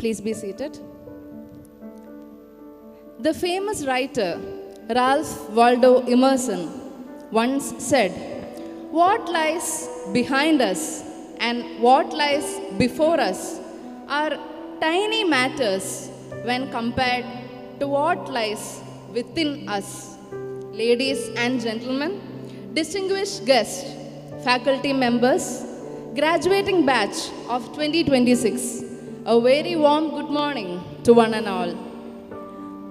Please be seated. The famous writer Ralph Waldo Emerson once said, "What lies behind us and what lies before us are tiny matters when compared to what lies within us." Ladies and gentlemen, distinguished guests, faculty members, graduating batch of 2026, a very warm good morning to one and all.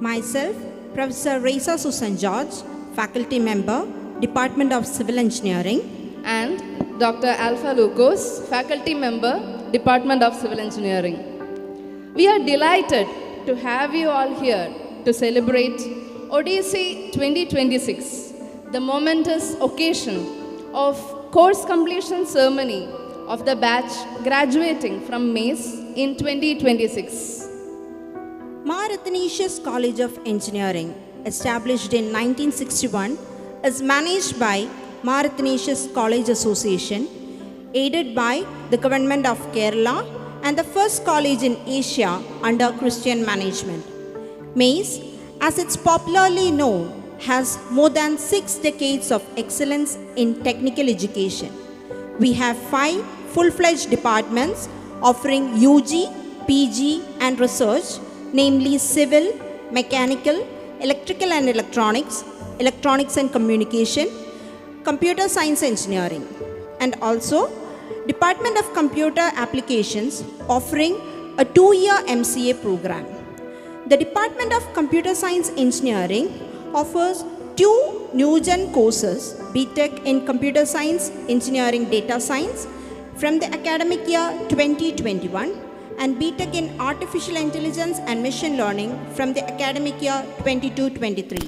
Myself, Professor Reza Susan George, faculty member, Department of Civil Engineering, and Dr. Alpha Lucas, faculty member, Department of Civil Engineering. We are delighted to have you all here to celebrate Odyssey 2026, the momentous occasion of course completion ceremony of the batch graduating from MACE in 2026. Athanasius College of Engineering, established in 1961, is managed by Athanasius College Association, aided by the Government of Kerala, and the first college in Asia under Christian management. MACE, as it's popularly known, has more than 6 decades of excellence in technical education. We have 5 full-fledged departments offering UG, PG, and research, namely Civil, Mechanical, Electrical and Electronics, Electronics and Communication, Computer Science Engineering, and also Department of Computer Applications offering a 2-year MCA program. The Department of Computer Science Engineering offers 2 new-gen courses, BTech in Computer Science, Engineering Data Science from the academic year 2021 and BTech in Artificial Intelligence and Machine Learning from the academic year 22-23.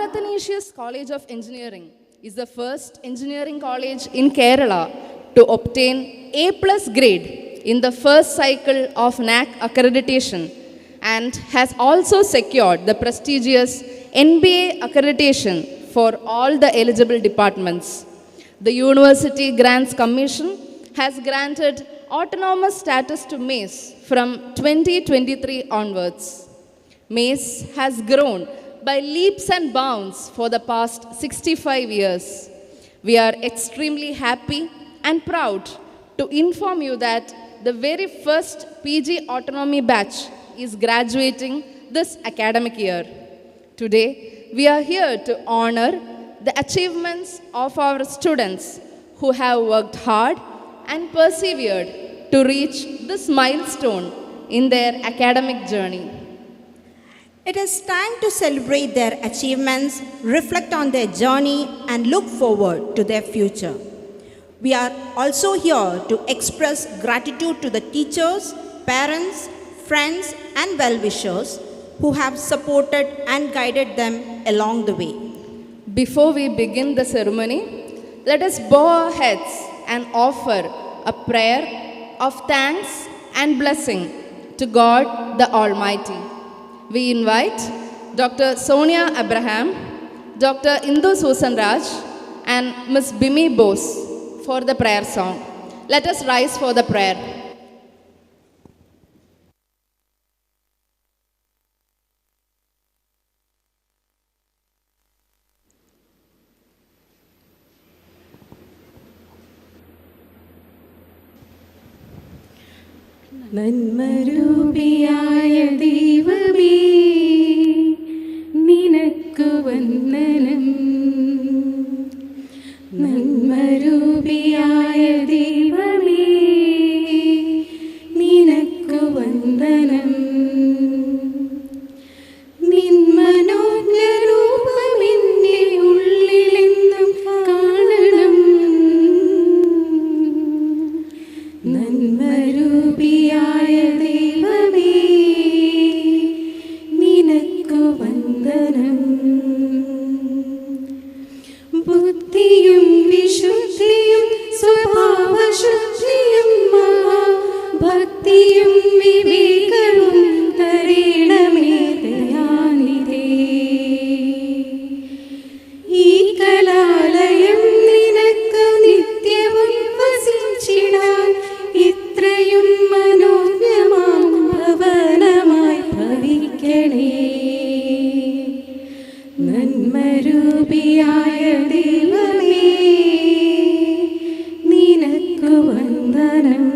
Athanasius College of Engineering is the first engineering college in Kerala to obtain A+ grade in the first cycle of NAC accreditation and has also secured the prestigious NBA accreditation for all the eligible departments. The University Grants Commission has granted autonomous status to MACE from 2023 onwards. MACE has grown by leaps and bounds for the past 65 years. We are extremely happy and proud to inform you that the very first PG autonomy batch is graduating this academic year. Today, we are here to honor the achievements of our students who have worked hard and persevered to reach this milestone in their academic journey. It is time to celebrate their achievements, reflect on their journey, and look forward to their future. We are also here to express gratitude to the teachers, parents, friends, and well-wishers who have supported and guided them along the way. Before we begin the ceremony, let us bow our heads and offer a prayer of thanks and blessing to God the Almighty. We invite Dr. Sonia Abraham, Dr. Indu Susan Raj, and Ms. Bimi Bose for the prayer song. Let us rise for the prayer. നന്മരൂപിയായ ദൈവമേ നിനക്കു വന്ദനം. നന്മരൂപിയായ ദൈവമേ നിനക്കു വന്ദനം. നിൻ മനോജ്ഞരൂപമെന്റെ ഉള്ളിലെന്നും കാണണം. നന്മരൂപിയായ ദൈവമേ നിനക്കു വന്ദനം. വന്ദനം.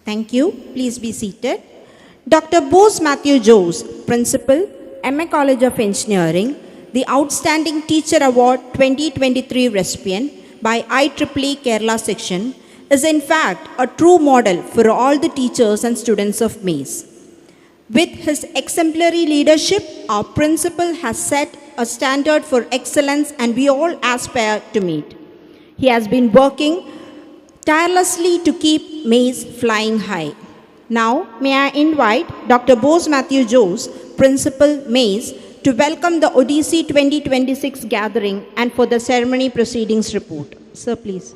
Thank you. Please be seated. Dr. Bose Matthew Jose, Principal, MA College of Engineering, the Outstanding Teacher Award 2023 recipient by IEEE Kerala section, is in fact a true model for all the teachers and students of MAIS. With his exemplary leadership, our principal has set a standard for excellence and we all aspire to meet. He has been working tirelessly to keep MAIS flying high. Now, may I invite Dr. Bose Matthew Jose, Principal MAIS, to welcome the Odyssey 2026 gathering and for the ceremony proceedings report. Sir, please.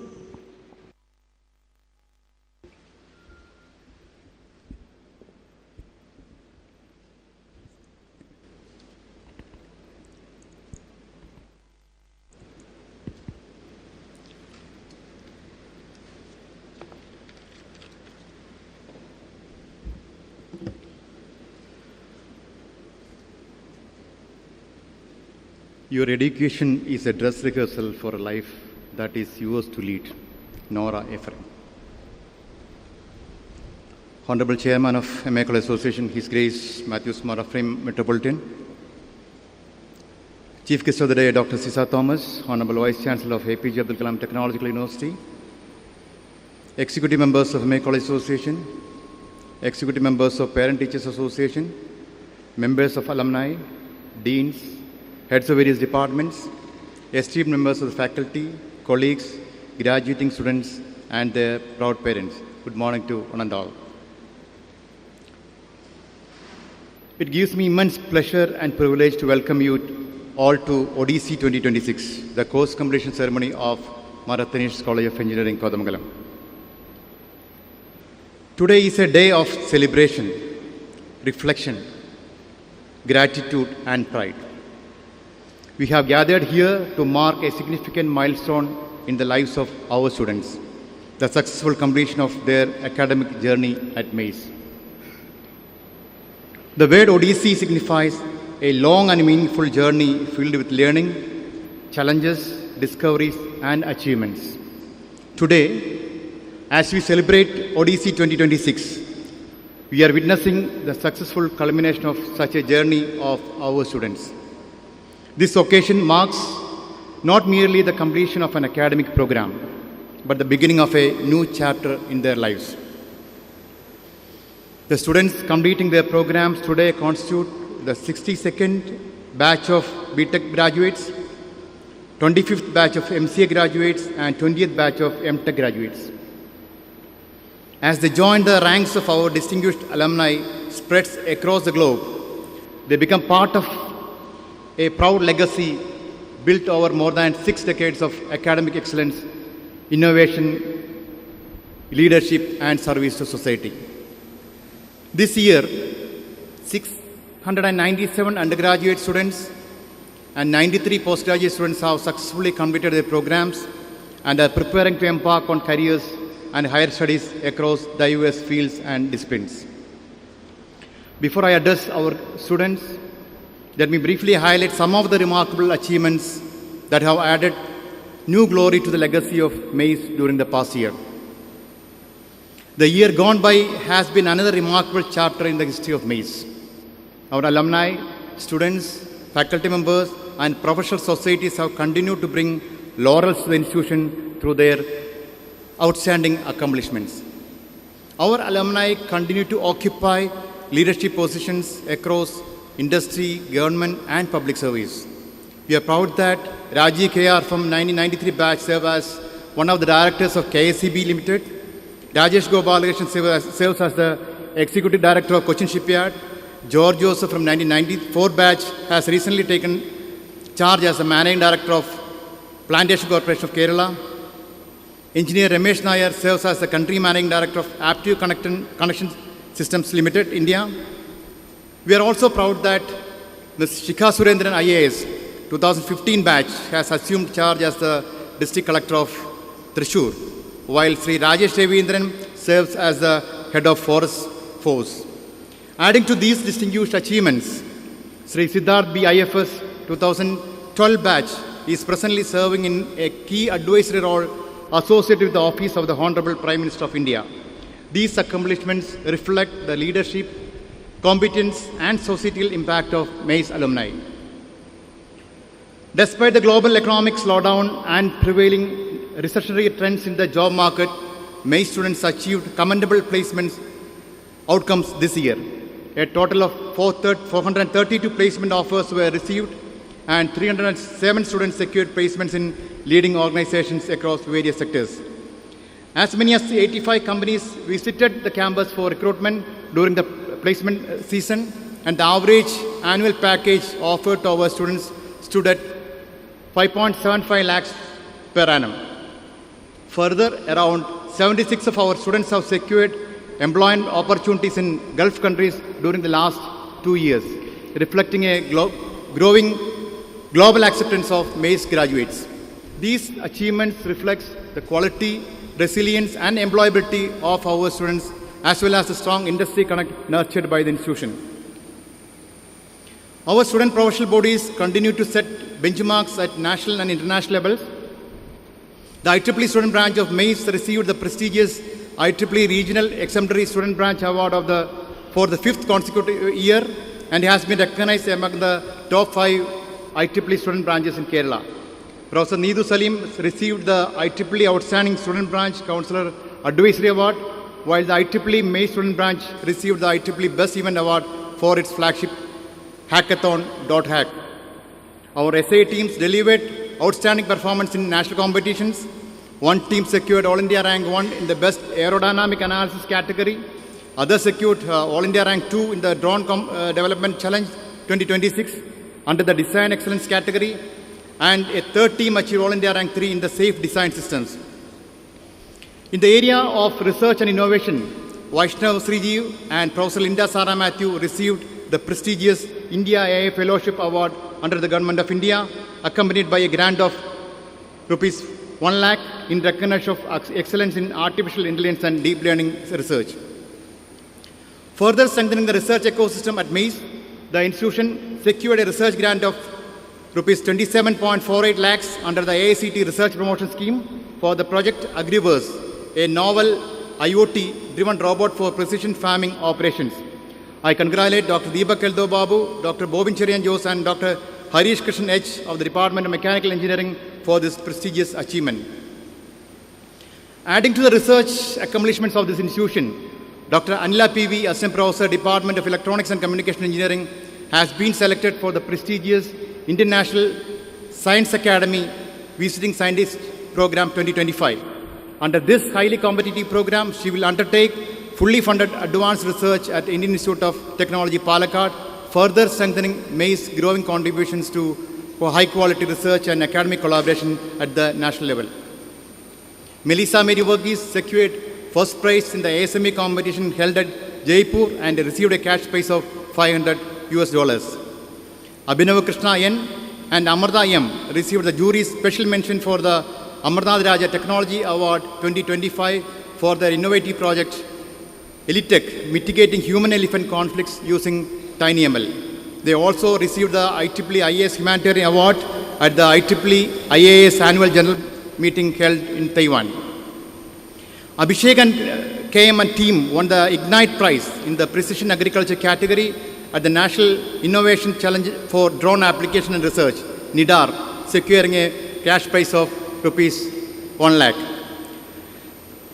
Your education is a dress rehearsal for a life that is yours to lead. Nora Ephraim. Honorable Chairman of MA College Association, His Grace Matthew Smart Ephraim Metropolitan. Chief Guest of the Day, Dr. Sisa Thomas, Honorable Vice Chancellor of APJ Abdul Kalam Technological University. Executive members of MA College Association. Executive members of Parent Teachers Association. Members of alumni, deans, heads of various departments, esteemed members of the faculty, colleagues, graduating students, and their proud parents. Good morning to one and all. It gives me immense pleasure and privilege to welcome you all to Odyssey 2026, the course completion ceremony of Athanasius College of Engineering, Kothamangalam. Today is a day of celebration, reflection, gratitude, and pride. We have gathered here to mark a significant milestone in the lives of our students, the successful completion of their academic journey at MAIS. The word Odyssey signifies a long and meaningful journey filled with learning, challenges, discoveries, and achievements. Today, as we celebrate Odyssey 2026, we are witnessing the successful culmination of such a journey of our students. This occasion marks not merely the completion of an academic program, but the beginning of a new chapter in their lives. The students completing their programs today constitute the 62nd batch of BTech graduates, 25th batch of MCA graduates, and 20th batch of MTech graduates. As they join the ranks of our distinguished alumni spreads across the globe, they become part of a proud legacy built over more than 6 decades of academic excellence, innovation, leadership, and service to society. This year, 697 undergraduate students and 93 postgraduate students have successfully completed their programs and are preparing to embark on careers and higher studies across diverse fields and disciplines. Before I address our students, let me briefly highlight some of the remarkable achievements that have added new glory to the legacy of MAIS during the past year. The year gone by has been another remarkable chapter in the history of MAIS. Our alumni, students, faculty members, and professional societies have continued to bring laurels to the institution through their outstanding accomplishments. Our alumni continue to occupy leadership positions across industry, government, and public service. We are proud that Raji KR from 1993 batch served as one of the directors of KSCB Limited. Rajesh Gopalakrishnan serves as the executive director of Cochin Shipyard. George Joseph from 1994 batch has recently taken charge as the managing director of Plantation Corporation of Kerala. Engineer Ramesh Nair serves as the country managing director of Aptive Connection Systems Limited, India. We are also proud that Ms. Shikha Surendran IAS, 2015 batch, has assumed charge as the district collector of Thrissur. while Sri Rajesh Devendran serves as the head of Forest Force. Adding to these distinguished achievements, Sri Siddharth B. IFS 2012 batch is presently serving in a key advisory role associated with the office of the Honorable Prime Minister of India. These accomplishments reflect the leadership, competence, and societal impact of Maize alumni. Despite the global economic slowdown and prevailing recessionary trends in the job market, Maize students achieved commendable placements outcomes this year. A total of 432 placement offers were received, and 307 students secured placements in leading organizations across various sectors. As many as 85 companies visited the campus for recruitment during the placement season, and the average annual package offered to our students stood at 5.75 lakhs per annum. Further, around 76 of our students have secured employment opportunities in Gulf countries during the last 2 years, reflecting a growing global acceptance of Maize graduates. These achievements reflect the quality, resilience, and employability of our students, as well as the strong industry connect nurtured by the institution. Our student professional bodies continue to set benchmarks at national and international levels. The IEEE student branch of Maize received the prestigious IEEE Regional Exemplary Student Branch Award for the 5th consecutive year, and has been recognized among the top 5 IEEE student branches in Kerala. Professor Needu Salim received the IEEE Outstanding Student Branch Counselor Advisory Award, while the IEEE Maize Student Branch received the IEEE Best Event Award for its flagship hackathon.hack. Our SA teams delivered outstanding performance in national competitions. One team secured All India Rank 1 in the Best Aerodynamic Analysis category. Others secured All India Rank 2 in the Drone Development Challenge 2026 under the Design Excellence category. And a third team achieved All India Rank 3 in the Safe Design Systems. In the area of research and innovation, Vaishnav Srijeev and Professor Linda Sarah Matthew received the prestigious India AI Fellowship Award under the Government of India, accompanied by a grant of Rs 1 lakh in recognition of excellence in artificial intelligence and deep learning research. Further strengthening the research ecosystem at Maize, the institution secured a research grant of Rs 27.48 lakhs under the AICT Research Promotion Scheme for the project Agriverse, a novel IoT-driven robot for precision farming operations. I congratulate Dr. Deepak Keldo Babu, Dr. Bobin Cherian Jose, and Dr. Harish Krishnan H. of the Department of Mechanical Engineering for this prestigious achievement. Adding to the research accomplishments of this institution, Dr. Anila PV, Assistant Professor, Department of Electronics and Communication Engineering, has been selected for the prestigious International Science Academy Visiting Scientist Program 2025. Under this highly competitive program, she will undertake fully funded advanced research at Indian Institute of Technology, Palakkad, further strengthening Maize's growing contributions for high-quality research and academic collaboration at the national level. Melissa Mary Verghese secured first prize in the ASME competition held at Jaipur and received a cash prize of $500. Abhinav Krishna N. and Amartha M. received the jury's special mention for the Amarnath Raja Technology Award 2025 for their innovative project ELITech, mitigating human-elephant conflicts using TinyML. They also received the IEEE IAS Humanitarian Award at the IEEE IAS Annual General Meeting held in Taiwan. Abhishek and KM and team won the Ignite Prize in the Precision Agriculture category at the National Innovation Challenge for Drone Application and Research, NIDAR, securing a cash prize of Rs 1 lakh.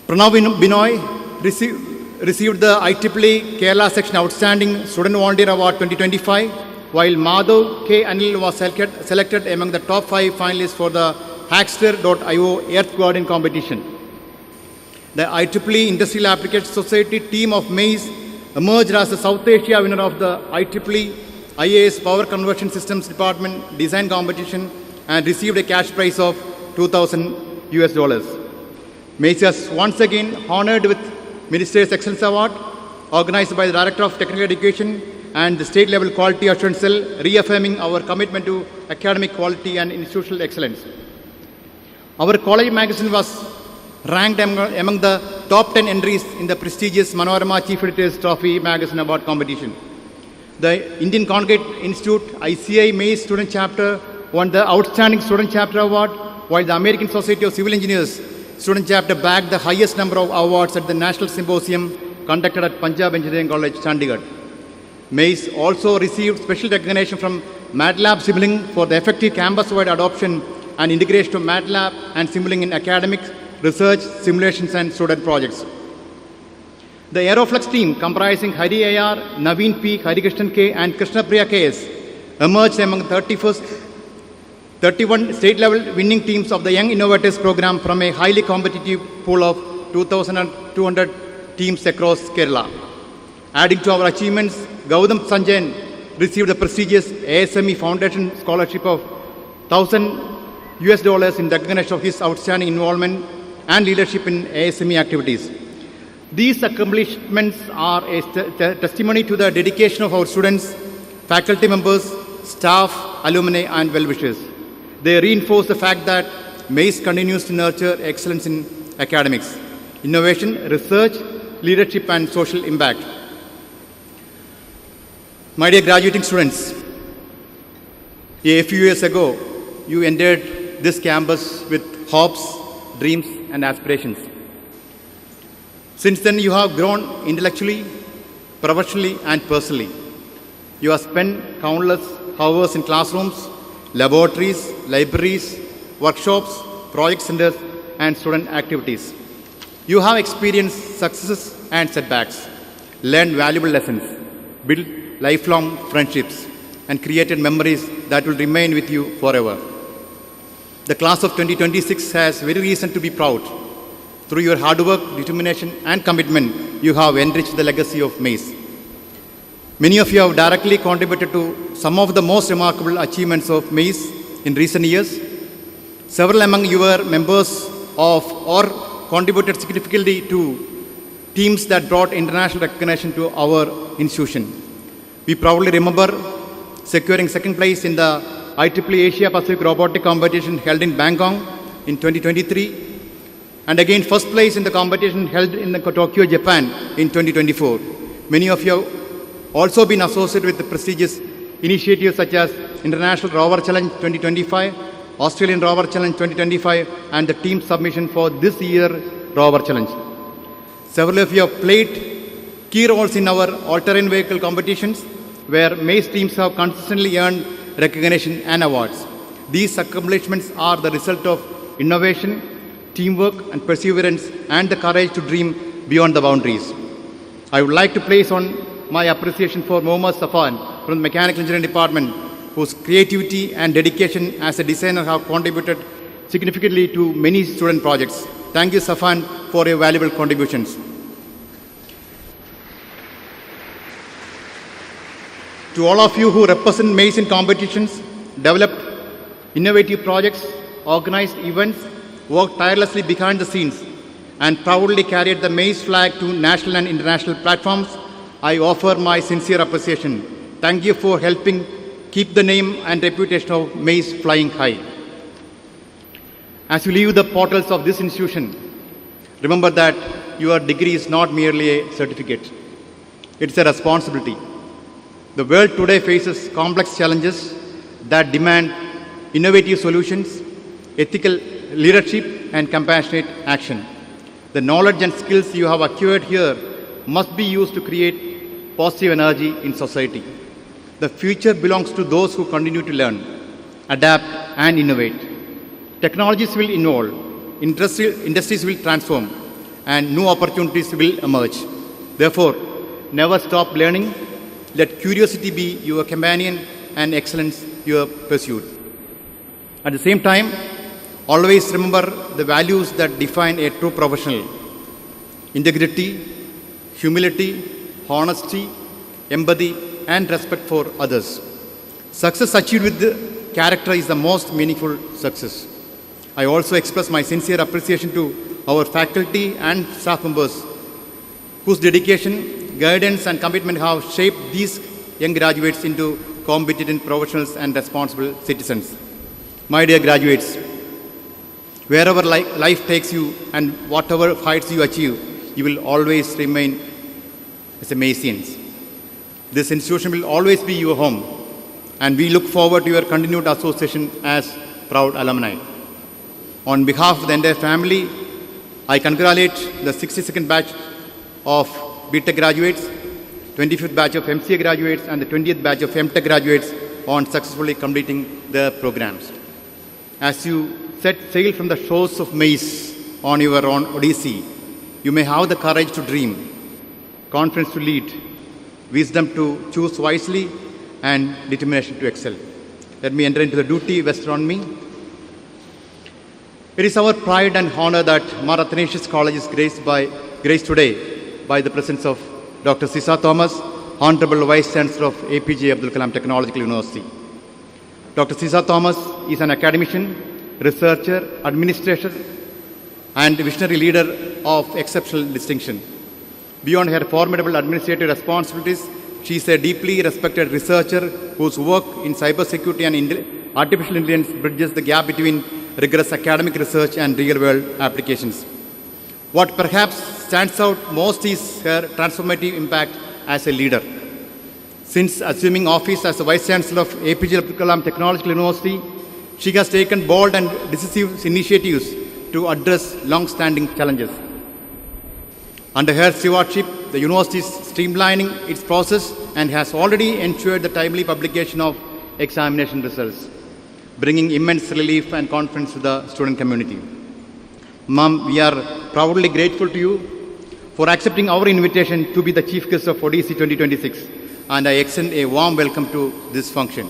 Pranav Binoy received the IEEE Kerala Section Outstanding Student Volunteer Award 2025, while Madhav K. Anil was selected among the top 5 finalists for the Hackster.io Earth Guardian competition. The IEEE Industrial Applications Society team of Maize emerged as the South Asia winner of the IEEE IAS Power Conversion Systems Department Design Competition and received a cash prize of $2,000. Maize was once again honored with Minister's Excellence Award, organized by the Director of Technical Education and the State Level Quality Assurance Cell, reaffirming our commitment to academic quality and institutional excellence. Our college magazine was ranked among the top 10 entries in the prestigious Manorama Chief Editor's Trophy Magazine Award competition. The Indian Congregate Institute ICI Maize Student Chapter won the Outstanding Student Chapter Award, while the American Society of Civil Engineers Student Chapter bagged the highest number of awards at the National Symposium conducted at Punjab Engineering College, Chandigarh. Maize also received special recognition from MATLAB Simulink for the effective campus-wide adoption and integration of MATLAB and Simulink in academics, research, simulations, and student projects. The Aeroflux team, comprising Hari AR, Naveen P, Harikrishnan K, and Krishna Priya KS, emerged among 31 state-level winning teams of the Young Innovators program from a highly competitive pool of 2,200 teams across Kerala. Adding to our achievements, Gautam Sanjayan received the prestigious ASME Foundation Scholarship of $1,000 in recognition of his outstanding involvement and leadership in ASME activities. These accomplishments are a testimony to the dedication of our students, faculty members, staff, alumni, and well-wishers. They reinforce the fact that Maize continues to nurture excellence in academics, innovation, research, leadership, and social impact. My dear graduating students, a few years ago, you entered this campus with hopes, dreams, and aspirations. Since then, you have grown intellectually, professionally, and personally. You have spent countless hours in classrooms, laboratories, libraries, workshops, project centers, and student activities. You have experienced successes and setbacks, learned valuable lessons, built lifelong friendships, and created memories that will remain with you forever. The class of 2026 has very reason to be proud. Through your hard work, determination, and commitment, you have enriched the legacy of Maize. Many of you have directly contributed to some of the most remarkable achievements of Maize in recent years. Several among you were members of or contributed significantly to teams that brought international recognition to our institution. We proudly remember securing second place in the IEEE Asia Pacific Robotic Competition held in Bangkok in 2023, and again first place in the competition held in Tokyo, Japan in 2024. Many of you have also been associated with the prestigious initiatives such as International Rover Challenge 2025, Australian Rover Challenge 2025, and the team submission for this year Rover Challenge. Several of you have played key roles in our all-terrain vehicle competitions, where Maize teams have consistently earned recognition and awards. These accomplishments are the result of innovation, teamwork, and perseverance, and the courage to dream beyond the boundaries. I would like to place on my appreciation for Mohammad Safan from the Mechanical Engineering Department, whose creativity and dedication as a designer have contributed significantly to many student projects. Thank you, Safan, for your valuable contributions. To all of you who represent Maize in competitions, developed innovative projects, organized events, worked tirelessly behind the scenes, and proudly carried the Maize flag to national and international platforms, I offer my sincere appreciation. Thank you for helping keep the name and reputation of Maize flying high. As you leave the portals of this institution, remember that your degree is not merely a certificate. It's a responsibility. The world today faces complex challenges that demand innovative solutions, ethical leadership, and compassionate action. The knowledge and skills you have acquired here must be used to create positive energy in society. The future belongs to those who continue to learn, adapt, and innovate. Technologies will evolve, industries will transform, and new opportunities will emerge. Therefore, never stop learning. Let curiosity be your companion and excellence your pursuit. At the same time, always remember the values that define a true professional: integrity, humility, honesty, empathy, and respect for others. Success achieved with the character is the most meaningful success. I also express my sincere appreciation to our faculty and staff members whose dedication, guidance, and commitment have shaped these young graduates into competent professionals and responsible citizens. My dear graduates, Wherever life takes you and whatever heights you achieve, you will always remain as a Masons. This institution will always be your home, and we look forward to your continued association as proud alumni. On behalf of the entire family, I congratulate the 62nd batch of BTech graduates, 25th batch of MCA graduates, and the 20th batch of MTech graduates on successfully completing their programs. As you set sail from the shores of Maize on your own odyssey, you may have the courage to dream, confidence to lead, wisdom to choose wisely, and determination to excel. Let me enter into the duty vested on me. It is our pride and honor that Mar Athanasius College is graced today by the presence of Dr. Sisa Thomas, Honorable Vice Chancellor of APJ Abdul Kalam Technological University. Dr. Sisa Thomas is an academician, researcher, administrator, and visionary leader of exceptional distinction. Beyond her formidable administrative responsibilities, she is a deeply respected researcher whose work in cybersecurity and artificial intelligence bridges the gap between rigorous academic research and real-world applications. What perhaps stands out most is her transformative impact as a leader. Since assuming office as the Vice Chancellor of APJ Abdul Kalam Technological University, she has taken bold and decisive initiatives to address long-standing challenges. Under her stewardship, the university is streamlining its process and has already ensured the timely publication of examination results, bringing immense relief and confidence to the student community. Ma'am, we are proudly grateful to you for accepting our invitation to be the Chief Guest of ODC 2026, and I extend a warm welcome to this function.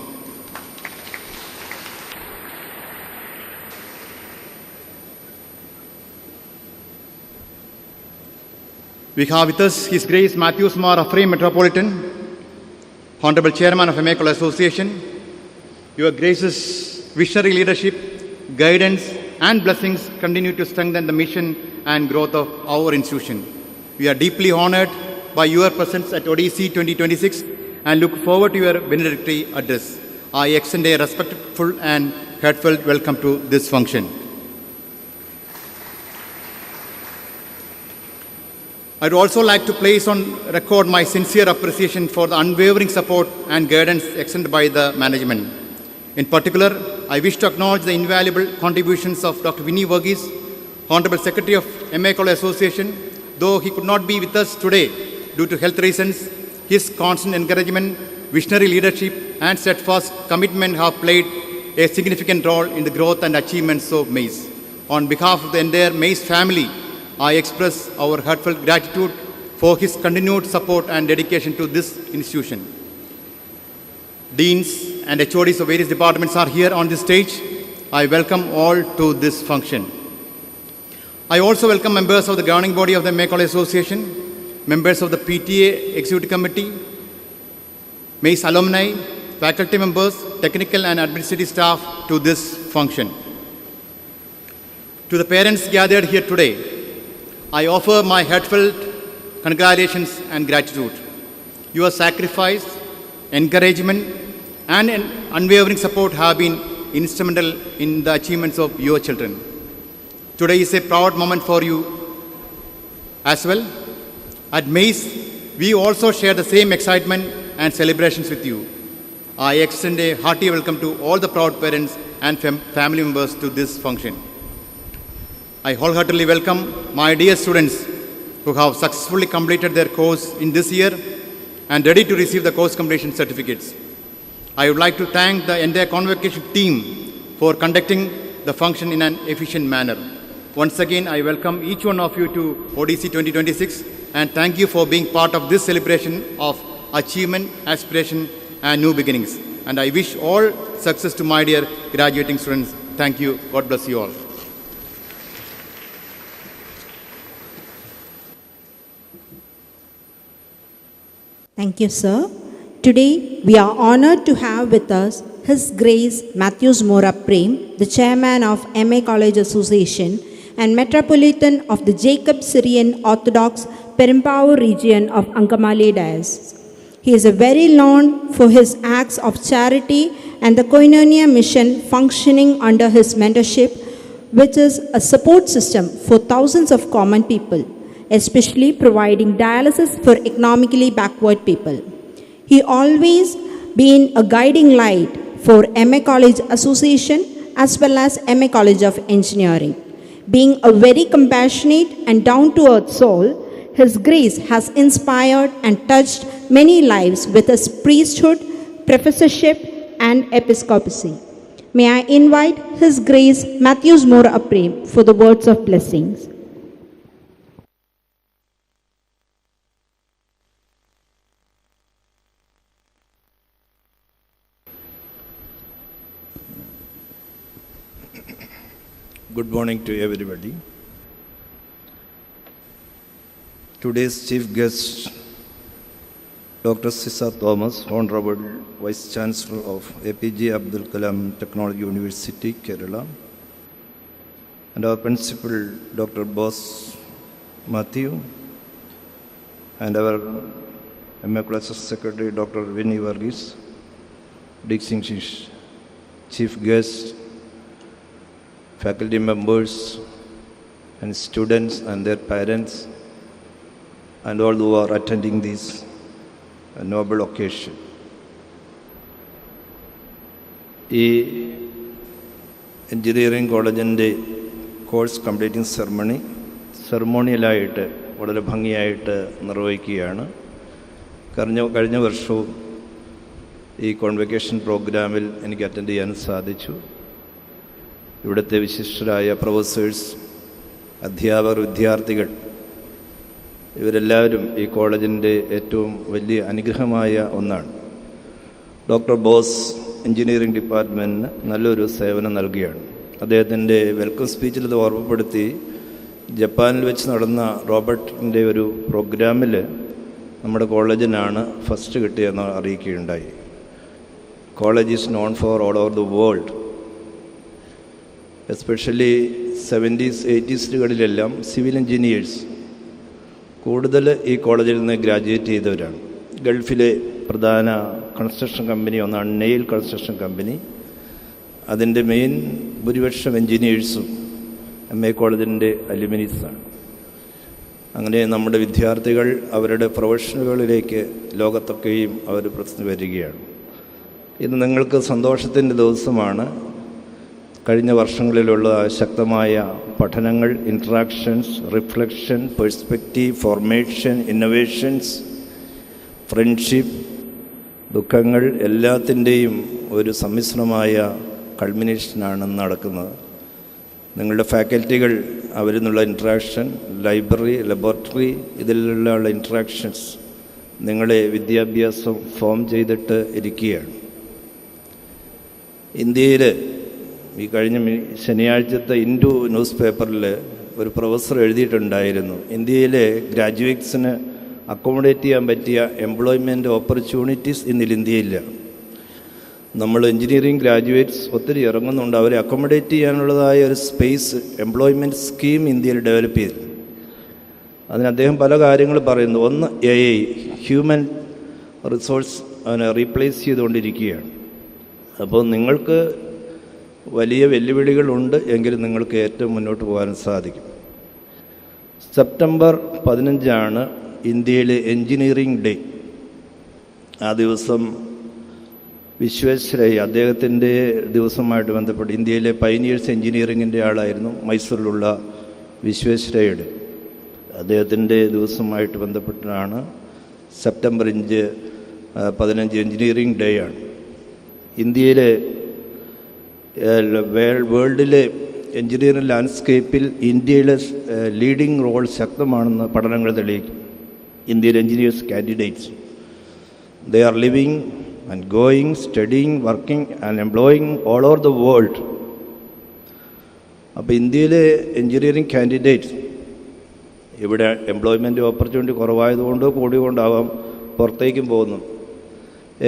We have with us His Grace Matthews Mar Afraim Metropolitan, Honorable Chairman of MA College Association. Your Grace's visionary leadership, guidance, and blessings continue to strengthen the mission and growth of our institution. We are deeply honored by your presence at ODC 2026 and look forward to your benedictory address. I extend a respectful and heartfelt welcome to this function. I'd also like to place on record my sincere appreciation for the unwavering support and guidance extended by the management. In particular, I wish to acknowledge the invaluable contributions of Dr. Vinny Verghese, Honorable Secretary of MA College Association. Though he could not be with us today due to health reasons, his constant encouragement, visionary leadership, and steadfast commitment have played a significant role in the growth and achievements of Maize. On behalf of the entire Maize family, I express our heartfelt gratitude for his continued support and dedication to this institution. Deans and HODs of various departments are here on this stage. I welcome all to this function. I also welcome members of the governing body of the MA College Association, members of the PTA Executive Committee, Maize alumni, faculty members, technical and administrative staff to this function. To the parents gathered here today, I offer my heartfelt congratulations and gratitude. Your sacrifice, encouragement, and unwavering support have been instrumental in the achievements of your children. Today is a proud moment for you as well. At Maize, we also share the same excitement and celebrations with you. I extend a hearty welcome to all the proud parents and family members to this function. I wholeheartedly welcome my dear students who have successfully completed their course in this year and ready to receive the course completion certificates. I would like to thank the entire convocation team for conducting the function in an efficient manner. Once again, I welcome each one of you to ODC 2026 and thank you for being part of this celebration of achievement, aspiration, and new beginnings. And I wish all success to my dear graduating students. Thank you. God bless you all. Thank you, sir. Today, we are honored to have with us His Grace Matthews Mora Prem, the Chairman of MA College Association and Metropolitan of the Jacob Syrian Orthodox Perumbavoor region of Angamali Diocese. He is very known for his acts of charity and the Koinonia mission functioning under his mentorship, which is a support system for thousands of common people, especially providing dialysis for economically backward people. He always been a guiding light for MA College Association as well as MA College of Engineering. Being a very compassionate and down-to-earth soul, His Grace has inspired and touched many lives with his priesthood, professorship, and episcopacy. May I invite His Grace Matthews Moore Aprim for the words of blessings. Good morning to everybody. Today's chief guest, Dr. Sisa Thomas, Honorable Vice Chancellor of APJ Abdul Kalam Technology University, Kerala, and our Principal, Dr. Bose Matthew, and our MA Classes Secretary, Dr. Vinny Varghese, distinguished chief guest, faculty members, and students and their parents, and all who are attending this noble occasion. ഈ engineering കോളേജിൻ്റെ course completing സെറമോണിയലായിട്ട് വളരെ ഭംഗിയായിട്ട് നിർവഹിക്കുകയാണ്. കഴിഞ്ഞ വർഷവും ഈ convocation പ്രോഗ്രാമിൽ എനിക്ക് attend ചെയ്യാൻ സാധിച്ചു. ഇവിടുത്തെ വിശിഷ്ടരായ പ്രൊഫസേഴ്സ്, അധ്യാപകർ, വിദ്യാർത്ഥികൾ ഇവരെല്ലാവരും ഈ കോളേജിൻ്റെ ഏറ്റവും വലിയ അനുഗ്രഹമായ ഒന്നാണ്. ഡോക്ടർ ബോസ് എഞ്ചിനീയറിംഗ് ഡിപ്പാർട്ട്മെൻറ്റിന് നല്ലൊരു സേവനം നൽകുകയാണ്. അദ്ദേഹത്തിൻ്റെ വെൽക്കം സ്പീച്ചിൽ ഇത് ഓർമ്മപ്പെടുത്തി. ജപ്പാനിൽ വെച്ച് നടന്ന റോബോട്ടിൻ്റെ ഒരു പ്രോഗ്രാമിൽ നമ്മുടെ കോളേജിനാണ് ഫസ്റ്റ് കിട്ടിയെന്ന് അറിയിക്കുകയുണ്ടായി. College is known for all over the world. Especially 70s, 80s civil engineers കൂടുതൽ ഈ കോളേജിൽ നിന്ന് ഗ്രാജുവേറ്റ് ചെയ്തവരാണ്. ഗൾഫിലെ പ്രധാന കൺസ്ട്രക്ഷൻ കമ്പനി ഒന്നാണ് നെയിൽ കൺസ്ട്രക്ഷൻ കമ്പനി. അതിൻ്റെ മെയിൻ ഭൂരിപക്ഷം എഞ്ചിനീയേഴ്സും MA കോളേജിൻ്റെ അലുമിനീസാണ്. അങ്ങനെ നമ്മുടെ വിദ്യാർത്ഥികൾ അവരുടെ പ്രൊഫഷനുകളിലേക്ക് ലോകത്തൊക്കെയും അവർ പ്രശ്നം വരികയാണ്. ഇന്ന് നിങ്ങൾക്ക് സന്തോഷത്തിൻ്റെ ദിവസമാണ്. കഴിഞ്ഞ വർഷങ്ങളിലുള്ള ശക്തമായ പഠനങ്ങൾ, interactions, reflection, perspective, formation, innovations, friendship, ദുഃഖങ്ങൾ എല്ലാത്തിൻ്റെയും ഒരു സമ്മിശ്രമായ കൾമിനേഷനാണ് നടക്കുന്നത്. നിങ്ങളുടെ ഫാക്കൽറ്റികൾ അവരിൽ നിന്നുള്ള ഇൻട്രാക്ഷൻ, ലൈബ്രറി, ലബോറട്ടറി, ഇതിലുള്ള ഇൻട്രാക്ഷൻസ് നിങ്ങളെ വിദ്യാഭ്യാസം ഫോം ചെയ്തിട്ട് ഇരിക്കുകയാണ്. ഇന്ത്യയിൽ ഈ കഴിഞ്ഞ ശനിയാഴ്ചത്തെ ഇൻഡു ന്യൂസ് പേപ്പറിൽ ഒരു പ്രൊഫസർ എഴുതിയിട്ടുണ്ടായിരുന്നു, ഇന്ത്യയിലെ ഗ്രാജുവേറ്റ്സിന് അക്കോമഡേറ്റ് ചെയ്യാൻ പറ്റിയ എംപ്ലോയ്മെൻറ്റ് ഓപ്പർച്യൂണിറ്റീസ് ഇന്നിൽ ഇന്ത്യയില്ല. നമ്മൾ എഞ്ചിനീയറിംഗ് ഗ്രാജുവേറ്റ്സ് ഒത്തിരി ഇറങ്ങുന്നുണ്ട്. അവരെ അക്കോമഡേറ്റ് ചെയ്യാനുള്ളതായ ഒരു സ്പേസ്, എംപ്ലോയ്മെൻറ്റ് സ്കീം ഇന്ത്യയിൽ ഡെവലപ്പ് ചെയ്തു. അതിന് അദ്ദേഹം പല കാര്യങ്ങൾ പറയുന്നു. ഒന്ന്, AI ഹ്യൂമൻ റിസോഴ്സ് അതിനെ റീപ്ലേസ് ചെയ്തുകൊണ്ടിരിക്കുകയാണ്. അപ്പോൾ നിങ്ങൾക്ക് വലിയ വെല്ലുവിളികളുണ്ട്, എങ്കിലും നിങ്ങൾക്ക് ഏറ്റവും മുന്നോട്ട് പോകാൻ സാധിക്കും. സെപ്റ്റംബർ 15 ഇന്ത്യയിലെ എൻജിനീയറിംഗ് ഡേ. ആ ദിവസം വിശ്വേശ്വരയ്യ അദ്ദേഹത്തിൻ്റെ ദിവസമായിട്ട് ബന്ധപ്പെട്ട് ഇന്ത്യയിലെ പൈനിയേഴ്സ് എൻജിനീയറിങ്ങിൻ്റെ ആളായിരുന്നു മൈസൂരിലുള്ള വിശ്വേശ്വരയ്യയുടെ. അദ്ദേഹത്തിൻ്റെ ദിവസമായിട്ട് ബന്ധപ്പെട്ടാണ് സെപ്റ്റംബർ 15 എൻജിനീയറിംഗ് ഡേ ആണ്. ഇന്ത്യയിലെ വേൾഡിലെ എഞ്ചിനീയറിംഗ് ലാൻഡ്സ്കേപ്പിൽ ഇന്ത്യയിലെ ലീഡിംഗ് റോൾ ശക്തമാണെന്ന് പഠനങ്ങൾ തെളിയിക്കും. ഇന്ത്യയിലെ engineers candidates, they are living and going, studying, working and employing all over the world. അപ്പോൾ ഇന്ത്യയിലെ എഞ്ചിനീയറിംഗ് കാൻഡിഡേറ്റ്സ് ഇവിടെ എംപ്ലോയ്മെൻറ്റ് ഓപ്പർച്യൂണിറ്റി കുറവായതുകൊണ്ടോ കൂടിക്കൊണ്ടാവാം പുറത്തേക്കും പോകുന്നു.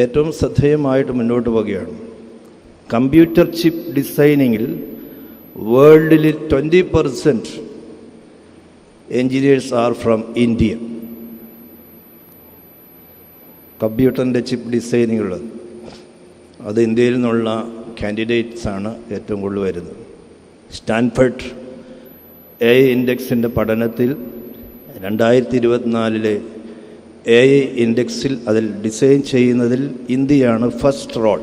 ഏറ്റവും ശ്രദ്ധേയമായിട്ട് മുന്നോട്ട് പോവുകയാണ്. കമ്പ്യൂട്ടർ ചിപ്പ് ഡിസൈനിങ്ങിൽ വേൾഡിൽ 20% എൻജിനീയേഴ്സ് ആർ ഫ്രം ഇന്ത്യ. കമ്പ്യൂട്ടറിൻ്റെ ചിപ്പ് ഡിസൈനിങ്ങുള്ളത് അത് ഇന്ത്യയിൽ നിന്നുള്ള കാൻഡിഡേറ്റ്സാണ് ഏറ്റവും കൂടുതൽ വരുന്നത്. സ്റ്റാൻഫർഡ് എ ഐ ഇൻഡെക്സിൻ്റെ പഠനത്തിൽ 2024 എ ഐ ഇൻഡെക്സിൽ അതിൽ ഡിസൈൻ ചെയ്യുന്നതിൽ ഇന്ത്യയാണ് ഫസ്റ്റ് റോൾ.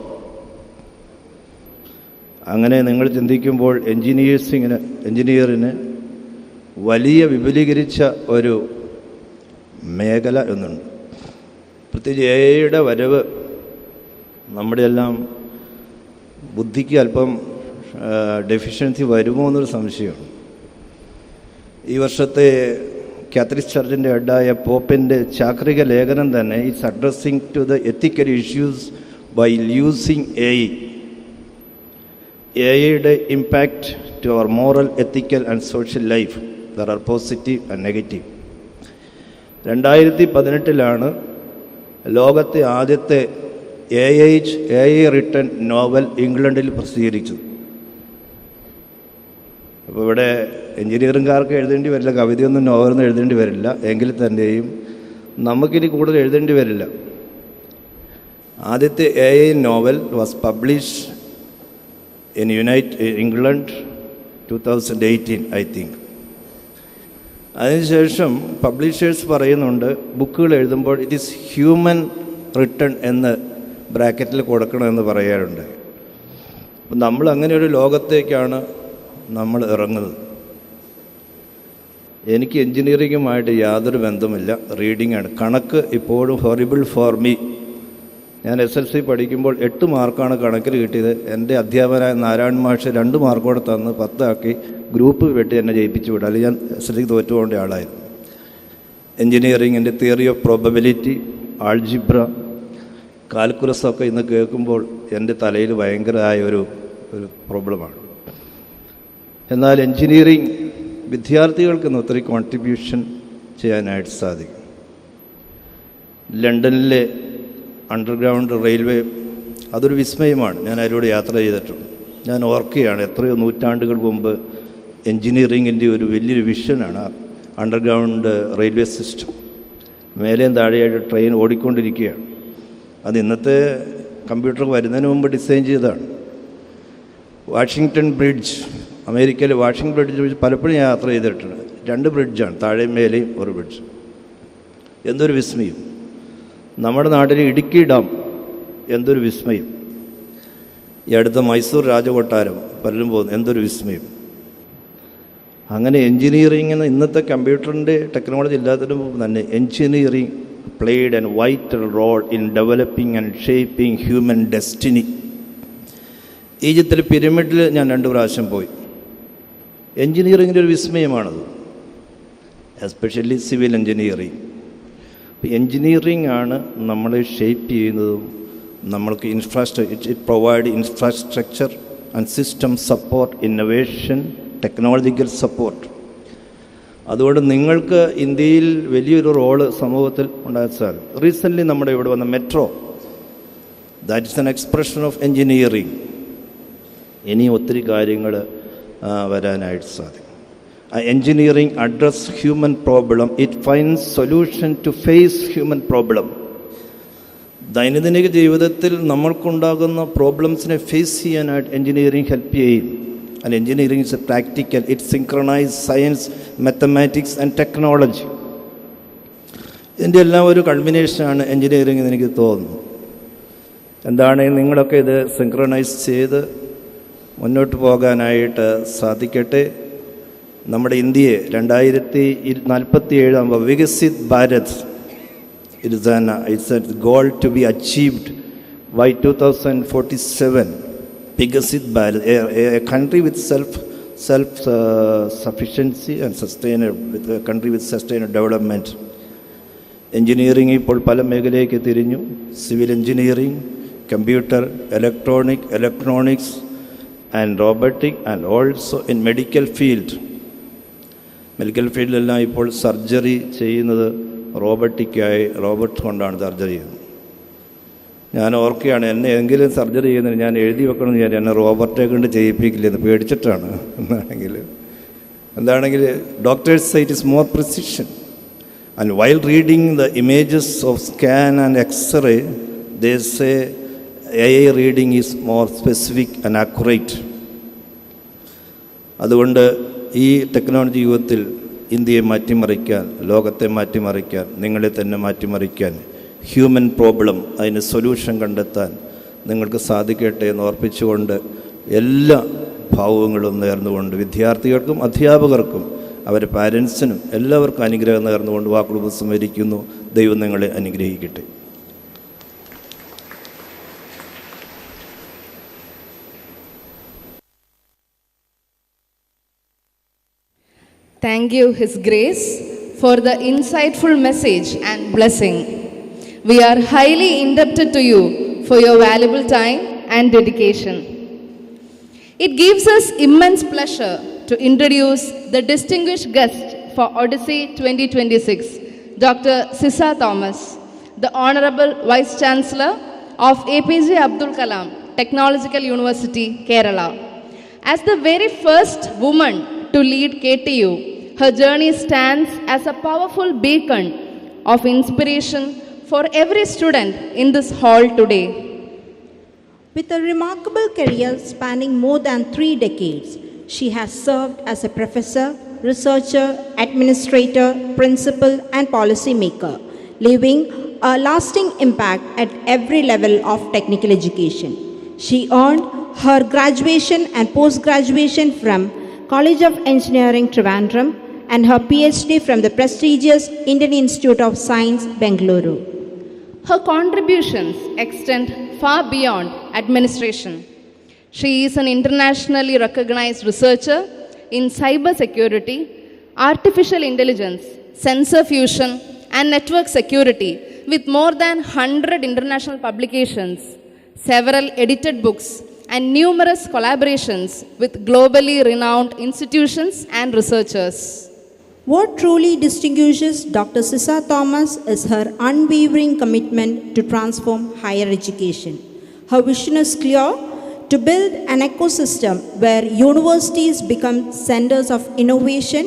അങ്ങനെ നിങ്ങൾ ചിന്തിക്കുമ്പോൾ എൻജിനീയറിന് വലിയ വിപുലീകരിച്ച ഒരു മേഖല എന്നുണ്ട്. പ്രത്യേകിച്ച് എ ഐയുടെ വരവ് നമ്മുടെ എല്ലാം ബുദ്ധിക്ക് അല്പം ഡെഫിഷ്യൻസി വരുമോ എന്നൊരു സംശയമാണ്. ഈ വർഷത്തെ കാത്തലിക് ചർച്ചിൻ്റെ ഹെഡായ പോപ്പിൻ്റെ ചാക്രിക ലേഖനം തന്നെ it's addressing to the ethical issues by using A ഐയുടെ impact to our moral, ethical and social life. There are positive and negative. 2018 ലോകത്തെ ആദ്യത്തെ എ ഐ റിട്ടൺ നോവൽ ഇംഗ്ലണ്ടിൽ പ്രസിദ്ധീകരിച്ചു. അപ്പോൾ ഇവിടെ എഞ്ചിനീയറിംഗുകാർക്ക് എഴുതേണ്ടി വരില്ല, കവിതയൊന്നും നോവലൊന്നും എഴുതേണ്ടി വരില്ല. എങ്കിൽ തന്നെയും നമുക്കിനി കൂടുതൽ എഴുതേണ്ടി വരില്ല. ആദ്യത്തെ A I novel was published in England 2018 I think. അതിനുശേഷം പബ്ലിഷേഴ്സ് പറയുന്നുണ്ട് ബുക്കുകൾ എഴുതുമ്പോൾ ഇറ്റ് ഈസ് ഹ്യൂമൻ റിട്ടൺ എന്ന് ബ്രാക്കറ്റിൽ കൊടുക്കണമെന്ന് പറയാറുണ്ട്. അപ്പം നമ്മൾ അങ്ങനെ ഒരു ലോകത്തേക്കാണ് നമ്മൾ ഇറങ്ങുന്നത്. എനിക്ക് എൻജിനീയറിങ്ങുമായിട്ട് യാതൊരു ബന്ധമില്ല, റീഡിങ്ങാണ്. കണക്ക് ഇപ്പോഴും ഹൊറിബിൾ ഫോർ മീ. ഞാൻ SLC പഠിക്കുമ്പോൾ 8 മാർക്കാണ് കണക്കിൽ കിട്ടിയത്. എൻ്റെ അധ്യാപകനായ നാരായണ മാഷ് 2 മാർക്കോടെ തന്ന് 10 ആക്കി ഗ്രൂപ്പ് വെട്ടി എന്നെ ജയിപ്പിച്ചു വിടും. അല്ലെങ്കിൽ ഞാൻ SLC തോറ്റുപോകേണ്ട ആളായിരുന്നു. എൻജിനീയറിങ്ങിൻ്റെ തിയറി ഓഫ് പ്രോബബിലിറ്റി, ആൾജിബ്ര, കാൽക്കുലസൊക്കെ ഇന്ന് കേൾക്കുമ്പോൾ എൻ്റെ തലയിൽ ഭയങ്കരമായ ഒരു പ്രോബ്ലമാണ്. എന്നാൽ എൻജിനീയറിങ് വിദ്യാർത്ഥികൾക്ക് ഇന്ന് ഒത്തിരി കോൺട്രിബ്യൂഷൻ ചെയ്യാനായിട്ട് സാധിക്കും. ലണ്ടനിലെ അണ്ടർഗ്രൗണ്ട് റെയിൽവേ അതൊരു വിസ്മയമാണ്. ഞാൻ അതിലൂടെ യാത്ര ചെയ്തിട്ടുണ്ട്. ഞാൻ ഓർക്കുകയാണ് എത്രയോ നൂറ്റാണ്ടുകൾ മുമ്പ് എൻജിനീയറിങ്ങിൻ്റെ ഒരു വലിയൊരു വിഷനാണ് അണ്ടർഗ്രൗണ്ട് റെയിൽവേ സിസ്റ്റം. മേലെയും താഴെയായിട്ട് ട്രെയിൻ ഓടിക്കൊണ്ടിരിക്കുകയാണ്. അത് ഇന്നത്തെ കമ്പ്യൂട്ടർ വരുന്നതിന് മുമ്പ് ഡിസൈൻ ചെയ്തതാണ്. വാഷിങ്ടൺ ബ്രിഡ്ജ്, അമേരിക്കയിലെ വാഷിംഗ്ടൺ ബ്രിഡ്ജ് പലപ്പോഴും ഞാൻ യാത്ര ചെയ്തിട്ടുണ്ട്. 2 ബ്രിഡ്ജാണ്, താഴെയും മേലെയും ഒരു ബ്രിഡ്ജ്. എന്തൊരു വിസ്മയം. നമ്മുടെ നാട്ടിലെ ഇടുക്കി ഡാം എന്തൊരു വിസ്മയം. ഈ അടുത്ത മൈസൂർ രാജകൊട്ടാരം പലരും പോകുന്നു, എന്തൊരു വിസ്മയം. അങ്ങനെ എൻജിനീയറിങ്ങിന് ഇന്നത്തെ കമ്പ്യൂട്ടറിൻ്റെ ടെക്നോളജി ഇല്ലാത്തതിന് മുമ്പ് തന്നെ engineering played an vital role in developing and shaping human destiny. ഈജിപ്തിലെ പിരമിഡിൽ ഞാൻ 2 പ്രാവശ്യം പോയി. എൻജിനീയറിങ്ങിൻ്റെ ഒരു വിസ്മയമാണത്, എസ്പെഷ്യലി സിവിൽ എൻജിനീയറിങ്. എൻജിനീയറിംഗ് ആണ് നമ്മളെ ഷേപ്പ് ചെയ്യുന്നതും നമ്മൾക്ക് it provide infrastructure and system support, innovation, technological support. അതുകൊണ്ട് നിങ്ങൾക്ക് ഇന്ത്യയിൽ വലിയൊരു റോള് സമൂഹത്തിൽ ഉണ്ടാകാൻ സാധിക്കും. റീസെൻ്റ്ലി നമ്മുടെ ഇവിടെ വന്ന metro, that is an expression of engineering. ഇനി ഒത്തിരി കാര്യങ്ങൾ വരാനായിട്ട് സാധിക്കും. Engineering address human problem, it finds solution to face human problem. ദൈനംദിന ജീവിതത്തിൽ നമ്മൾക്കുണ്ടാകുന്ന പ്രോബ്ലംസിനെ ഫേസ് ചെയ്യാനായിട്ട് എൻജിനീയറിംഗ് ഹെൽപ്പ് ചെയ്യും. And engineering is A practical, it synchronise science, mathematics and technology. ഇതിൻ്റെ എല്ലാം ഒരു കൾമിനേഷനാണ് എൻജിനീയറിംഗ് എന്ന് എനിക്ക് തോന്നുന്നു. എന്താണെങ്കിൽ നിങ്ങളൊക്കെ ഇത് സിൻക്രണൈസ് ചെയ്ത് മുന്നോട്ട് പോകാനായിട്ട് സാധിക്കട്ടെ. നമ്മുടെ ഇന്ത്യയെ 2047 Viksit Bharat, it's a goal to be achieved by 2047. Viksit Bharat, a country with self sufficiency and sustainable, country with sustainable development. Engineering ഇപ്പോൾ പല മേഖലയിലേക്ക് തിരിഞ്ഞു. Civil engineering, computer, electronics and robotic, and also in medical ഫീൽഡിലെല്ലാം ഇപ്പോൾ സർജറി ചെയ്യുന്നത് റോബോട്ട് കൊണ്ടാണ് surgery ചെയ്യുന്നത്. ഞാൻ ഓർക്കുകയാണ്, എന്നെ എങ്കിലും സർജറി ചെയ്യുന്നതിന് ഞാൻ എഴുതി വെക്കണമെന്ന് വിചാരിച്ചു, എന്നെ റോബോട്ടെ കൊണ്ട് ചെയ്യിപ്പിക്കില്ലെന്ന് പേടിച്ചിട്ടാണ്. എന്താണെങ്കിൽ doctors say it is more precision. And while reading the images of scan and x-ray they say AI reading is more specific and accurate. അതുകൊണ്ട് ഈ ടെക്നോളജി യുഗത്തിൽ ഇന്ത്യയെ മാറ്റിമറിക്കാൻ, ലോകത്തെ മാറ്റിമറിക്കാൻ, നിങ്ങളെ തന്നെ മാറ്റിമറിക്കാൻ, ഹ്യൂമൻ പ്രോബ്ലം അതിന് സൊല്യൂഷൻ കണ്ടെത്താൻ നിങ്ങൾക്ക് സാധിക്കട്ടെ എന്ന് ഓർപ്പിച്ചുകൊണ്ട് എല്ലാ ഭാവങ്ങളും നേർന്നുകൊണ്ട് വിദ്യാർത്ഥികൾക്കും അധ്യാപകർക്കും അവരുടെ പാരൻസിനും എല്ലാവർക്കും അനുഗ്രഹം നേർന്നുകൊണ്ട് വാക്കുകൾ ഉപസംഹരിക്കുന്നു. ദൈവം നിങ്ങളെ അനുഗ്രഹിക്കട്ടെ. Thank you, His Grace, for the insightful message and blessing. We are highly indebted to you for your valuable time and dedication. It gives us immense pleasure to introduce the distinguished guest for Odyssey 2026, Dr. Sisa Thomas, the Honorable Vice Chancellor of APJ Abdul Kalam Technological University, Kerala. As the very first woman to lead KTU, her journey stands as a powerful beacon of inspiration for every student in this hall today. With a remarkable career spanning more than 3 decades, she has served as a professor, researcher, administrator, principal, and policymaker, leaving a lasting impact at every level of technical education. She earned her graduation and post-graduation from College of Engineering, Trivandrum, and her PhD from the prestigious Indian Institute of Science, Bengaluru. Her contributions extend far beyond administration. She is an internationally recognized researcher in cybersecurity, artificial intelligence, sensor fusion, and network security with more than 100 international publications, several edited books, and numerous collaborations with globally renowned institutions and researchers. What truly distinguishes Dr. Sisa Thomas is her unwavering commitment to transform higher education. Her vision is clear: to build an ecosystem where universities become centers of innovation,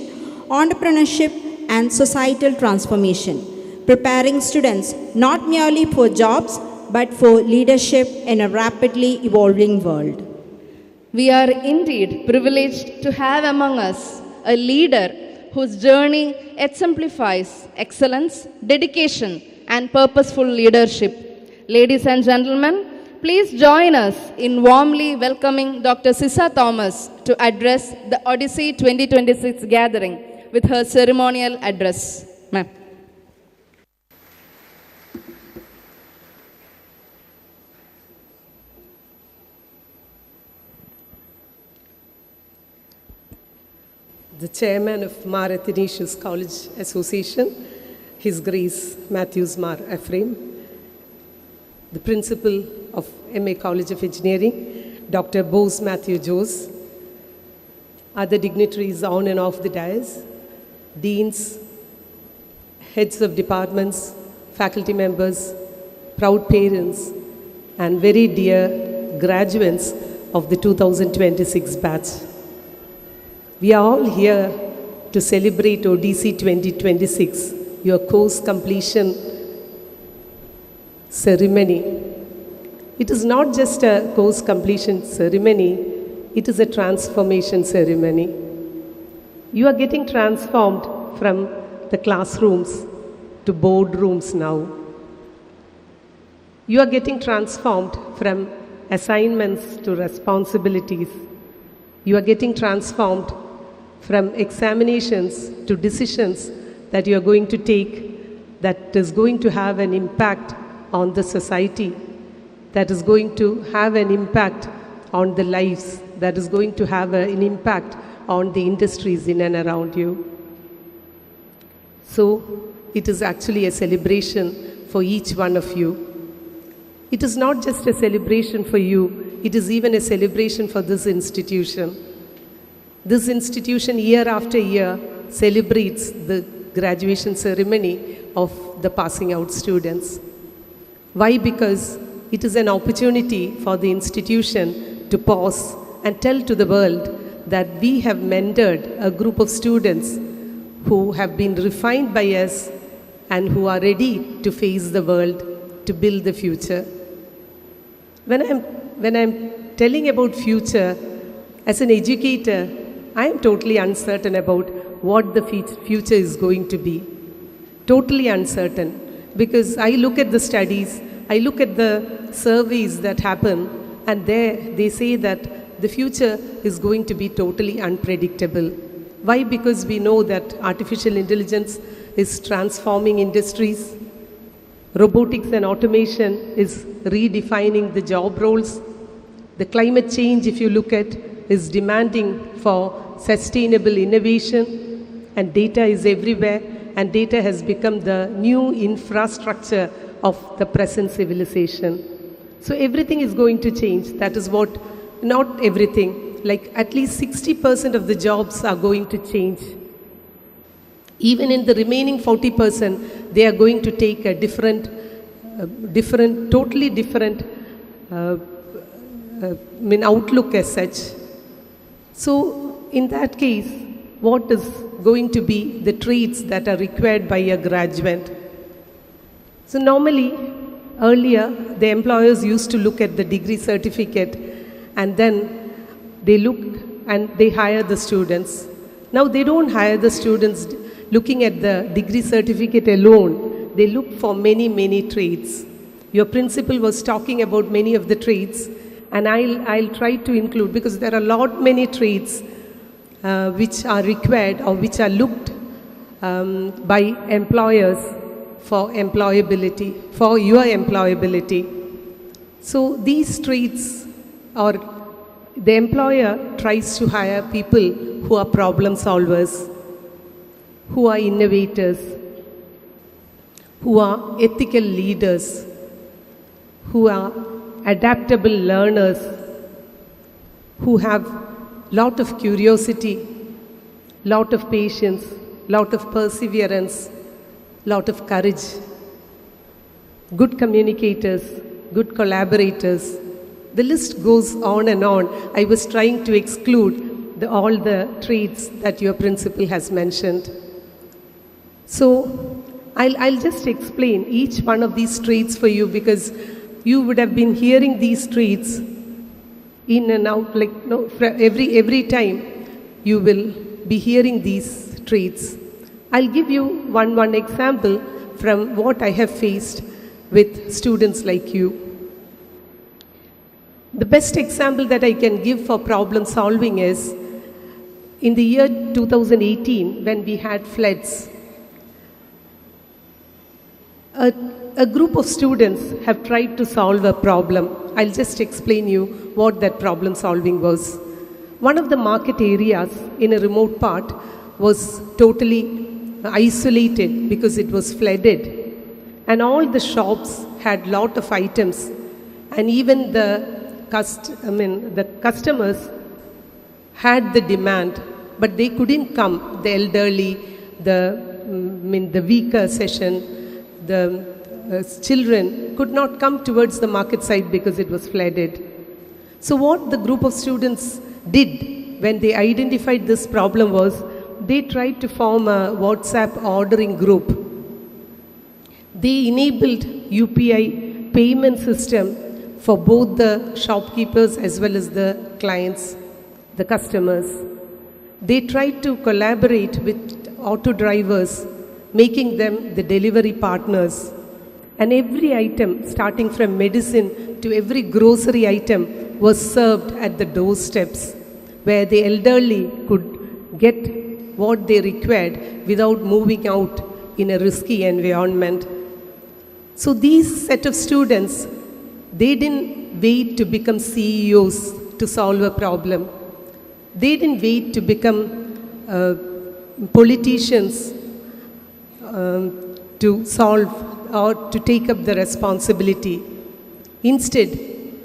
entrepreneurship, and societal transformation, preparing students not merely for jobs but for leadership in a rapidly evolving world. We are indeed privileged to have among us a leader whose journey exemplifies excellence, dedication, and purposeful leadership. Ladies and gentlemen, please join us in warmly welcoming Dr. Sisa Thomas to address the Odyssey 2026 gathering with her ceremonial address. Ma'am. The chairman of Mar Athanasius College Association, His Grace Matthews Mar Ephraim, the principal of MA College of Engineering, Dr. Bose Matthew Jose, other dignitaries on and off the dais, deans, heads of departments, faculty members, proud parents, and very dear graduates of the 2026 batch. We are all here to celebrate ODC 2026, your course completion ceremony. It is not just a course completion ceremony, it is a transformation ceremony. You are getting transformed from the classrooms to boardrooms now. You are getting transformed from assignments to responsibilities. You are getting transformed from examinations to decisions that you are going to take that is going to have an impact on the society, that is going to have an impact on the lives, that is going to have an impact on the industries in and around you. So it is actually a celebration for each one of you. It is not just a celebration for you, it is even a celebration for this institution. This institution year after year celebrates the graduation ceremony of the passing out students. Why? Because it is an opportunity for the institution to pause and tell to the world that we have mentored a group of students who have been refined by us and who are ready to face the world, to build the future. When I'm telling about future, as an educator, I am totally uncertain about what the future is going to be. Totally uncertain. Because I look at the studies, I look at the surveys that happen, and there they say that the future is going to be totally unpredictable. Why? Because we know that artificial intelligence is transforming industries. Robotics and automation is redefining the job roles. The climate change, if you look at, is demanding for sustainable innovation, and data is everywhere, and data has become the new infrastructure of the present civilization. So everything is going to change. That is what, not everything, like at least 60% of the jobs are going to change. Even in the remaining 40%, they are going to take a totally different outlook as such. So in that case, what is going to be the traits that are required by a graduate? So normally, earlier, the employers used to look at the degree certificate, and then they look and they hire the students. Now they don't hire the students looking at the degree certificate alone. They look for many, many traits. Your principal was talking about many of the traits, and I'll try to include, because there are many traits which are required or which are looked by employers for employability, for your employability. So these traits, or the employer tries to hire people who are problem solvers, who are innovators, who are ethical leaders, who are adaptable learners, who have lot of curiosity, lot of patience, lot of perseverance, lot of courage, good communicators, good collaborators. The list goes on and on. I was trying to exclude all the traits that your principal has mentioned. So I'll just explain each one of these traits for you, because you would have been hearing these traits in and out, like every time you will be hearing these traits. I'll give you one example from what I have faced with students like you. The best example that I can give for problem solving is in the year 2018, when we had floods. A group of students have tried to solve a problem. I'll just explain you what that problem solving was. One of the market areas in a remote part was totally isolated because it was flooded, and all the shops had lot of items, and even the customers had the demand, but they couldn't come. The elderly, the weaker section, the children could not come towards the market side because it was flooded. So what the group of students did when they identified this problem was, they tried to form a WhatsApp ordering group. They enabled UPI payment system for both the shopkeepers as well as the clients, the customers. They tried to collaborate with auto drivers, making them the delivery partners. And every item, starting from medicine to every grocery item, was served at the doorsteps, where the elderly could get what they required without moving out in a risky environment. So these set of students, they didn't wait to become CEOs to solve a problem. They didn't wait to become politicians to solve or to take up the responsibility. Instead,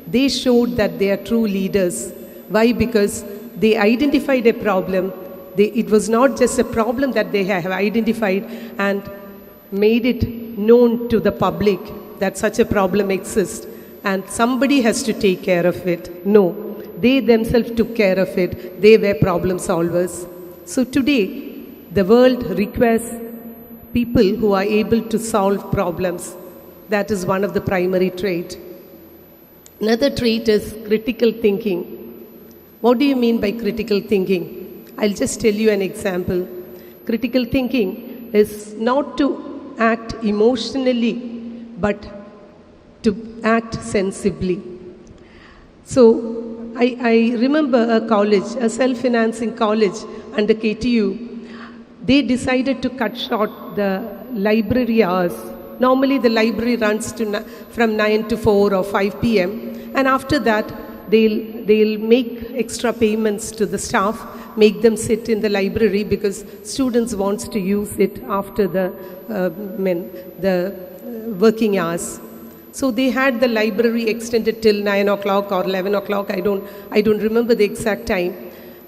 they showed that they are true leaders. Why? Because they identified a problem. It was not just a problem that they have identified and made it known to the public that such a problem exists and somebody has to take care of it. No, they themselves took care of it. They were problem solvers. So today, the world requires people who are able to solve problems. That is one of the primary traits. Another trait is critical thinking. What do you mean by critical thinking? I'll just tell you an example. Critical thinking is not to act emotionally, but to act sensibly. So I remember a college, a self-financing college under KTU. They decided to cut short the library hours. Normally the library runs from 9 to 4 or 5 p.m. and after that they'll make extra payments to the staff, make them sit in the library because students wants to use it after the working hours. So they had the library extended till 9 o'clock or 11 o'clock. I don't remember the exact time.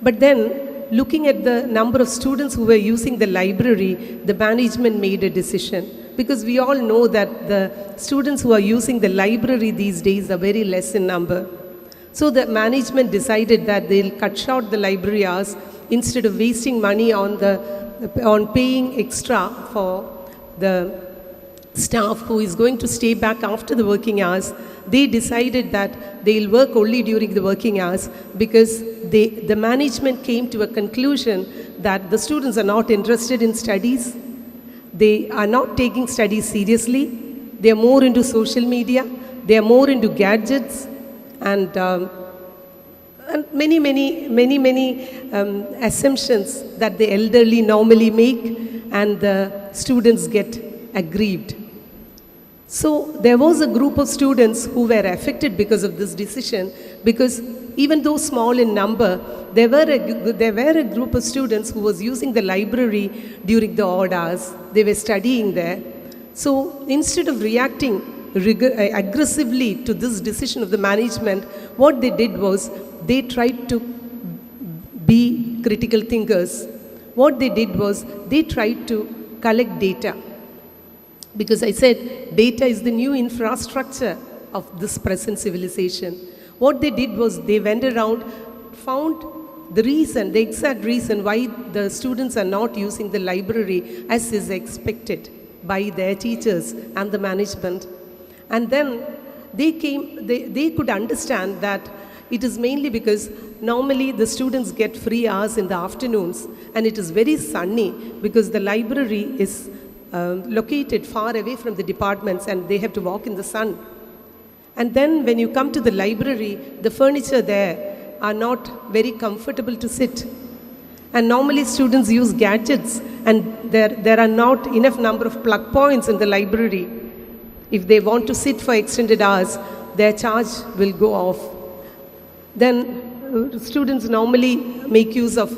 But then, looking at the number of students who were using the library, the management made a decision. Because we all know that the students who are using the library these days are very less in number. So the management decided that they'll cut short the library hours instead of wasting money on paying extra for the staff who is going to stay back after the working hours. They decided that they'll work only during the working hours because the management came to a conclusion that the students are not interested in studies. They are not taking studies seriously. They are more into social media. They are more into gadgets and many assumptions that the elderly normally make, and the students get aggrieved. So there was a group of students who were affected because of this decision, because even though small in number, there were a group of students who was using the library during the odd hours. They were studying there. So instead of reacting aggressively to this decision of the management, what they did was they tried to be critical thinkers. What they did was they tried to collect data. Because I said data is the new infrastructure of this present civilization. What they did was they went around, found the exact reason why the students are not using the library as is expected by their teachers and the management. And then they could understand that it is mainly because normally the students get free hours in the afternoons and it is very sunny because the library is located far away from the departments and they have to walk in the sun. And then when you come to the library, the furniture there are not very comfortable to sit. And normally students use gadgets and there are not enough number of plug points in the library. If they want to sit for extended hours, their charge will go off. Then students normally make use of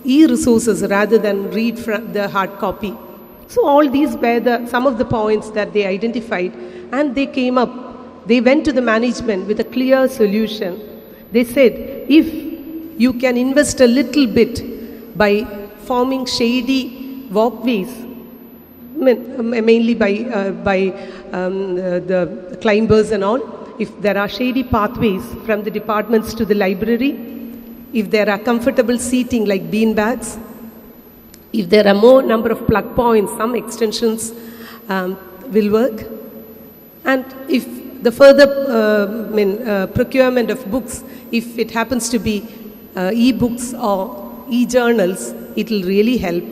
e-resources rather than read from the hard copy. So all these were some of the points that they identified, and they went to the management with a clear solution. They said, if you can invest a little bit by forming shady walkways, mainly by the climbers and all, if there are shady pathways from the departments to the library, if there are comfortable seating like bean bags, if there are more number of plug points, some extensions will work. And if the further procurement of books, if it happens to be e-books or e-journals, it will really help.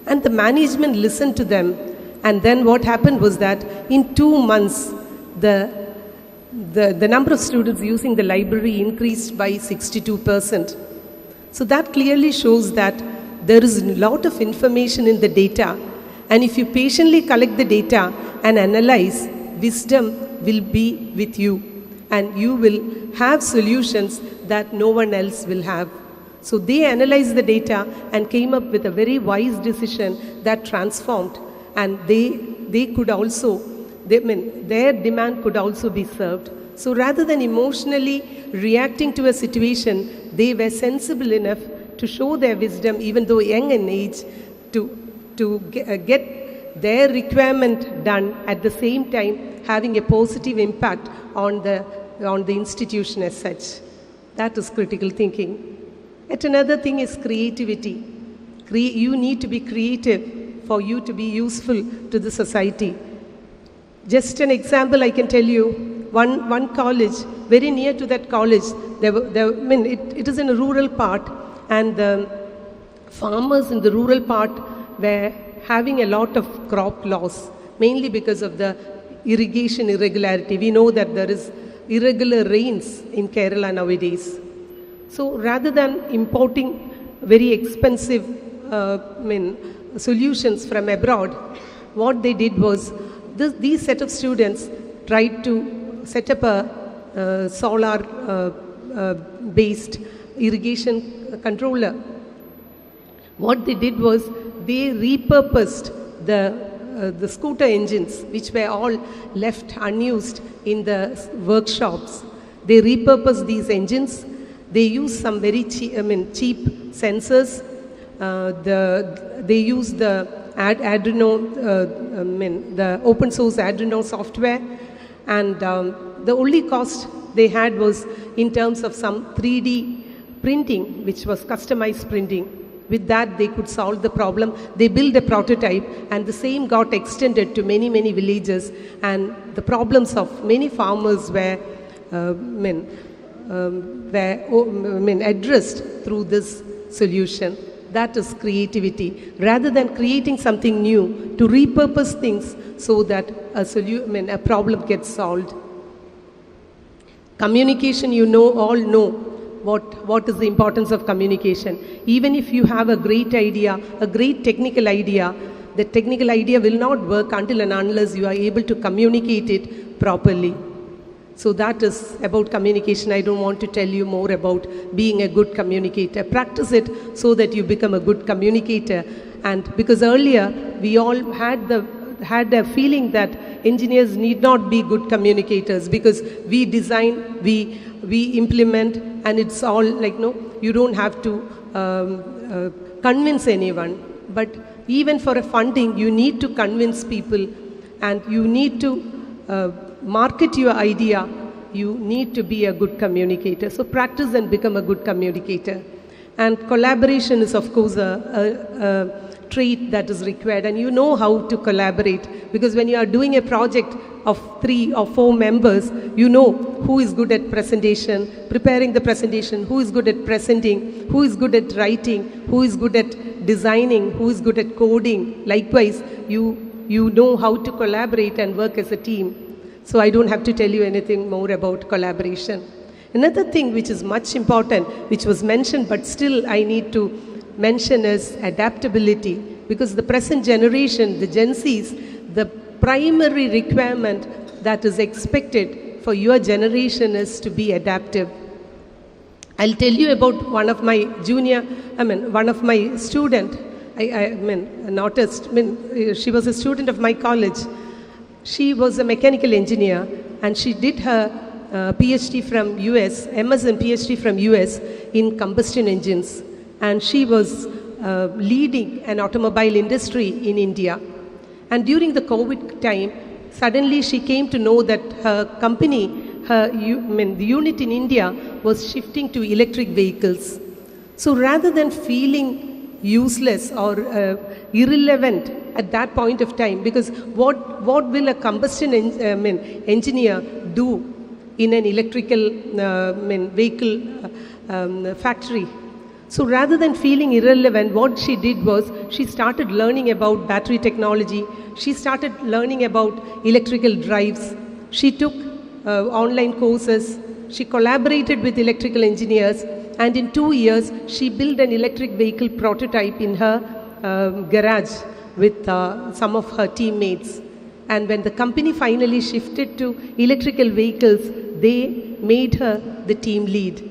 And the management listened to them. And then what happened was that in 2 months, the number of students using the library increased by 62%. So that clearly shows that there is a lot of information in the data, and if you patiently collect the data and analyze, wisdom will be with you, and you will have solutions that no one else will have. So they analyzed the data and came up with a very wise decision that transformed, and they could also, their demand could also be served. So rather than emotionally reacting to a situation, they were sensible enough to show their wisdom, even though young in age, to get their requirement done, at the same time having a positive impact on the institution as such. That is critical thinking. Yet another thing is creativity. You need to be creative for you to be useful to the society. Just an example I can tell you. One college, very near to that college, it is in a rural part, and farmers in the rural part were having a lot of crop loss, mainly because of the irrigation irregularity. We know that there is irregular rains in Kerala nowadays. So rather than importing very expensive solutions from abroad, what they did was these set of students tried to set up a solar based irrigation controller. What they did was they repurposed the scooter engines, which were all left unused in the workshops. They repurposed these engines. They used some very cheap sensors. They used the Arduino, the open source Arduino software, and the only cost they had was in terms of some 3D printing, which was customized printing. With that, they could solve the problem. They built a prototype, and the same got extended to many, many villages, and the problems of many farmers were addressed through this solution. That is creativity. Rather than creating something new, to repurpose things so that a problem gets solved. Communication, all know what is the importance of communication. Even if you have a great idea, a great technical idea, the technical idea will not work until and unless you are able to communicate it properly. So that is about communication. I don't want to tell you more about being a good communicator. Practice it so that you become a good communicator. And because earlier we all had the feeling that engineers need not be good communicators because we design, we implement, and it's all like, no, you don't have to convince anyone. But even for a funding, you need to convince people, and you need to market your idea. You need to be a good communicator. So practice and become a good communicator. And collaboration is, of course, a trait that is required, and you know how to collaborate, because when you are doing a project of 3 or 4 members, you know who is good at presentation, preparing the presentation, who is good at presenting, who is good at writing, who is good at designing, who is good at coding. Likewise, you know how to collaborate and work as a team. So I don't have to tell you anything more about collaboration. Another thing which is much important, which was mentioned but still I need to mention, is adaptability. Because the present generation, the Gen Zs, the primary requirement that is expected for your generation is to be adaptive. I'll tell you about one of my student. She was a student of my college. She was a mechanical engineer, and she did her PhD from US, MS and PhD from US in combustion engines. And she was leading an automobile industry in India. And during the COVID time, suddenly she came to know that her company, the unit in India, was shifting to electric vehicles. So rather than feeling useless or irrelevant at that point of time, because what will a combustion engineer do in an electrical vehicle factory? So rather than feeling irrelevant, what she did was she started learning about battery technology. She started learning about electrical drives. She took online courses. She collaborated with electrical engineers. And in 2 years, she built an electric vehicle prototype in her garage with some of her teammates. And when the company finally shifted to electrical vehicles, they made her the team lead.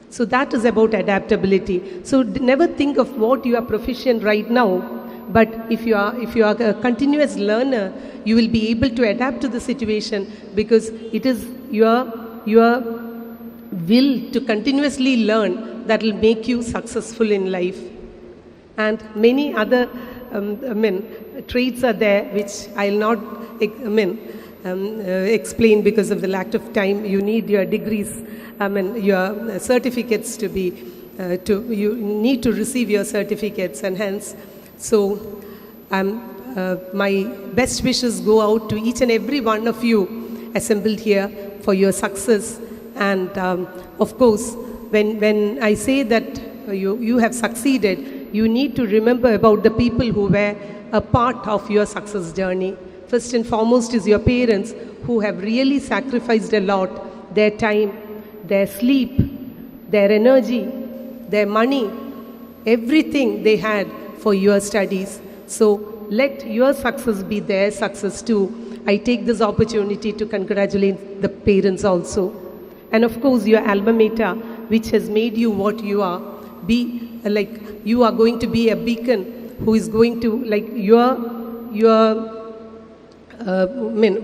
So that is about adaptability. So never think of what you are proficient right now, but if you are a continuous learner, you will be able to adapt to the situation, because it is your will to continuously learn that will make you successful in life. And many other traits are there which I'll not explain because of the lack of time. You need your degrees, your certificates to be, you need to receive your certificates, and hence, so my best wishes go out to each and every one of you assembled here for your success. And of course, when I say that you have succeeded, you need to remember about the people who were a part of your success journey. First and foremost is your parents, who have really sacrificed a lot, their time, their sleep, their energy, their money, everything they had for your studies. So let your success be their success too. I take this opportunity to congratulate the parents also. And of course, your alma mater, which has made you what you are, be like you are going to be a beacon who is going to, like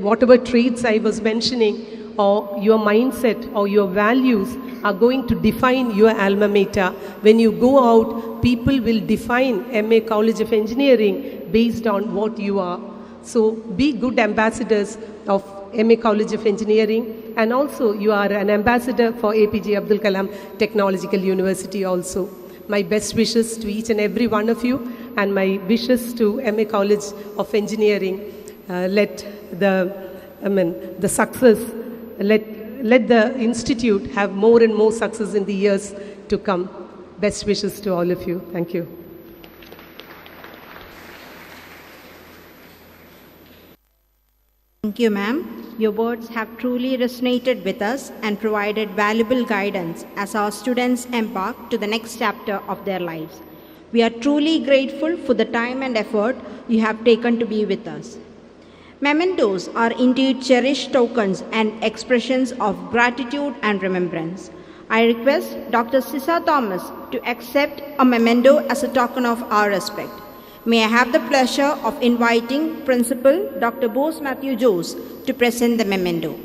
whatever traits I was mentioning, or your mindset or your values are going to define your alma mater. When you go out, people will define MA College of Engineering based on what you are. So be good ambassadors of MA College of Engineering, and also you are an ambassador for APJ Abdul Kalam Technological University also. My best wishes to each and every one of you, and my wishes to MA College of Engineering. Let the success, let the institute have more and more success in the years to come. Best wishes to all of you. Thank you. Thank you, ma'am. Your words have truly resonated with us and provided valuable guidance as our students embark to the next chapter of their lives. We are truly grateful for the time and effort you have taken to be with us. Mementos are indeed cherished tokens and expressions of gratitude and remembrance. I request Dr. Sisa Thomas to accept a memento as a token of our respect. May I have the pleasure of inviting Principal Dr. Bose Matthew Jose to present the memento.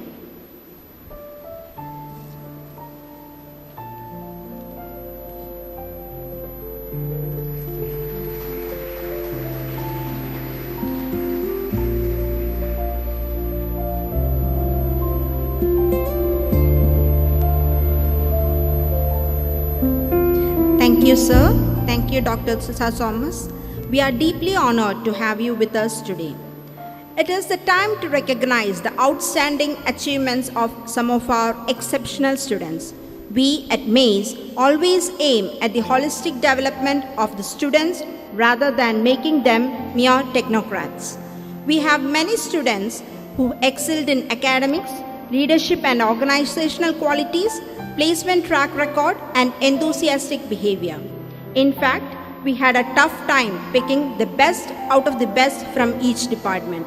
Thank you, sir. Thank you, Dr. Sisa Thomas. We are deeply honored to have you with us today. It is the time to recognize the outstanding achievements of some of our exceptional students. We at MAIS always aim at the holistic development of the students rather than making them mere technocrats. We have many students who excelled in academics, leadership and organizational qualities, placement track record, and enthusiastic behavior. In fact, we had a tough time picking the best out of the best from each department.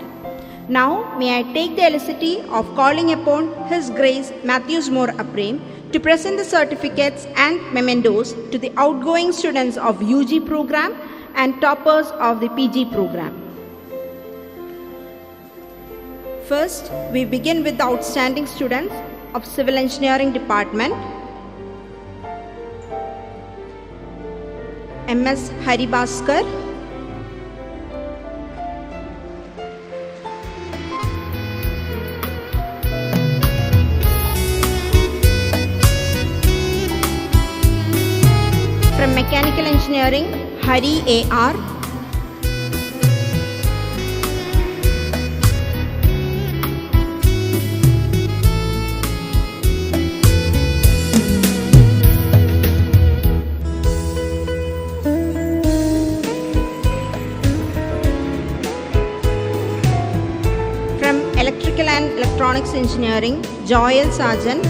Now, may I take the felicity of calling upon His Grace Matthews Moore Aprim to present the certificates and mementos to the outgoing students of UG program and toppers of the PG program. First, we begin with the outstanding students of Civil Engineering Department. MS Haribhaskar, from Mechanical Engineering, Hari A.R. Electrical and Electronics Engineering, Joel Sargent.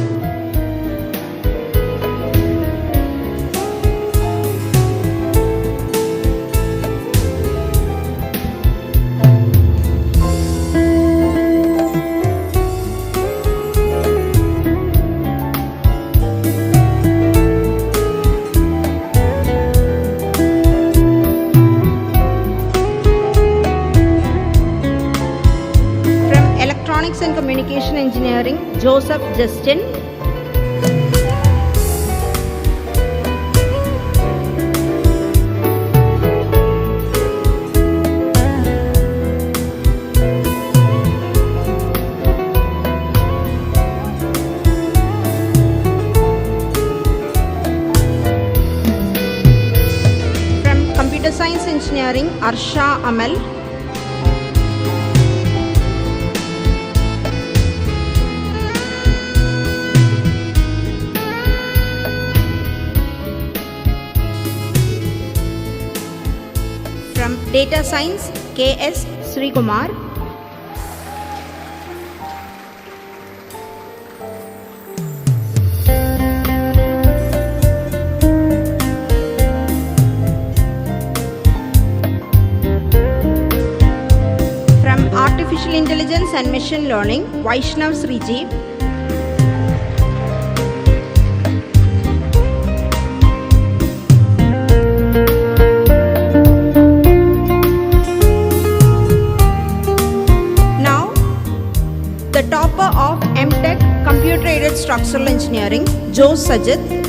Electronics and Communication Engineering, Joseph Justin. From Computer Science Engineering, Arsha Amal. Data Science, K.S. Srikumar. From Artificial Intelligence and Machine Learning, Vaishnav Srijeev. Now, the topper of M.Tech Computer Aided Structural Engineering, Joe Sajid.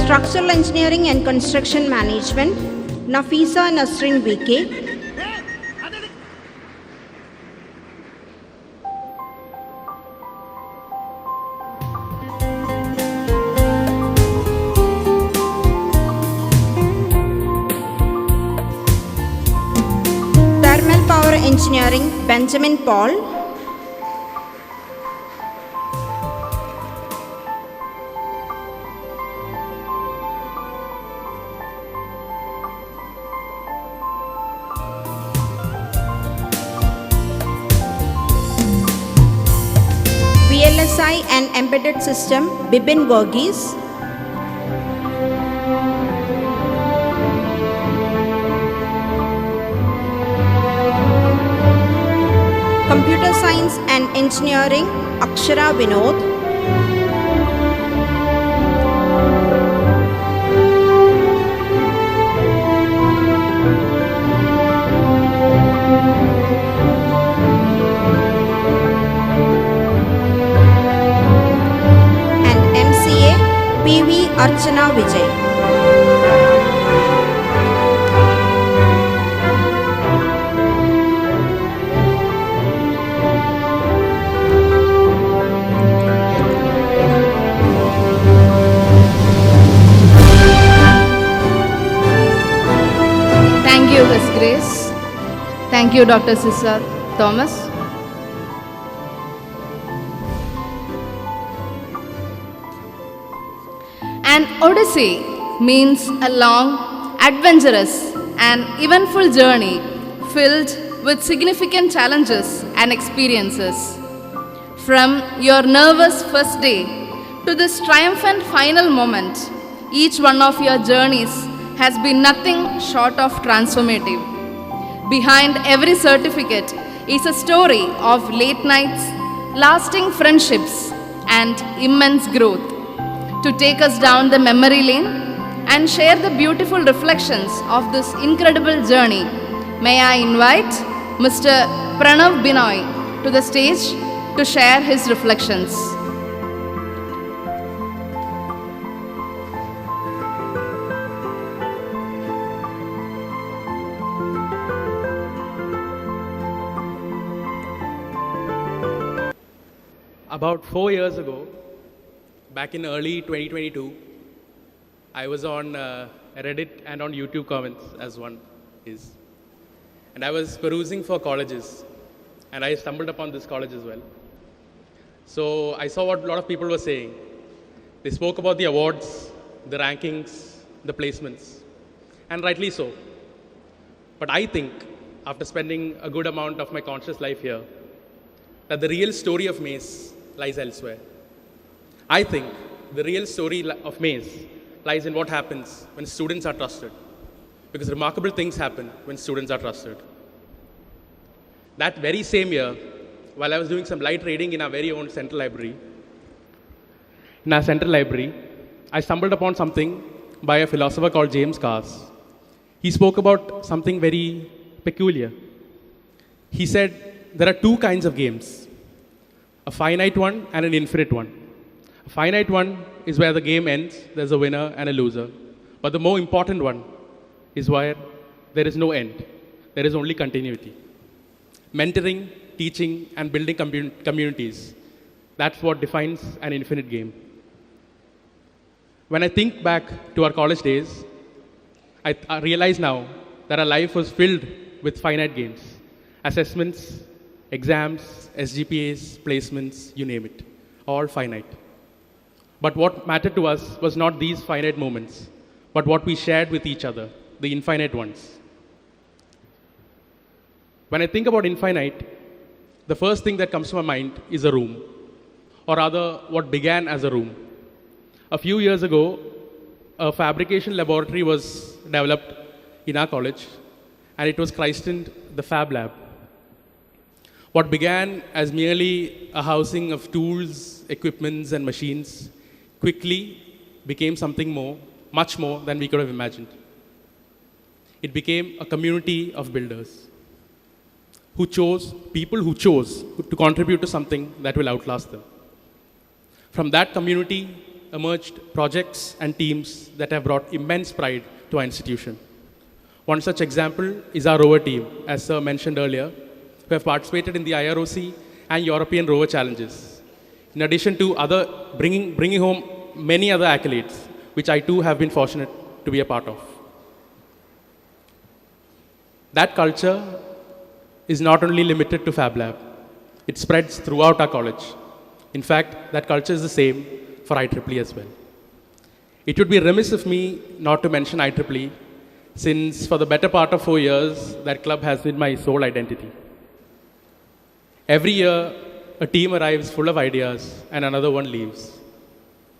Structural Engineering and Construction Management, Nafisa Nasrin VK. Thermal Power Engineering, Benjamin Paul. VLSI and Embedded System, Bipin Verghese. Computer Science and Engineering, Akshara Vinod. And MCA, PV Archana Vijay. Thank you, His Grace. Thank you, Dr. Sisa Thomas. An odyssey means a long, adventurous, and eventful journey filled with significant challenges and experiences. From your nervous first day to this triumphant final moment, each one of your journeys has been nothing short of transformative. Behind every certificate is a story of late nights, lasting friendships, and immense growth. To take us down the memory lane and share the beautiful reflections of this incredible journey, may I invite Mr. Pranav Binoy to the stage to share his reflections. About 4 years ago, back in early 2022, I was on Reddit and on YouTube comments, as one is. And I was perusing for colleges, and I stumbled upon this college as well. So I saw what a lot of people were saying. They spoke about the awards, the rankings, the placements, and rightly so. But I think, after spending a good amount of my conscious life here, that the real story of Mace lies elsewhere. I think the real story of Mace lies in what happens when students are trusted, because remarkable things happen when students are trusted. That very same year, while I was doing some light reading in our very own central library, I stumbled upon something by a philosopher called James Carse. He spoke about something very peculiar. He said there are two kinds of games, a finite one and an infinite one. A finite one is where the game ends, there's a winner and a loser. But the more important one is where there is no end, there is only continuity. Mentoring, teaching, and building communities, that's what defines an infinite game. When I think back to our college days, I realize now that our life was filled with finite games, assessments, exams, SGPAs, placements, you name it, all finite. But what mattered to us was not these finite moments, but what we shared with each other, the infinite ones. When I think about infinite, the first thing that comes to my mind is a room, or rather, what began as a room. A few years ago, a fabrication laboratory was developed in our college, and it was christened the Fab Lab. What began as merely a housing of tools, equipments, and machines quickly became something more, much more than we could have imagined. It became a community of builders people who chose to contribute to something that will outlast them. From that community emerged projects and teams that have brought immense pride to our institution. One such example is our rover team, as Sir mentioned earlier, who have participated in the IROC and European Rover Challenges, in addition to bringing home many other accolades, which I too have been fortunate to be a part of. That culture is not only limited to Fab Lab, it spreads throughout our college. In fact, that culture is the same for IEEE as well. It would be remiss of me not to mention IEEE, since for the better part of 4 years, that club has been my sole identity. Every year, a team arrives full of ideas and another one leaves.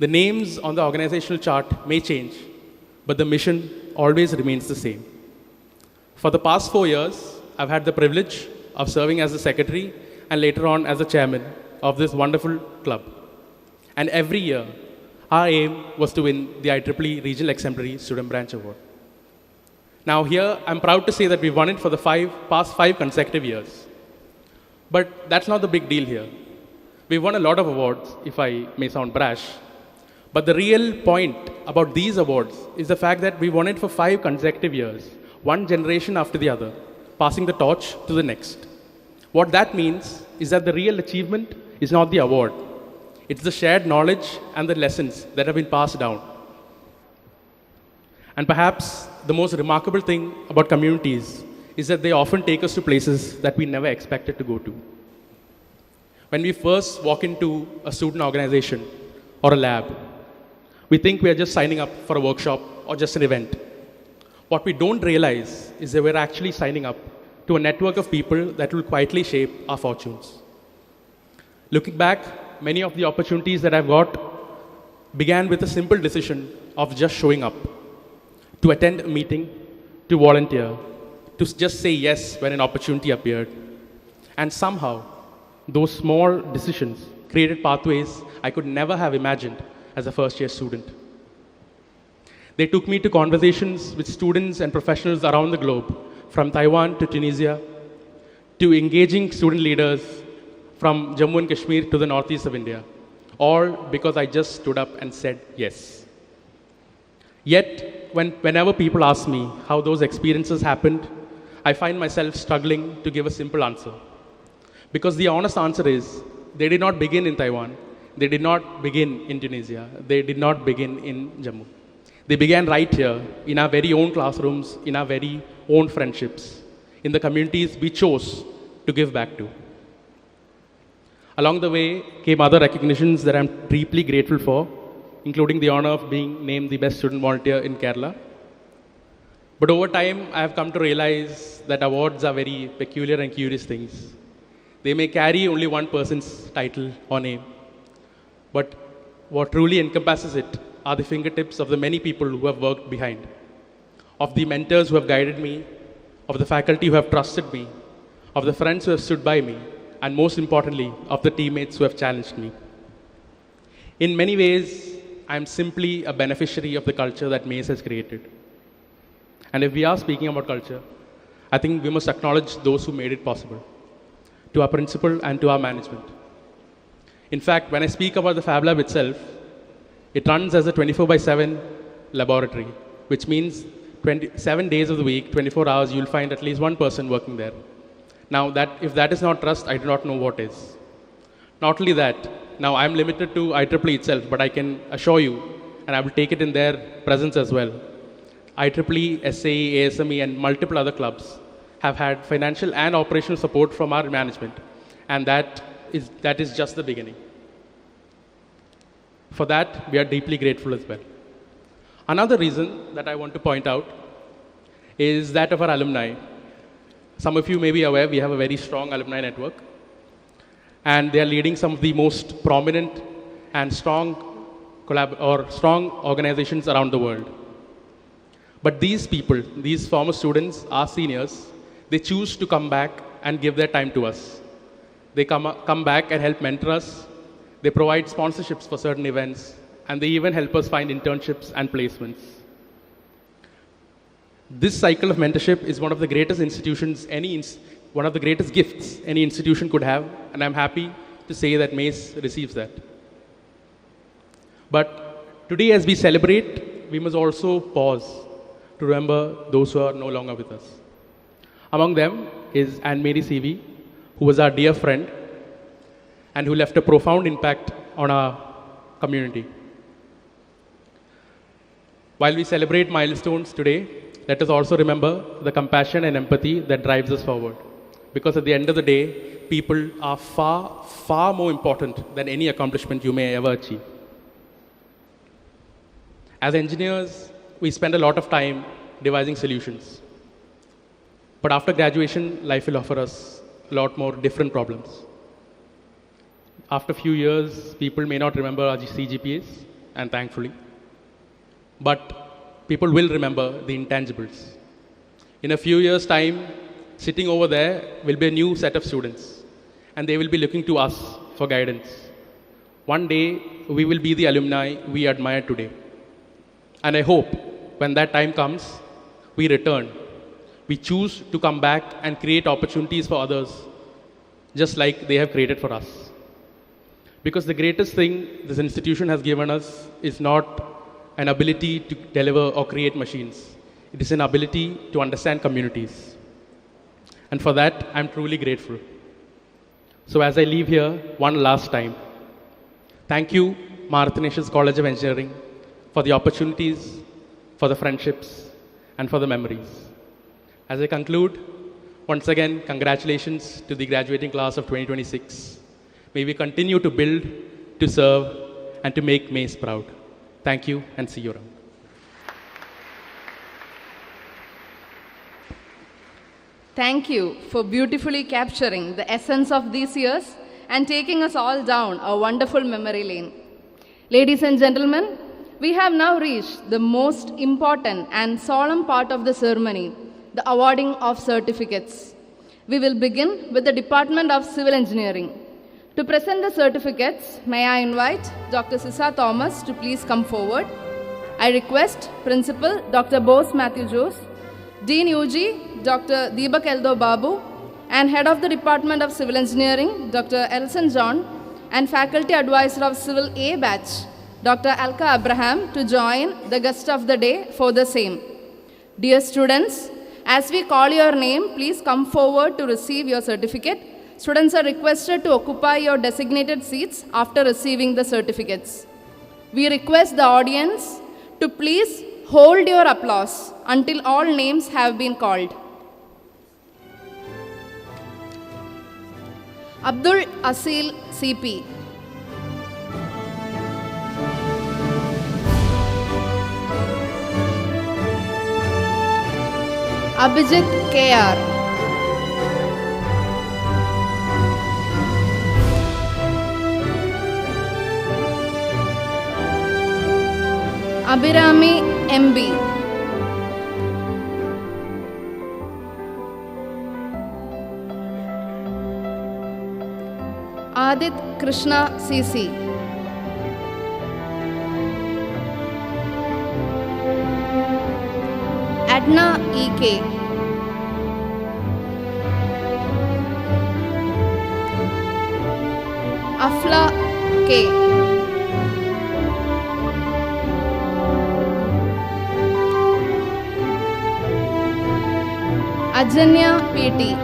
The names on the organizational chart may change, but the mission always remains the same. For the past 4 years, I've had the privilege of serving as the secretary and later on as the chairman of this wonderful club. And every year, our aim was to win the IEEE Regional Exemplary Student Branch Award. Now here, I'm proud to say that we've won it for the past five consecutive years. But that's not the big deal here. We've won a lot of awards, if I may sound brash. But the real point about these awards is the fact that we won it for 5 consecutive years, one generation after the other, passing the torch to the next. What that means is that the real achievement is not the award. It's the shared knowledge and the lessons that have been passed down. And perhaps the most remarkable thing about communities is that they often take us to places that we never expected to go to. When we first walk into a student organization or a lab, we think we are just signing up for a workshop or just an event. What we don't realize is that we're actually signing up to a network of people that will quietly shape our fortunes. Looking back, many of the opportunities that I've got began with a simple decision of just showing up, to attend a meeting, to volunteer, to just say yes when an opportunity appeared. And somehow, those small decisions created pathways I could never have imagined as a first-year student. They took me to conversations with students and professionals around the globe, from Taiwan to Tunisia, to engaging student leaders from Jammu and Kashmir to the northeast of India, all because I just stood up and said yes. Yet, whenever people ask me how those experiences happened, I find myself struggling to give a simple answer. Because the honest answer is, they did not begin in Taiwan, they did not begin in Tunisia, they did not begin in Jammu. They began right here, in our very own classrooms, in our very own friendships, in the communities we chose to give back to. Along the way came other recognitions that I'm deeply grateful for, including the honor of being named the best student volunteer in Kerala. But over time, I have come to realize that awards are very peculiar and curious things. They may carry only one person's title or name, but what truly encompasses it are the fingertips of the many people who have worked behind, of the mentors who have guided me, of the faculty who have trusted me, of the friends who have stood by me, and most importantly, of the teammates who have challenged me. In many ways, I am simply a beneficiary of the culture that Mace has created. And if we are speaking about culture, I think we must acknowledge those who made it possible, to our principal and to our management. In fact, when I speak about the Fab Lab itself, it runs as a 24/7 laboratory, which means 7 days of the week, 24 hours, you'll find at least one person working there. Now, if that is not trust, I do not know what is. Not only that, now I'm limited to IEEE itself, but I can assure you, and I will take it in their presence as well, IEEE, SAE, ASME, and multiple other clubs have had financial and operational support from our management And that is just the beginning. For that, we are deeply grateful as well. Another reason that I want to point out is that of our alumni. Some of you may be aware we have a very strong alumni network, and they are leading some of the most prominent and strong organizations around the world. But these people, these former students, our seniors, they choose to come back and give their time to us. They come back and help mentor us. They provide sponsorships for certain events, and they even help us find internships and placements. This cycle of mentorship is one of the greatest one of the greatest gifts any institution could have, and I'm happy to say that MACE receives that. But today, as we celebrate, we must also pause to remember those who are no longer with us. Among them is Anne Mary CV, who was our dear friend and who left a profound impact on our community. While we celebrate milestones today, let us also remember the compassion and empathy that drives us forward. Because at the end of the day, people are far, far more important than any accomplishment you may ever achieve. As engineers, we spend a lot of time devising solutions. But after graduation, life will offer us a lot more different problems. After a few years, people may not remember our CGPAs, and thankfully. But people will remember the intangibles. In a few years' time, sitting over there will be a new set of students, and they will be looking to us for guidance. One day, we will be the alumni we admire today. And I hope when that time comes, we return. We choose to come back and create opportunities for others, just like they have created for us. Because the greatest thing this institution has given us is not an ability to deliver or create machines. It is an ability to understand communities. And for that, I'm truly grateful. So as I leave here, one last time, thank you, Athanasius College of Engineering, for the opportunities, for the friendships, and for the memories. As I conclude, once again, congratulations to the graduating class of 2026. May we continue to build, to serve, and to make MACE proud. Thank you, and see you around. Thank you for beautifully capturing the essence of these years and taking us all down a wonderful memory lane. Ladies and gentlemen, we have now reached the most important and solemn part of the ceremony, the awarding of certificates. We will begin with the Department of Civil Engineering. To present the certificates, may I invite Dr. Sisa Thomas to please come forward. I request Principal Dr. Bose Matthew Jose, Dean UG Dr. Deepak Eldo Babu, and Head of the Department of Civil Engineering, Dr. Elson John, and Faculty Advisor of Civil A Batch, Dr. Alka Abraham, to join the guest of the day for the same. Dear students, as we call your name, please come forward to receive your certificate. Students are requested to occupy your designated seats after receiving the certificates. We request the audience to please hold your applause until all names have been called. Abdul Asil CP. Abhijit KR. Abhirami MB. Adit Krishna CC. Adna EK. Afla K. Ajanya PT.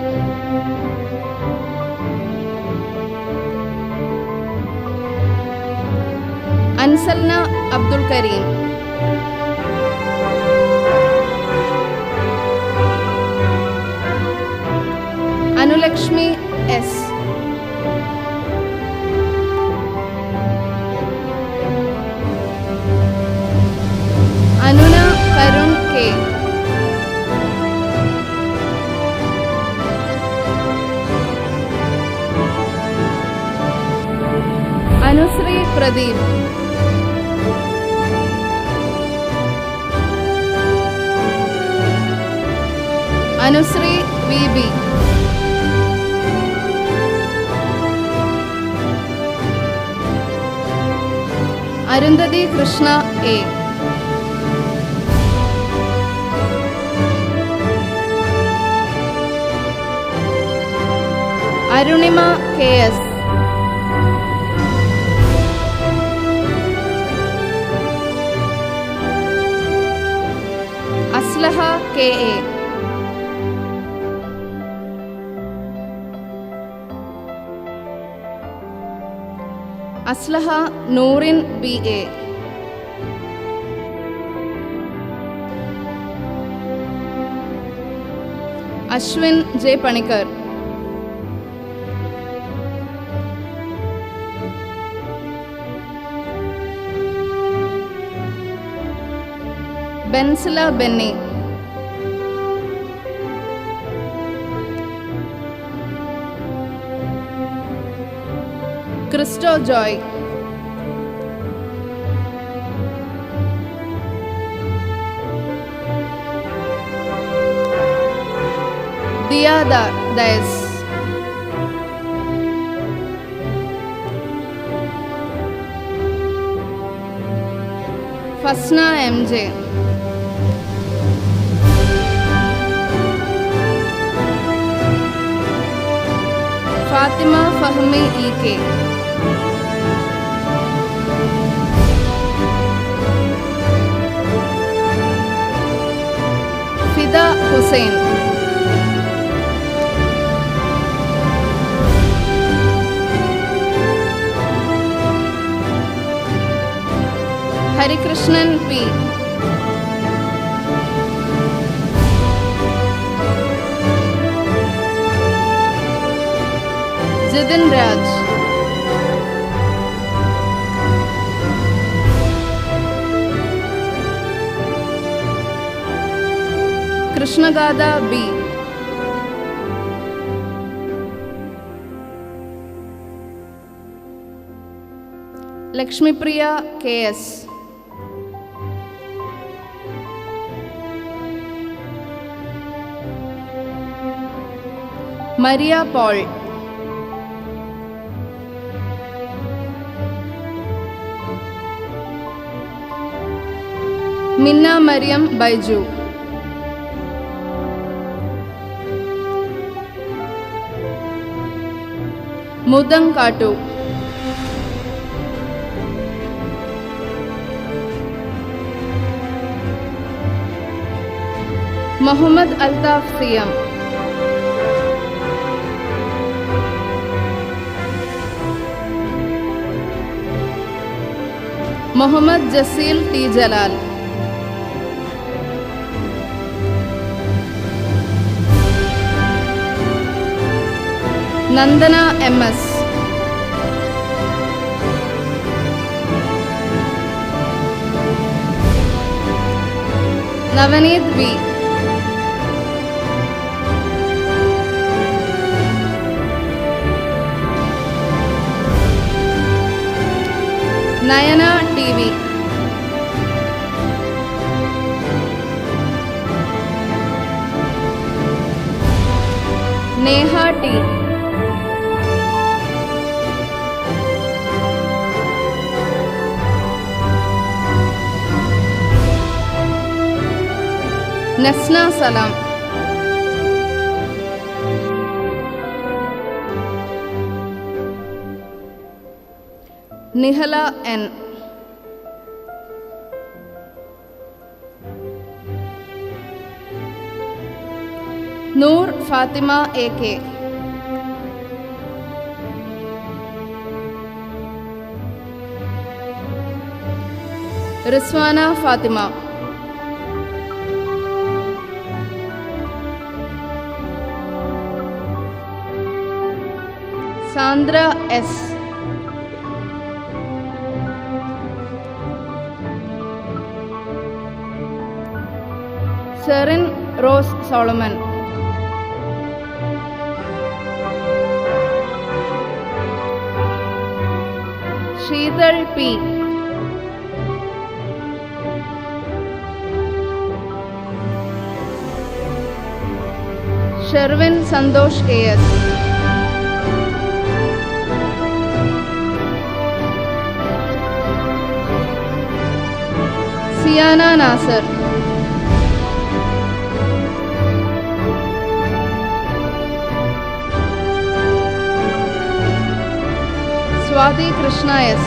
Ansalna Abdul Kareem. Anulakshmi S. Anusri Pradeep. Anusri VB. Arundhati Krishna A. Arunima KS. Aslaha KA. Aslaha Noorin BA. Ashwin J. Panikar. Bensila Benny. Christo Joy. Diya Daes. Fasna MJ. Fatima Fahmi EK. Fida Hussain. Harikrishnan P. Jidin Raj. Krishnagada B. Lakshmipriya KS. Maria Paul. Minna Mariam Baiju. Mudang Katu. Muhammad Altaf Siyam. Muhammad Jasil T. Jalal. Nandana MS. Navaneet V. Nayana TV. Neha T. Nasna Salam. Nihala N. Noor Fatima AK. Rizwana Fatima. Sandra S. Sharon Rose Solomon. Sheetal P. Sherwin Santosh A.S. Siana Nasser. Swati Krishna S.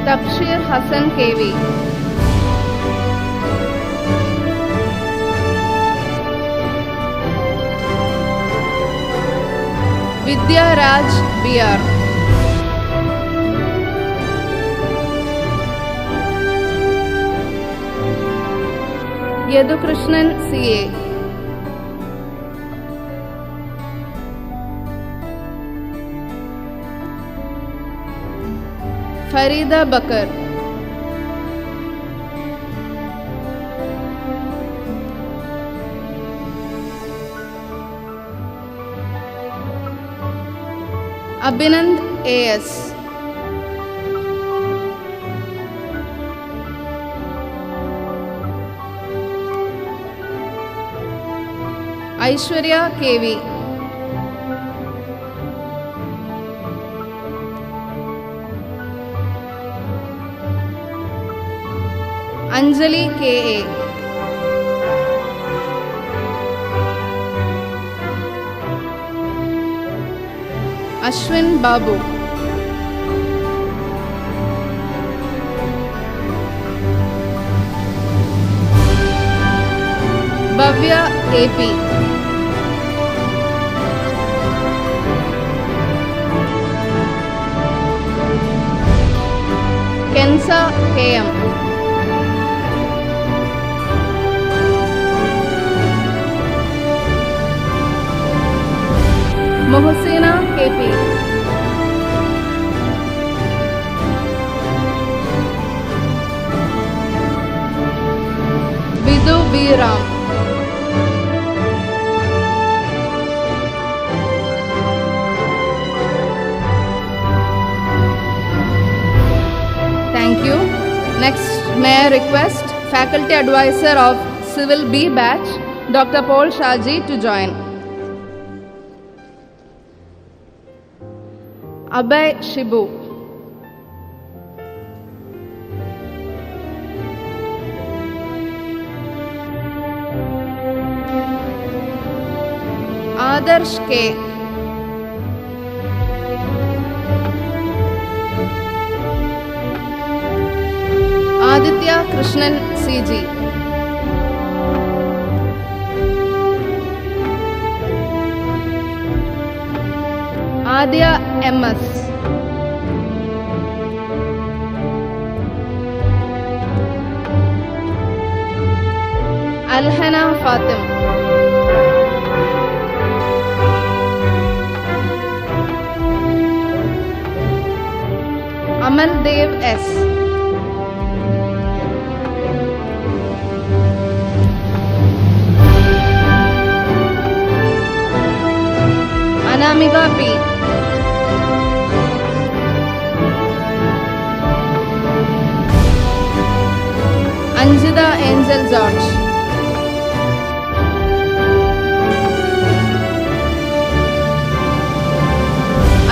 Tabshir Hassan KV. Vidya Raj BR. Yadukrishnan CA. Farida Bakar. Abhinand AS. Aishwarya KV. Anjali KA. Ashwin Babu. Bhavya AP. Kensa KM. Mohsina KP. Vidu B. Ram. Thank you. Next, may I request Faculty Advisor of Civil B Batch, Dr. Paul Shaji, to join. Abhay Shibu. Adarsh K. Aditya Krishnan CG. Adya MS. Alhana Fatim. Amal Dev S. Anamika P. Anjita Angel George.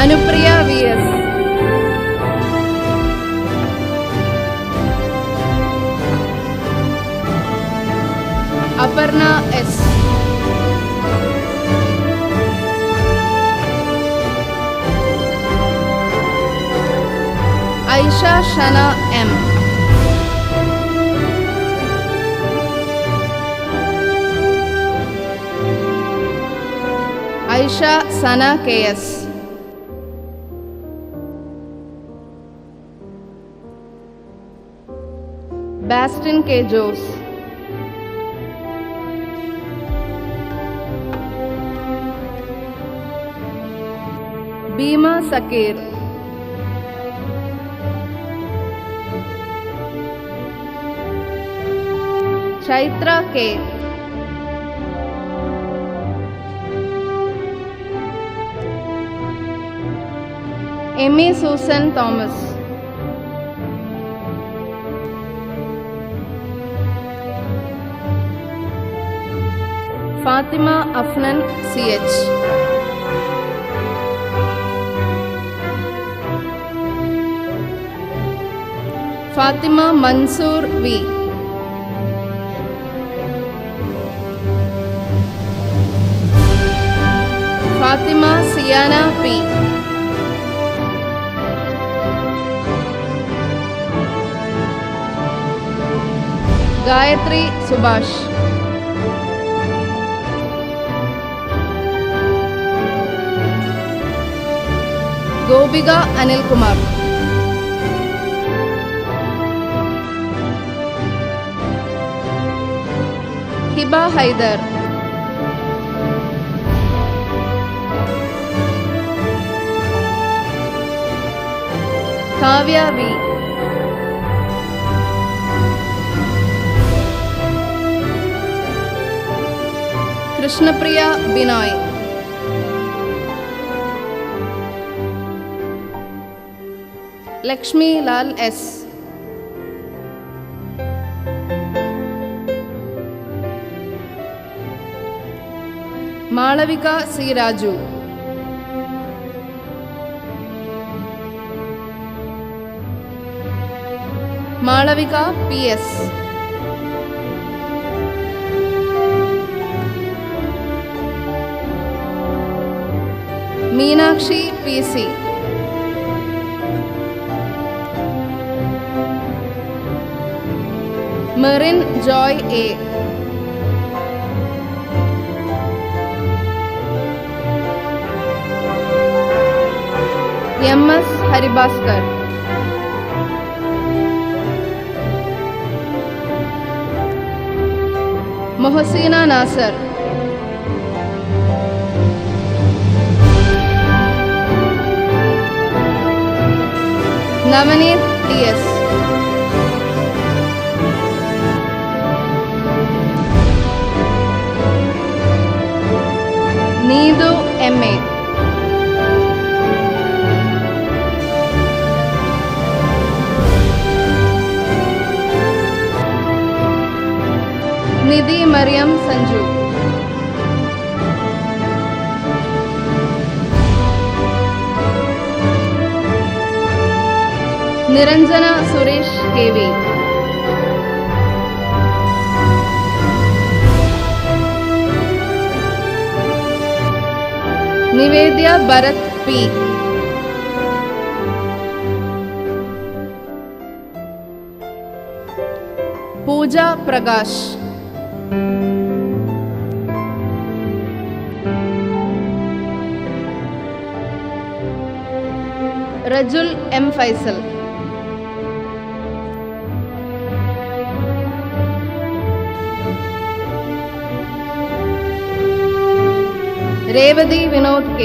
Anupriya VS. Aparna S. Aisha Shana M. Aisha Sana KS. Bastin K. Jose. Bhima Sakir. Chaitra K. Amy Susan Thomas. Fatima Afnan CH. Fatima Mansoor V. Fatima Siana P. Gayatri Subhash. Gobiga Anil Kumar. Hiba Haidar. Kavya V. Krishnapriya Binoy. Lakshmi Lal S. Malavika C. Raju. Malavika P.S. Meenakshi P.C. Marin Joy A. M.S. Haribhaskar. Mohsina Nasser. Navaneet T.S. Needu M.A. Nidhi Mariam Sanju. Niranjana Suresh KV. Nivedya Bharat P. Pooja Prakash. Rajul M. Faisal. Revati Vinod K.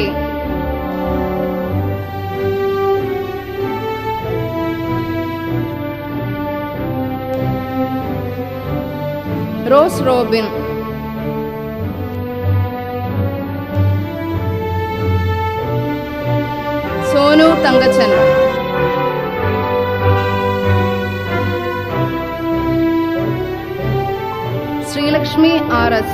Rose Robin. Sonu Tangachan. Sri Lakshmi R.S.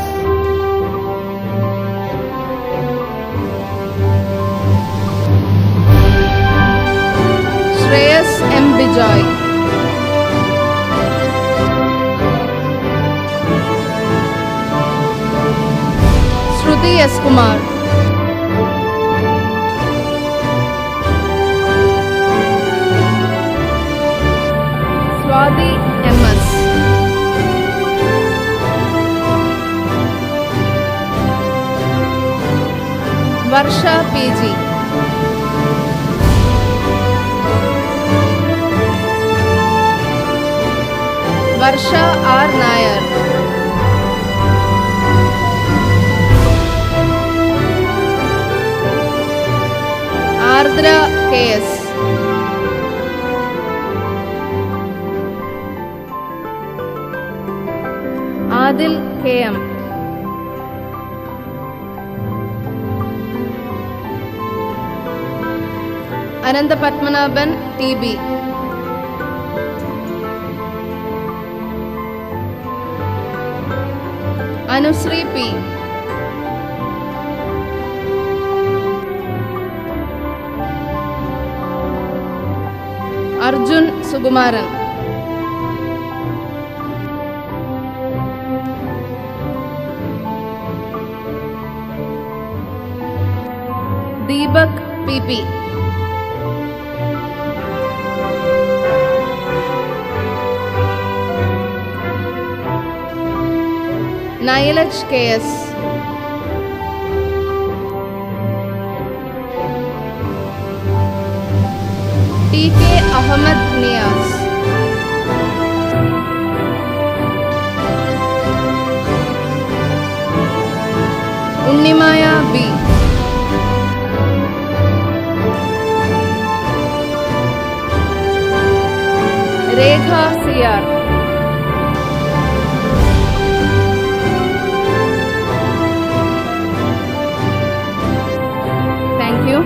Shreyas M. Bijoy. Shruti S. Kumar. Swati M.S. Varsha P.G. Varsha R. Nair. Ardra K.S. Adil K.M. Ananda Padmanabhan, TB. Anusri P. Arjun Sugumaran. Deepak PP. Nailaj KS. TK Ahmad Niaz. Unnimaya B. Rekha CR. Thank you.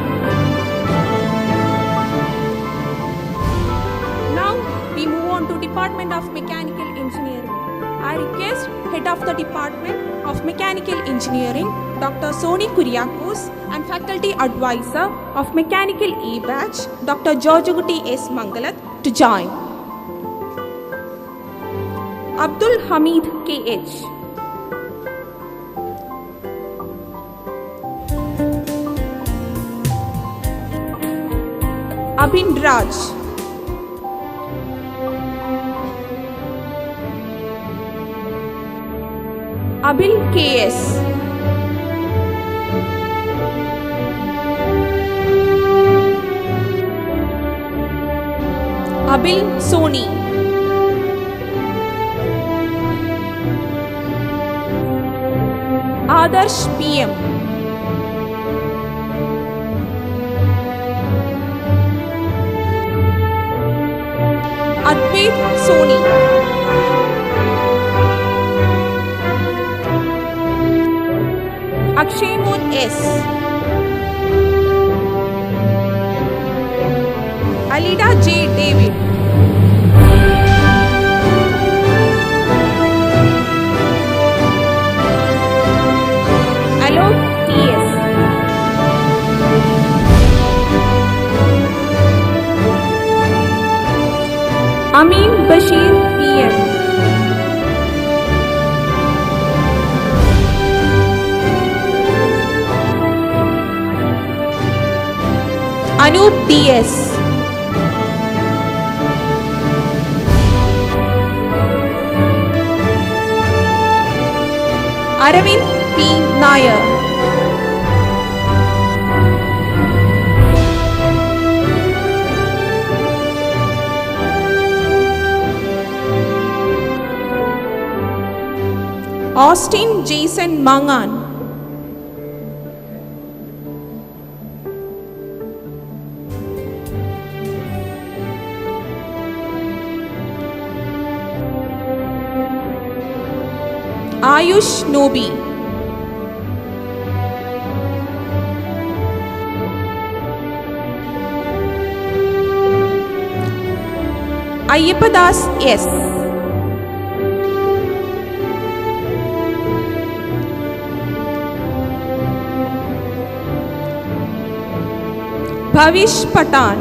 Now we move on to Department of Mechanical Engineering. I request Head of the Department of Mechanical Engineering, Dr. Soni Kuriakos, and Faculty Advisor of Mechanical E Batch, Dr. Georgegutti S. Mangalat, to join. Abdul Hamid KH. Abhin Raj. Abil KS. Abil Soni. Adarsh PM. Advait Soni. Akshay Moon S. Alida J. David. Alok T.S. Amin Bashir PM. Anup D.S. Aravind P. Nair. Austin Jason Mangan. Ayush Nobi. Ayyapadas S. Bhavish Patan.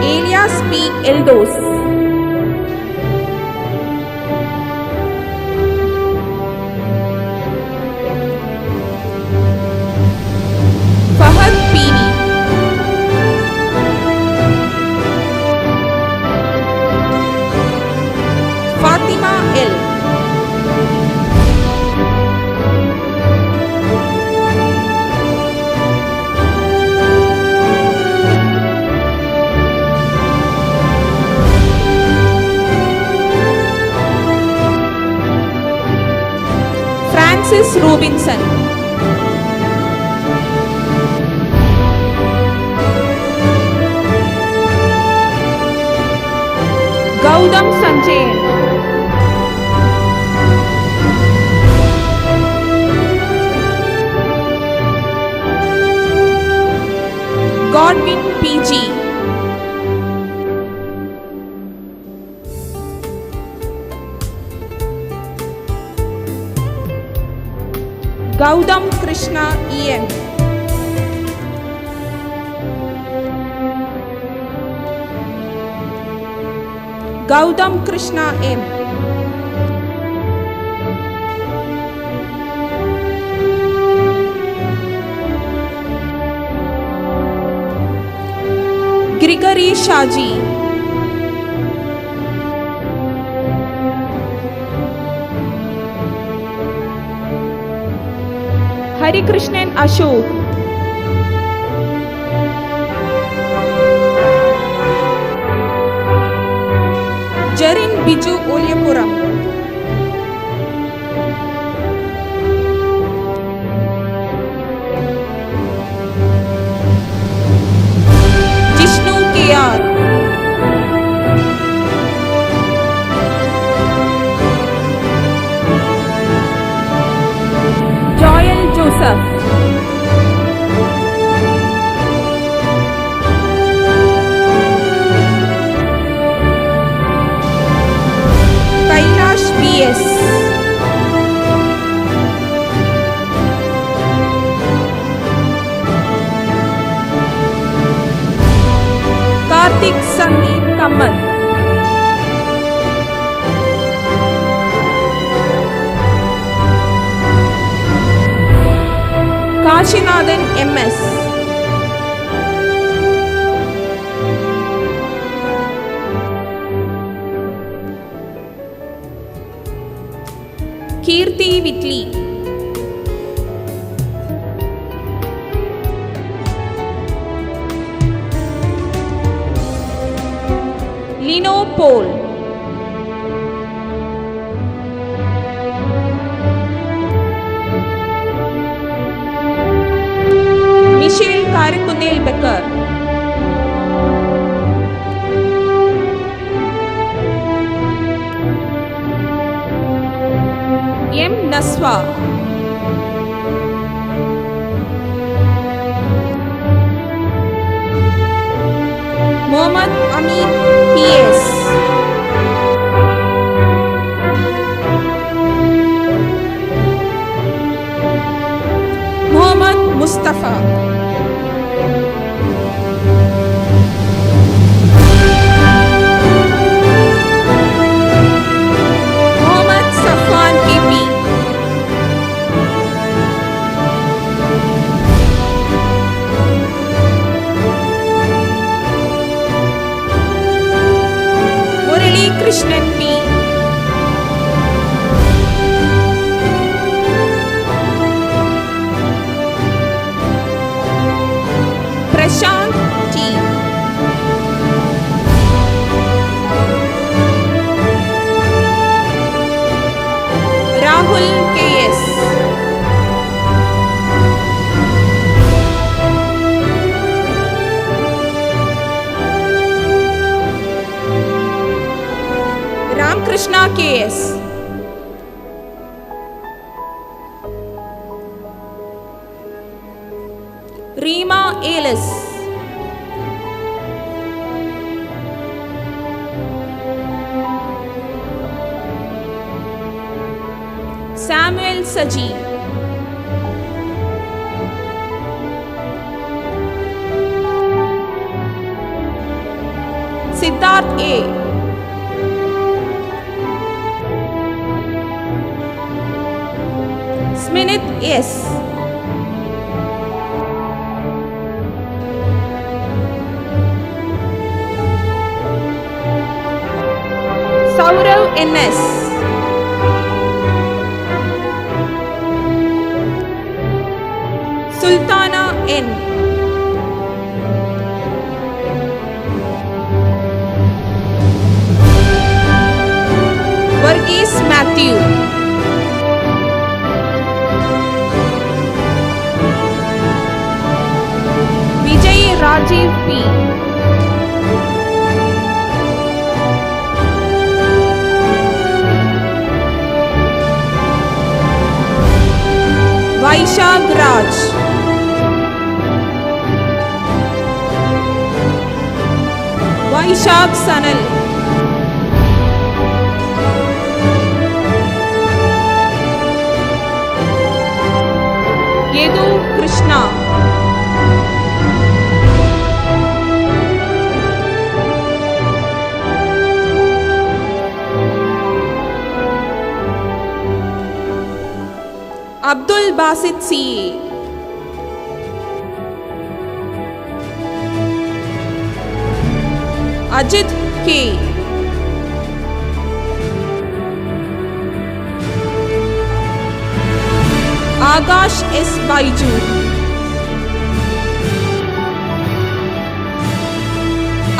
Elias P. Eldos. Fahad Pini. Fatima L. Francis Robinson. Gaudam Sanjayan. Godwin PG. Gautam Krishna EM. Gautam Krishna M. Grigory Shaji. Hari Krishnan Ashok. Jarin Biju Olyapuram. Jishnu KR. Joel Joseph. Kailash VS. Karthik Sandeep Kamal. Kashinathan MS. Kirti Whitley. Lino Paul. Michelle Karakunel Becker. M. Naswa. Mohammad Amin PS. Mohammad Mustafa. Mohammad Safwan KP. Murali Krishnan P. Prashant T. Rahul KS. Ramkrishna KS. Rima Elis. Samuel Saji. Siddharth A. Sminit S. Saurav NS. Sultana N. Varghese Matthew. Vijay Rajiv P. Vaishag Raj. Ishaq Sanal. Yedu Krishna. Abdul Basit C. Ajit K. Agash S. Baiju.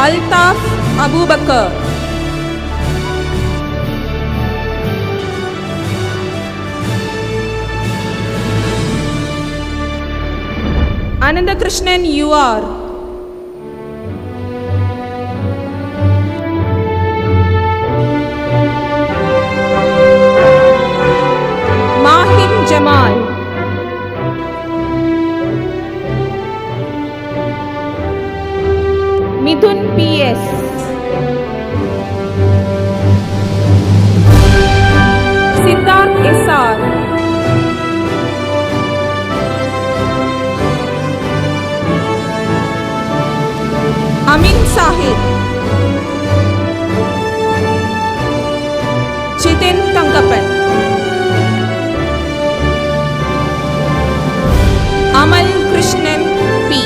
Altaf Abubakar. Anandakrishnan UR. Mahim Jamal. Mithun PS. Siddharth SR. Amin Sahid. Chitin Tangapan. Amal Krishnan P.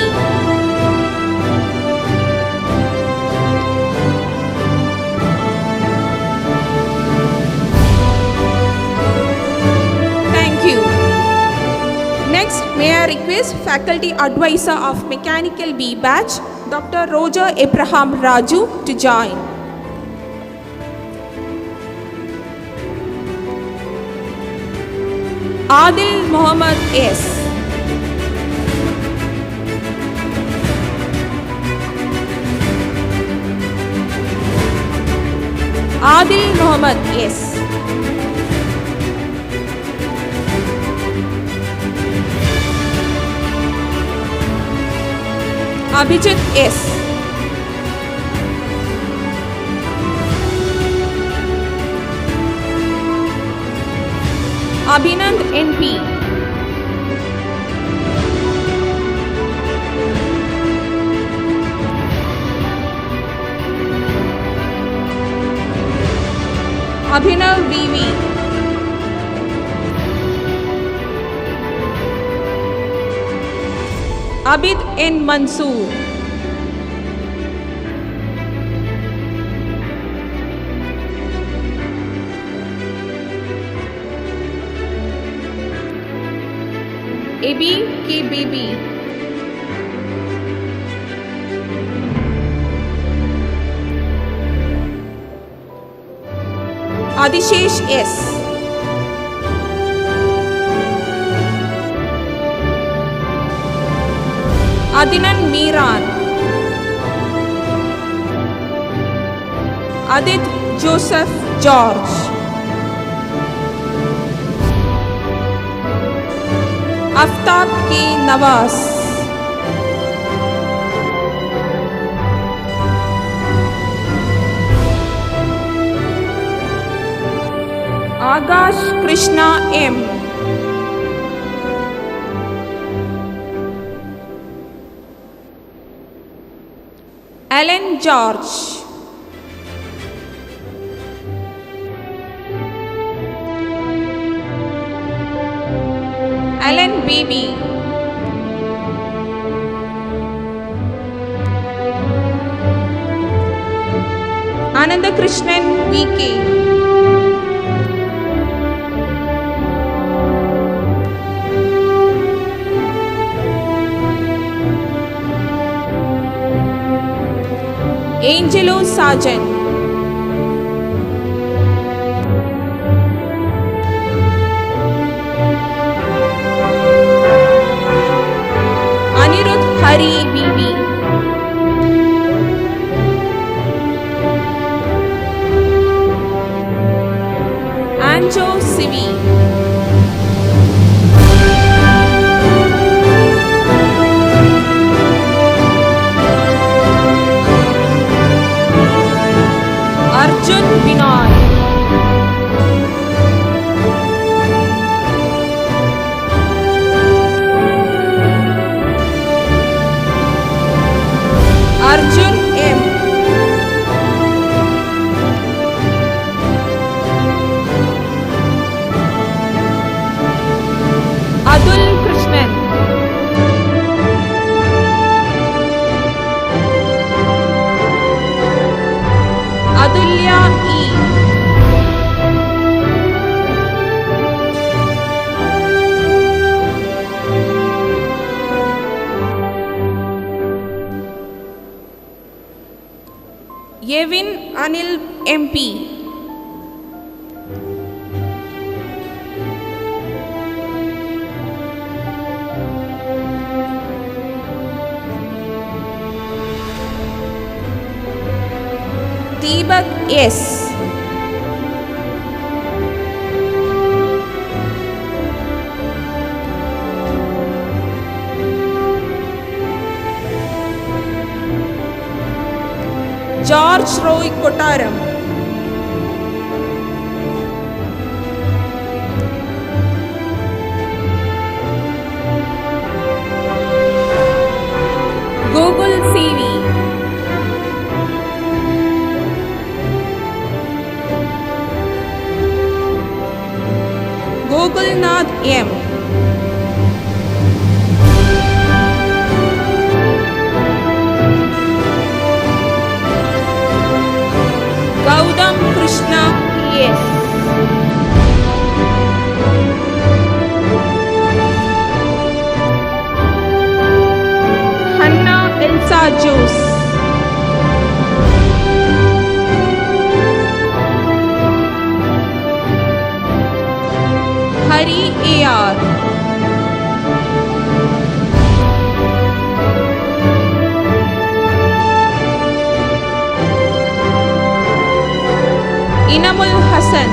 Thank you. Next, may I request Faculty Advisor of Mechanical B Batch, Dr. Roger Abraham Raju, to join. Adil Muhammad S. Adil Muhammad S. Abhijit S. Abhinand NP. Abhinav VV. Abid N. Mansoor. AB K. Baby. Adishesh S. Adinan Miran. Adit Joseph George. Aftab K. Nawaz. Agash Krishna M. Alan George. Alan Baby. Anandakrishnan VK. Angelo Sargent. Anirudh Hari BB. Anjo Sivi. Ahalya E. Yevin Anil MP. Deepak S. George Roy Kotaram. Google CV. Google Nath M. Gaudam Krishna Yes. Hannah Elsa Jose. Hari AR. Inamul Hassan.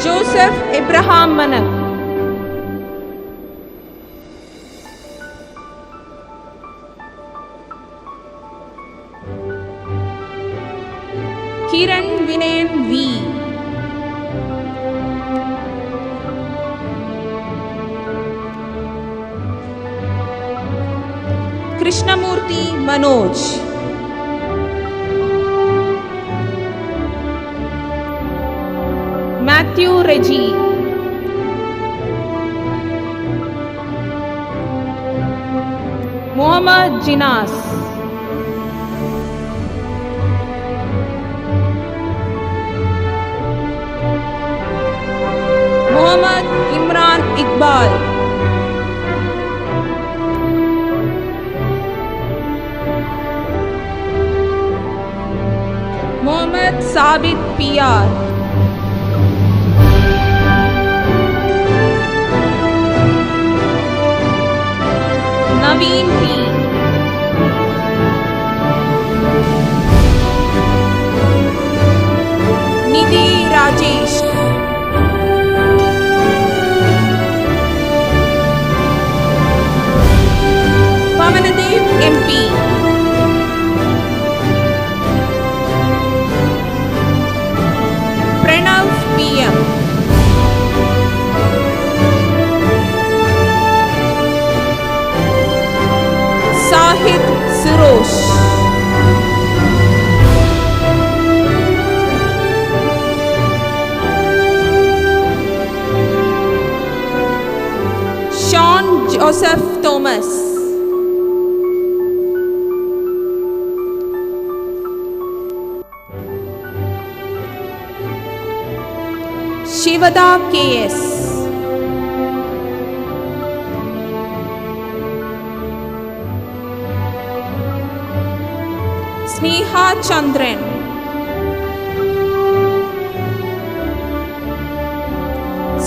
Joseph Abraham Manak. Kiran Vinayan V. Krishnamurthy Manoj. Matthew Reggie. Muhammad Jinas. Muhammad Imran Iqbal. Muhammad Sabit PR. Naveen P. Nidhi Rajesh. Pamanadev MP. Pranav PM. Sahid Sirosh. Sean Joseph Thomas. Shivada KS. Sneha Chandran.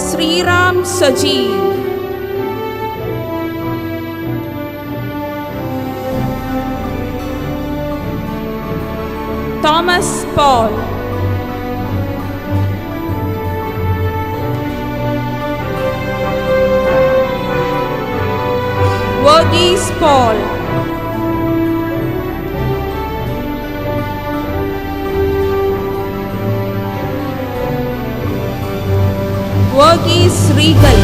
Sriram Sajeev. Thomas Paul. Verghese Paul. Verghese Regal.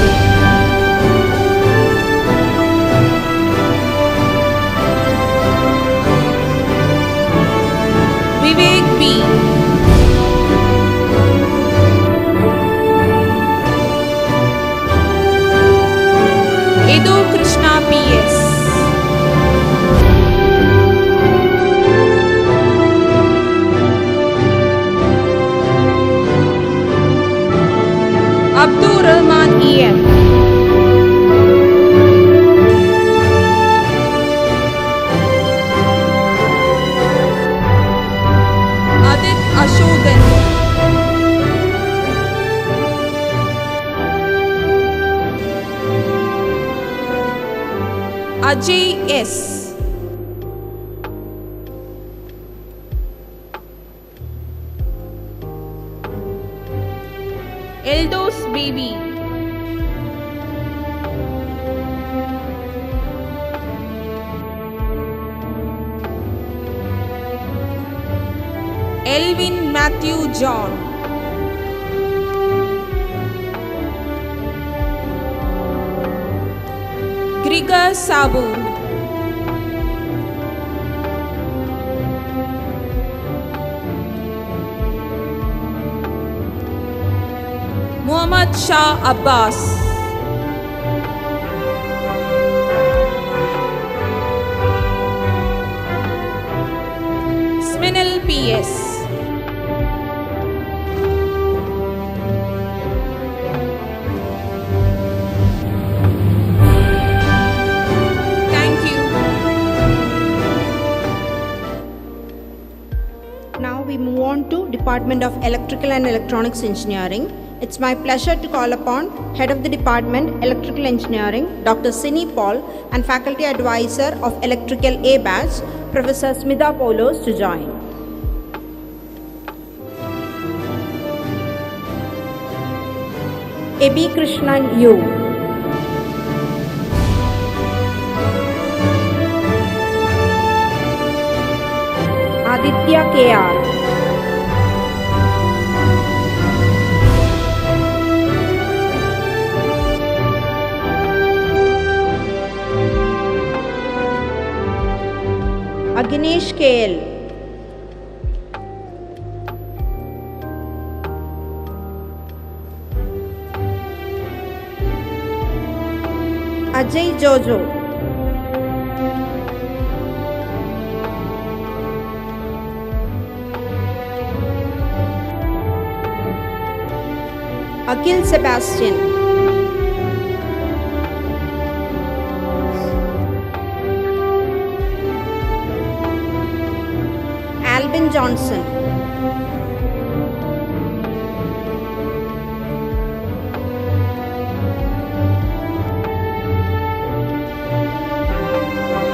Vivek B. Vidhu Krishna PS. Abdul Rahman EM. Adit Ashokan. Ajay S. Eldos Baby. Elvin Matthew John. Grigor Sabu. Muhammad Shah Abbas. Sminil PS. Thank you. Now we move on to Department of Electrical and Electronics Engineering. It's my pleasure to call upon Head of the Department, Electrical Engineering, Dr. Sini Paul, and Faculty Advisor of Electrical A Batch, Professor Smita Paulos, to join. A.B. Krishnan U. Aditya K.R. Agnesh KL. Ajay Jojo. Akhil Sebastian. Alvin Johnson.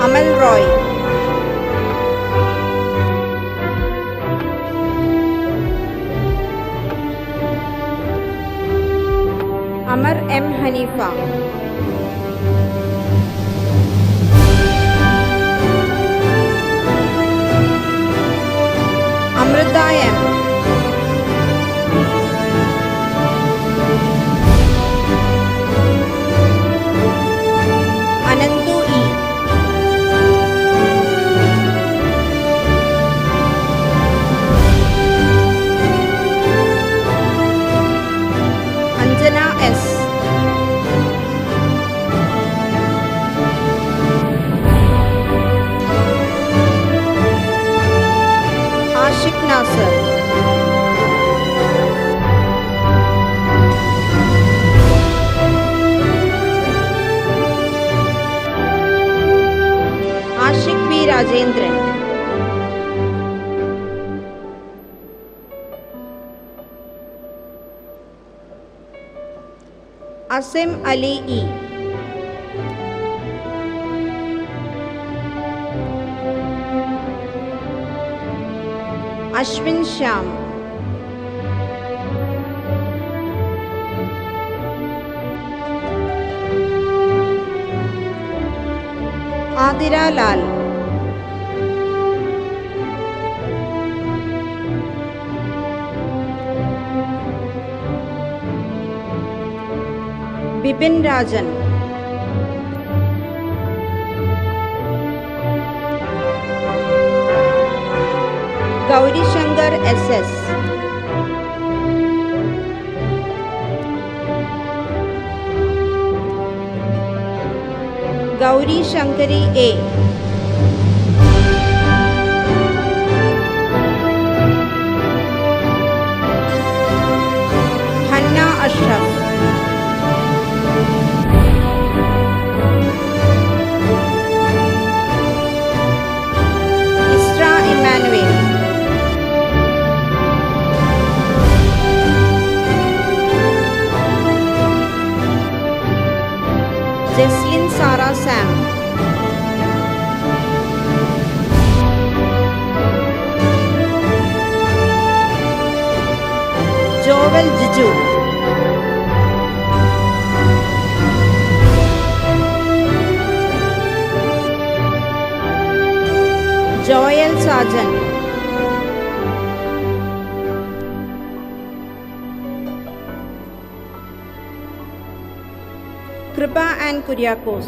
Amal Roy. Amar M. Hanifa. Amrita M. Anandu E. Anjana S. Ashik Nasser. Ashik B. Rajendran. Asim Ali E. Ashwin Shyam. Adira Lal. Bipin Rajan. Gauri Shankar SS. Gauri Shankari A. Hanna Ashraf. Isra Emmanuel. Jesslyn Sarah Sam. Joel Jiju. Joel Sargent. Kripa and Kuryakos.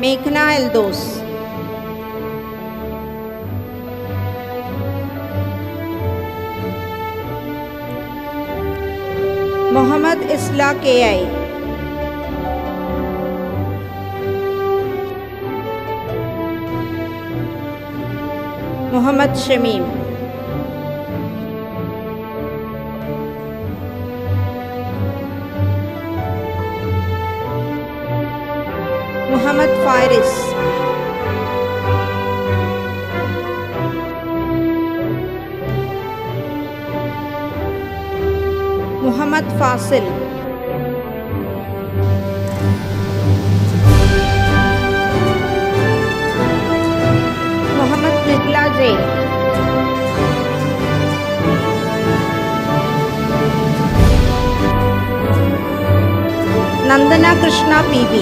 Meghna Eldos. Mohammad Isla K.I. Muhammad Shamim. Muhammad Faris. Muhammad Fasil. Muhammad Nikla J. Nandana Krishna PB.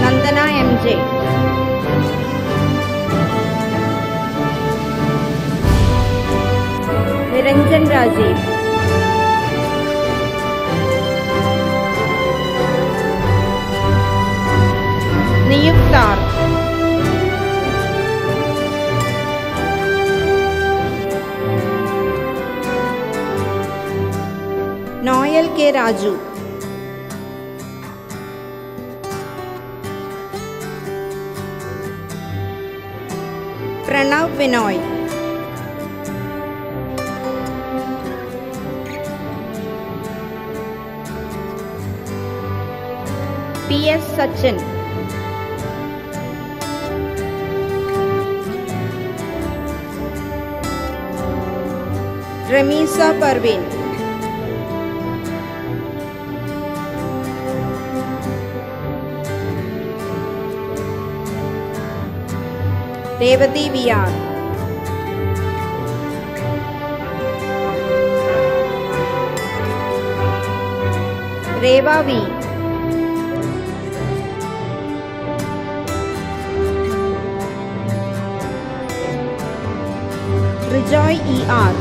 Nandana MJ. Niranjan Rajiv. Niyuktar. Noel K. Raju. Pranav Vinoy. P.S. Sachin. Ramisa Parveen. Revati VR. Reva V. Rejoy ER.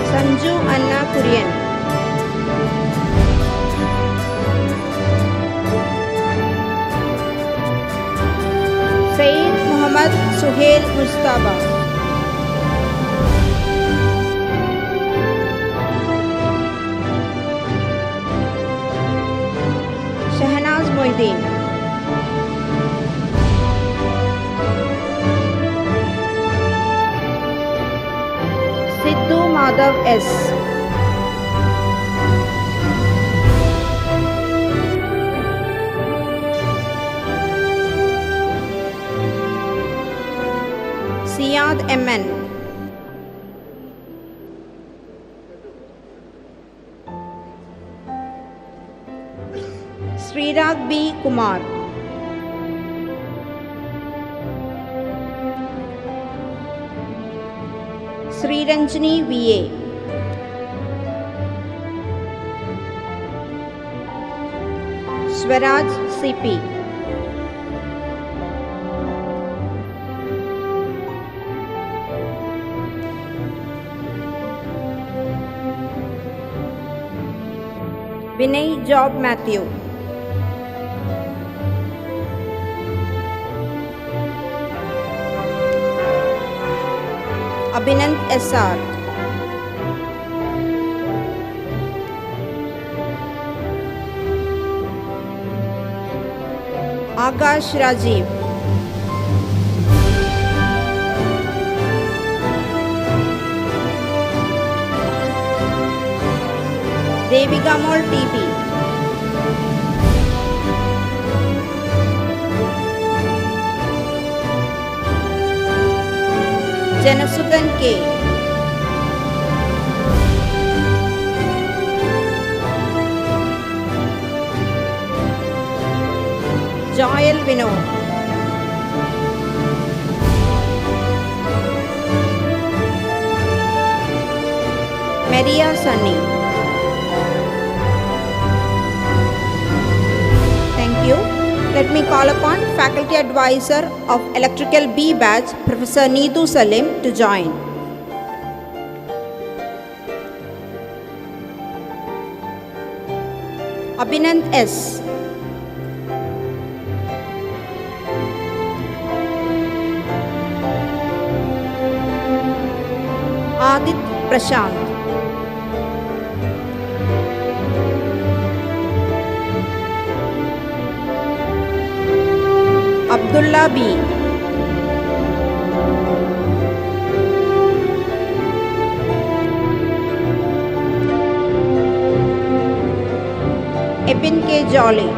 Sanju Anna Kurian. Sayyid Muhammad Suhail Mustaba. Shahnaz Moideen. Sidhu Madhav S. Siyad MN. Srirag B. Kumar. Sriranjani VA. Swaraj CP. Vinay Job Matthew. Abhinand S.R. Akash Rajiv. Devigamol TP. Janasudan K. Joel Vinod. Maria Sunny. Thank you. Let me call upon Faculty Advisor of Electrical B Batch, Professor Neetu Salim, to join. Abhinand S. Adit Prashant. Abdullah B. Epin K. Jolly.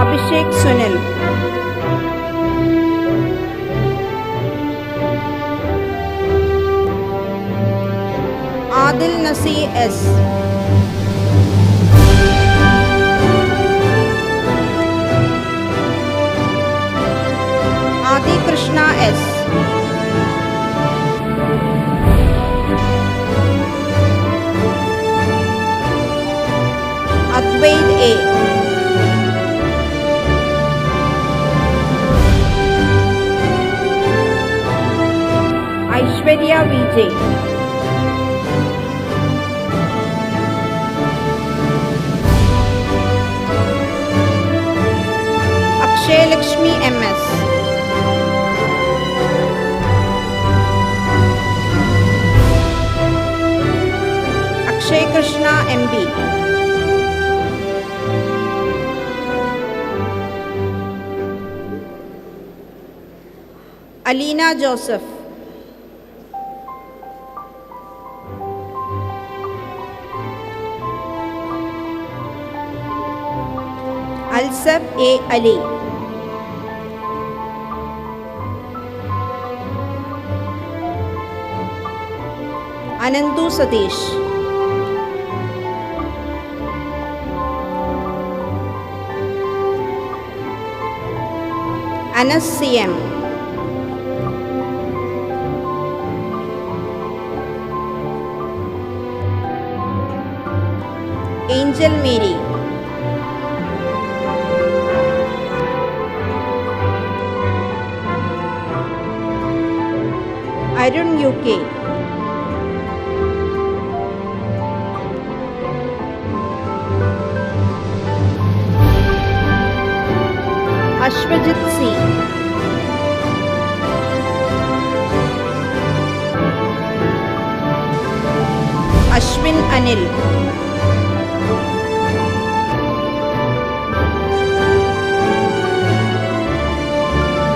Abhishek Sunil. Adil Nasi S. Adi Krishna S. Advaid A. Aishwarya Vijay. Akshay Lakshmi MS. Akshay Krishna MB. Alina Joseph. Alsab A. Ali. Anandu Satish. Anas CM. Angel Mary. Arun UK. Ashwajit C. Ashwin Anil.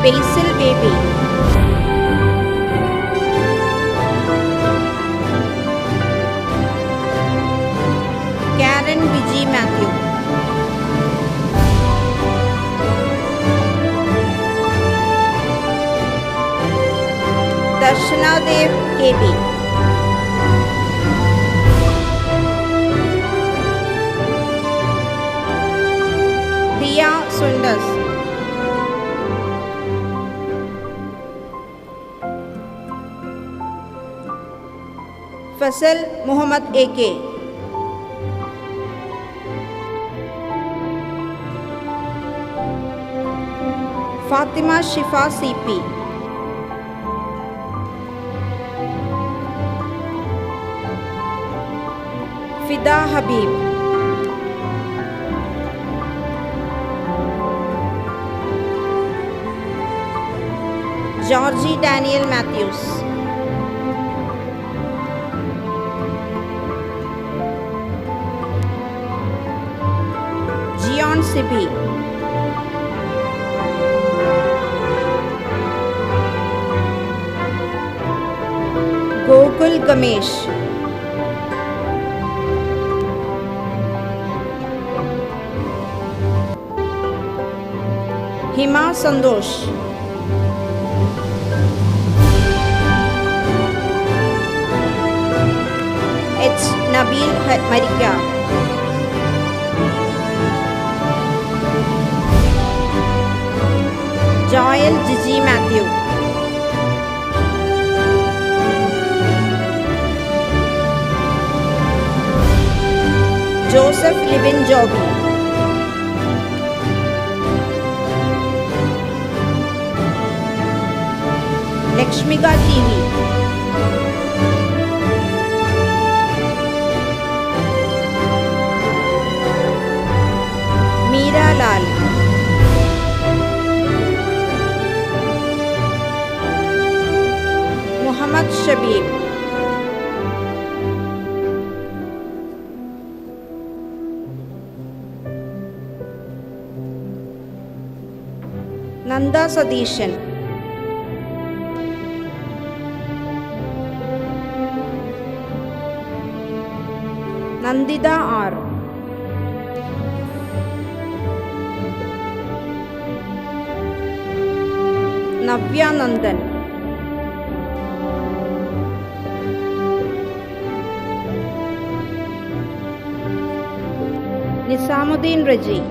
Basil Baby. Karen Vijay Matthew. Darshana Dev KB. Diya Sundas. Fasal Muhammad AK. Fatima Shifa CP. Fida Habib. Georgie Daniel Matthews. Gion Sibi. Gokul Gamesh. Hima Sandosh. H. Nabil Marika. Joel Gigi Matthew. Joseph Livin Joby. Lakshmika TV. Meera Lal. Muhammad Shabib. Nanda Sadishan. Nandita R. Navya Nandan. Nisamuddin Raji.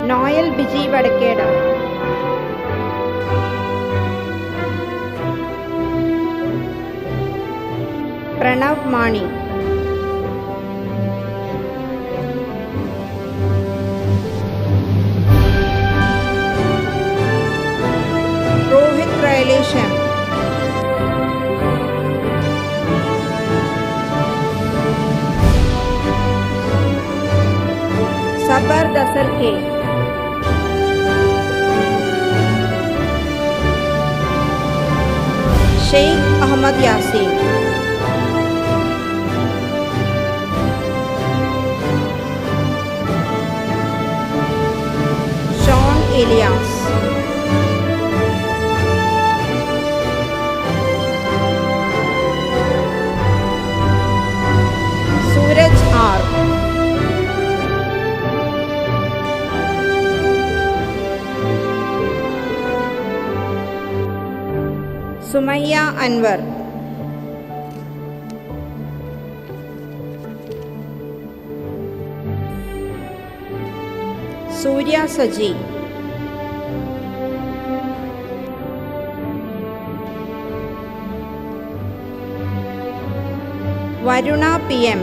Noel Biji Vadakeda. Pranav Mani. Rohit Railesham. Sabar Dasar K. Sheikh Ahmad Yasin. Sean Elias. Suraj R. Sumaya Anwar. Surya Saji. Varuna PM.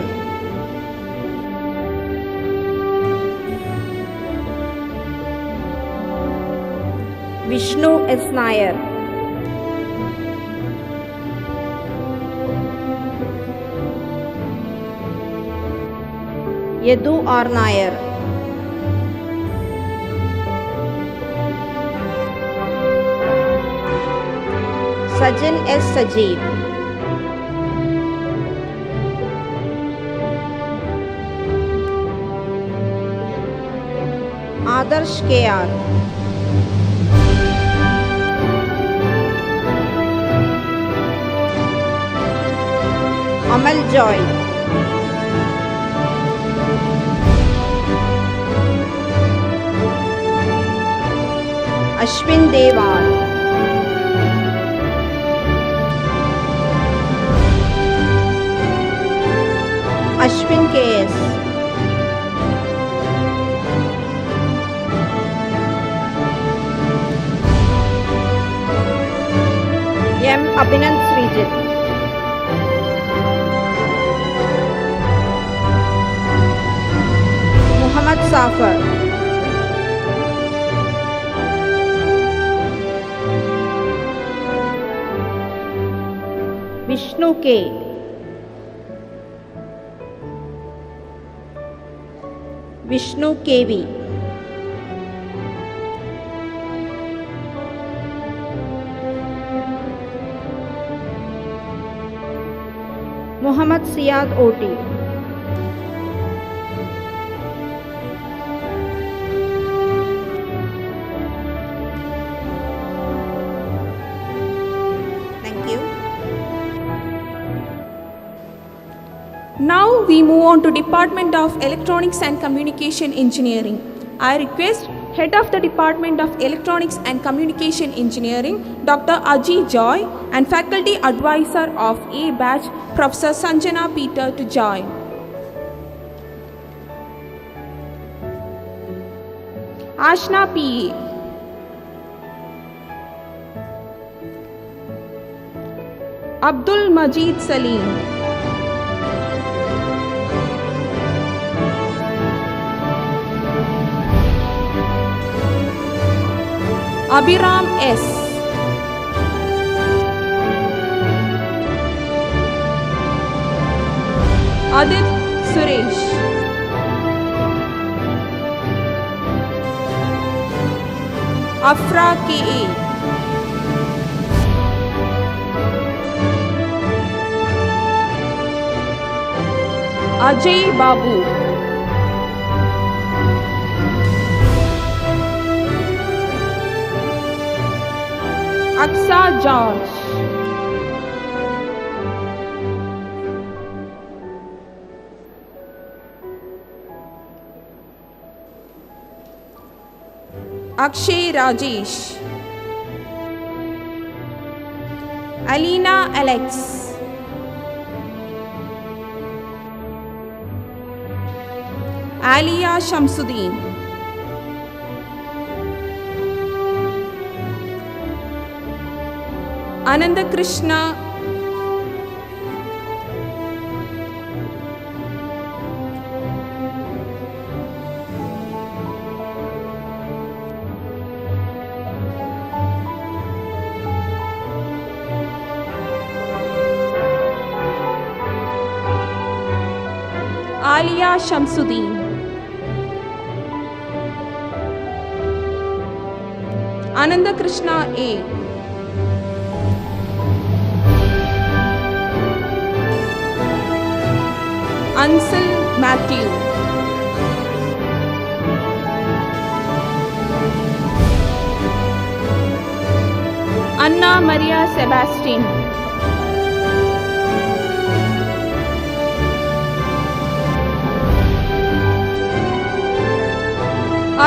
Vishnu S. Nair. Yadu R. Nair. Sajjan S. Sajeev. Adarsh K.R. Amal Joy. Ashwin Devan. Ashwin K.S. M. Abhinand Srijit. K. Vishnu KV. Muhammad Siyad OT. Thank you. Now we move on to Department of Electronics and Communication Engineering. I request Head of the Department of Electronics and Communication Engineering, Dr. Aji Joy, and Faculty Advisor of A Batch, Professor Sanjana Peter, to join. Ashna PE. Abdul Majid Salim. Abhiram S. Adit Suresh. Afra K.A. Ajay Babu. Aksa George. Akshay Rajesh. Alina Alex. Alia Shamsuddin. Ananda Krishna. Alia Shamsuddin. Ananda Krishna A. Ansel Matthew. Anna Maria Sebastian.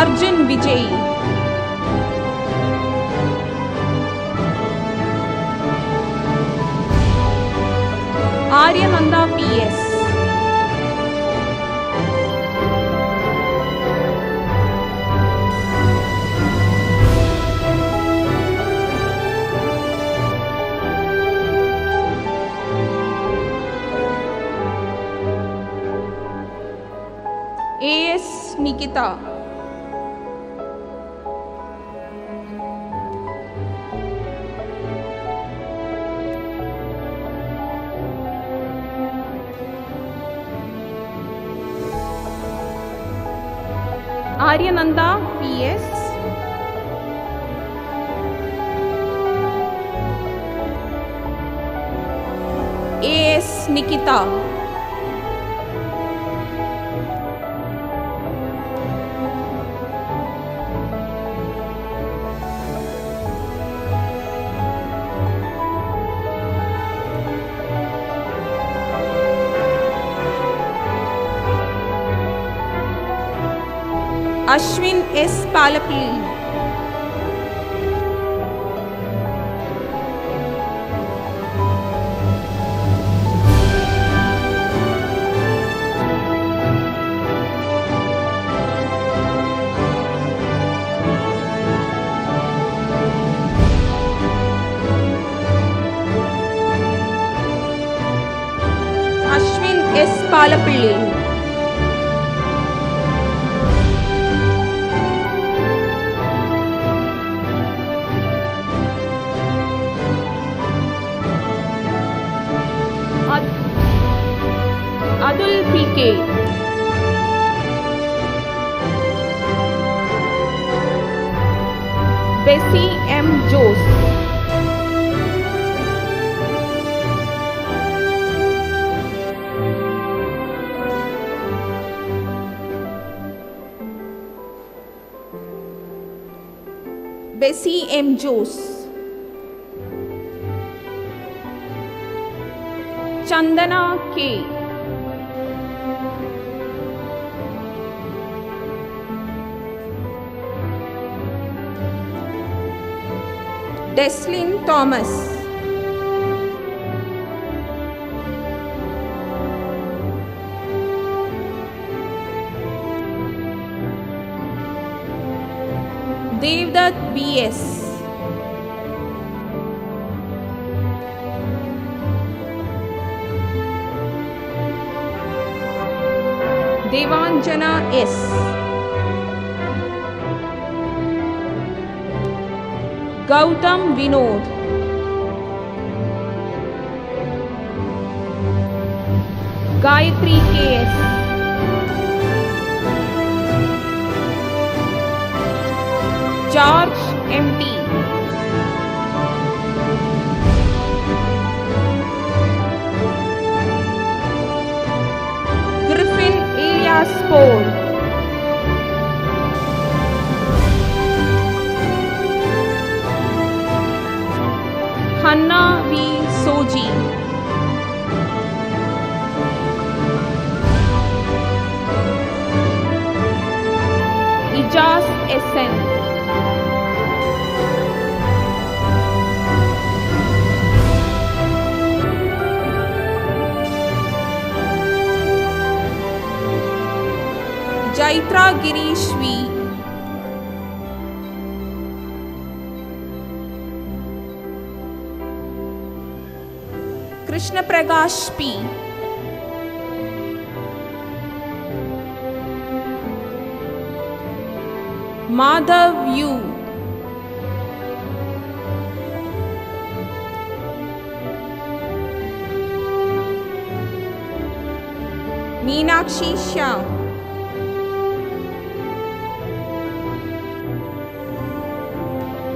Arjun Vijay. Aryananda PS. AS Nikita. Aryananda PS. AS Nikita. Ashwin S. Palapilli. Ashwin S. Palapilli. K. Bessie M. Jose. Bessie M. Jose. Chandana K. Deslin Thomas. Devdutt B.S. Devanjana S. Gautam Vinod. Gayatri K.S. George M.T. Griffin Elias Paul. Hannah V. Soji. Ijaz S.N. Jaitra Girish V. Krishna Prakash P. Madhav U. Meenakshi Shyam.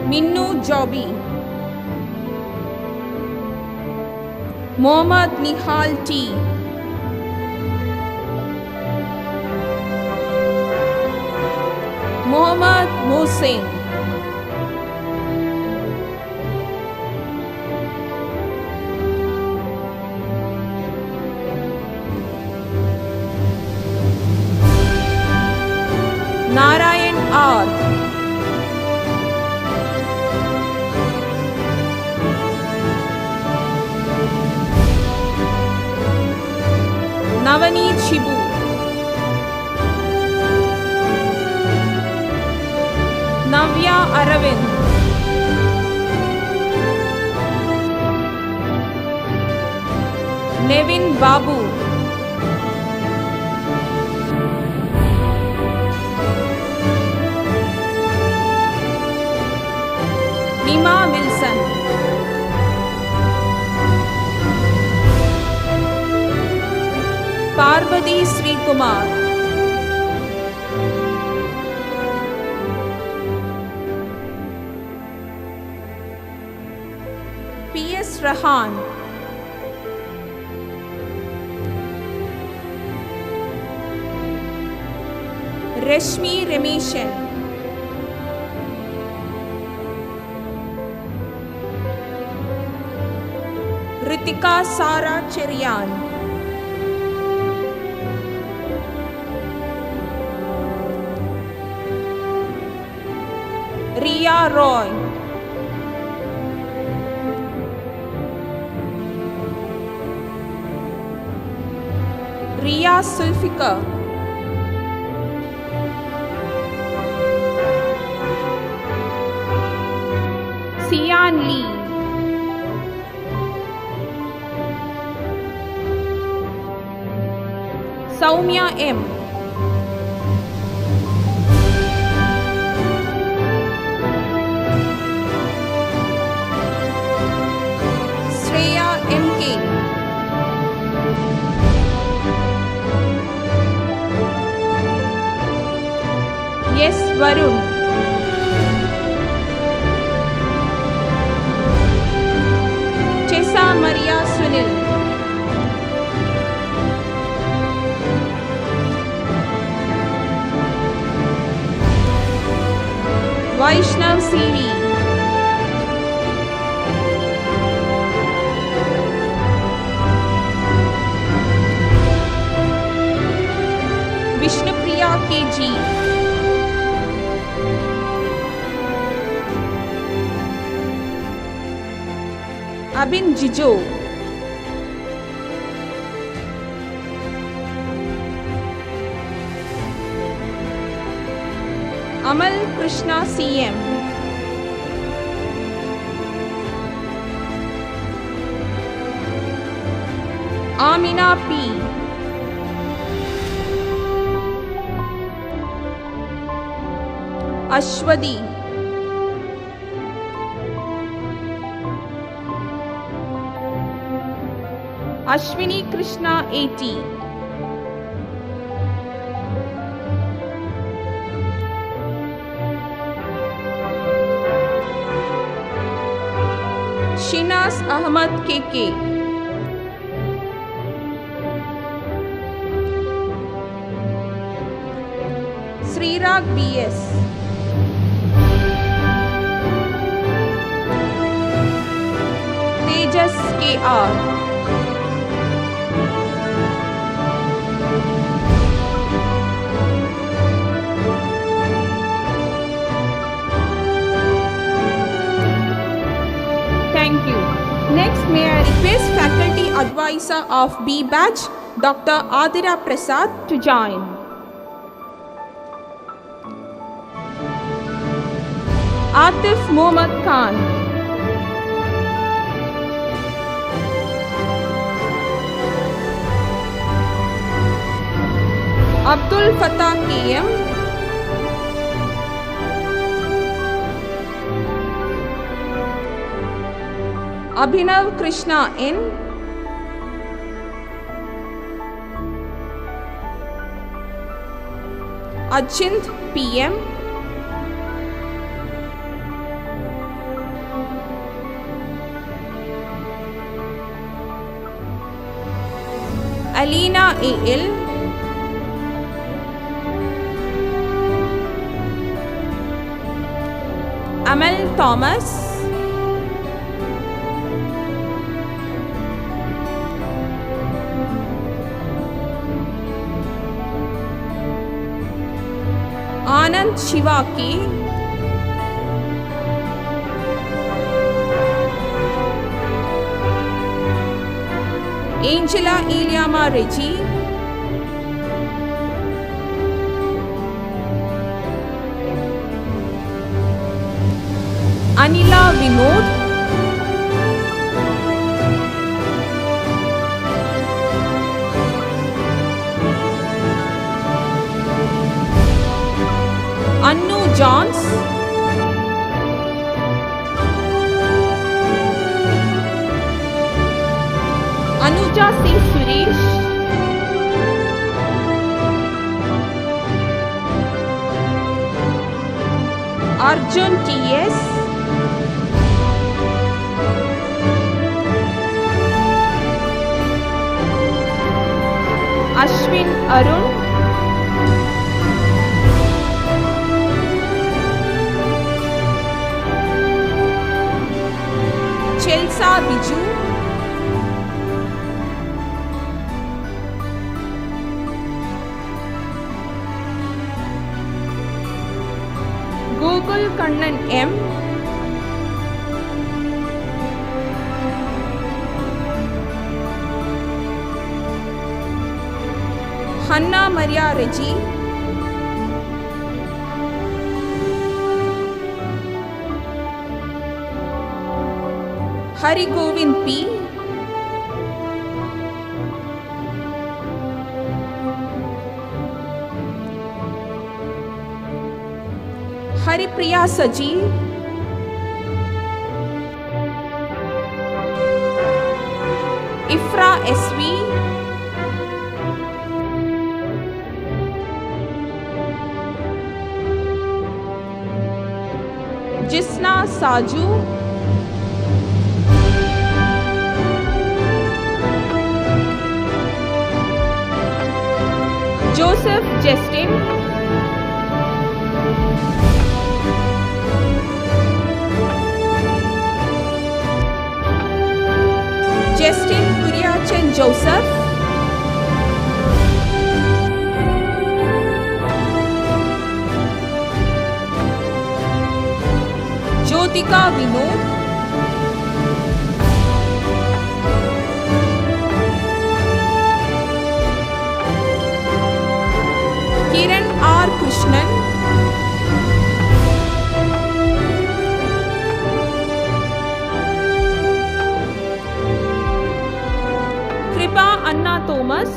Minnu Jobi. Mohammad Nihal T. Mohammad Mohsin. Narayan R. Navaneet Shibu. Navya Aravind. Nevin Babu. Nima Wilson. Parvati Sri Kumar. P.S. Rahan. Rashmi Remeshan. Ritika Sara Cherian. Riya Roy. Riya Sulfikar. Sian Lee. Saumya M. Shreya M.K. S. Varun. Chesa Maria Sunil. Vaishnav CV. Vishnupriya KG. Abin Jijo. Amal Krishna CM. Amina P. Ashwadi. Ashwini Krishna 80. Shinas Ahmad KK. Srirag BS. Tejas KR. Thank you. Next, may I request Faculty Advisor of B Batch, Dr. Adira Prasad, to join. Atif Mohammad Khan. Abdul Fattah KM. Abhinav Krishna N. Achint PM. Alina AL. Amal Thomas. Anand Shivaki. Angela Iliama Reggie. Anila Vinod. Annu Johns. Anuja C. Suresh. Arjun T.S. Ashwin Arun. Chelsa Biju. Gokul Kannan M. Hanna Maria Reggie. Hari Govind P. Haripriya Saji. Ifra SV. Jisna Saju, Joseph Justin, Justin Kuriachan Joseph, Jyotika Vinod, Kiran R. Krishnan, Kripa Anna Thomas,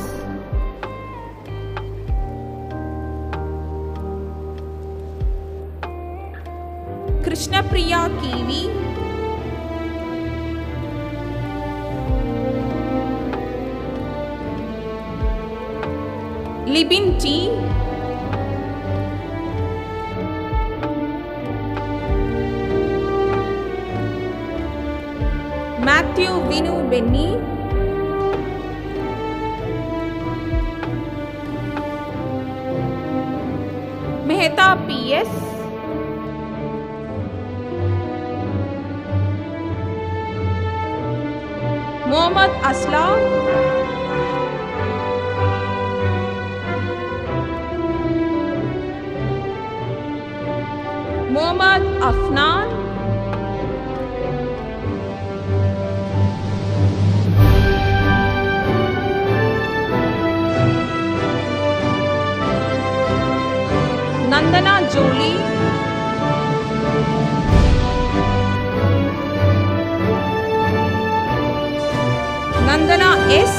Krishna Priya Kiwi, Libin T, Matthew Vinu Benny, Mehta PS, Mohammad Aslam, Mohammad Afnan, Nandana Jolie, Nandana S,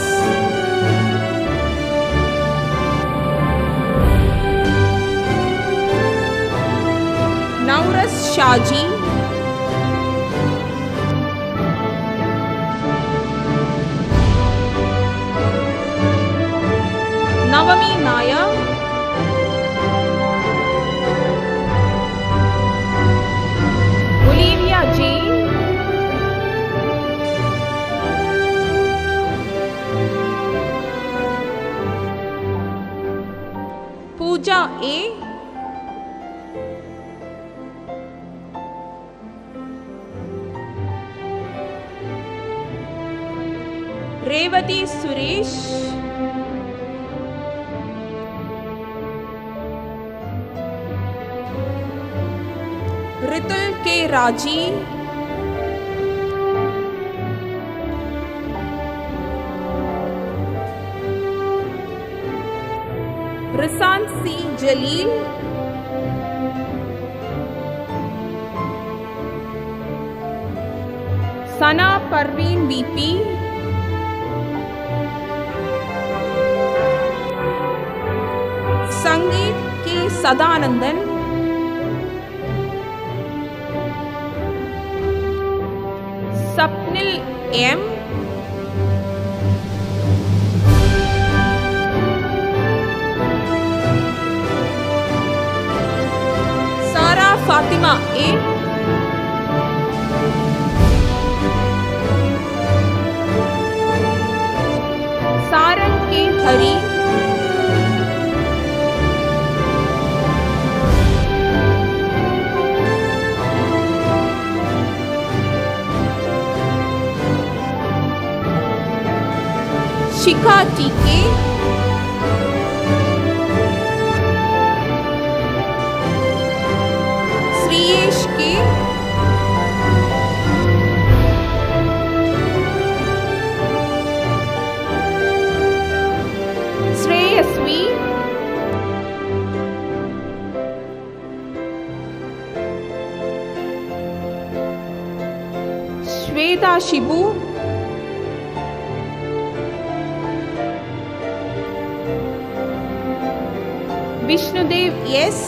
Nauras Shaji, Navami Naya, Olivia Jane, Pooja A, Revati Suresh, Ritul K. Raji, Rasan C. Jalil, Sana Parveen VP, Sangeet K. Sadanandan, Sapnil M, Sara Fatima A, Saran K. Hari, Shikha TK, Sriyesh K, Shreyasvi, Shweta Shibu, Vishnudev S,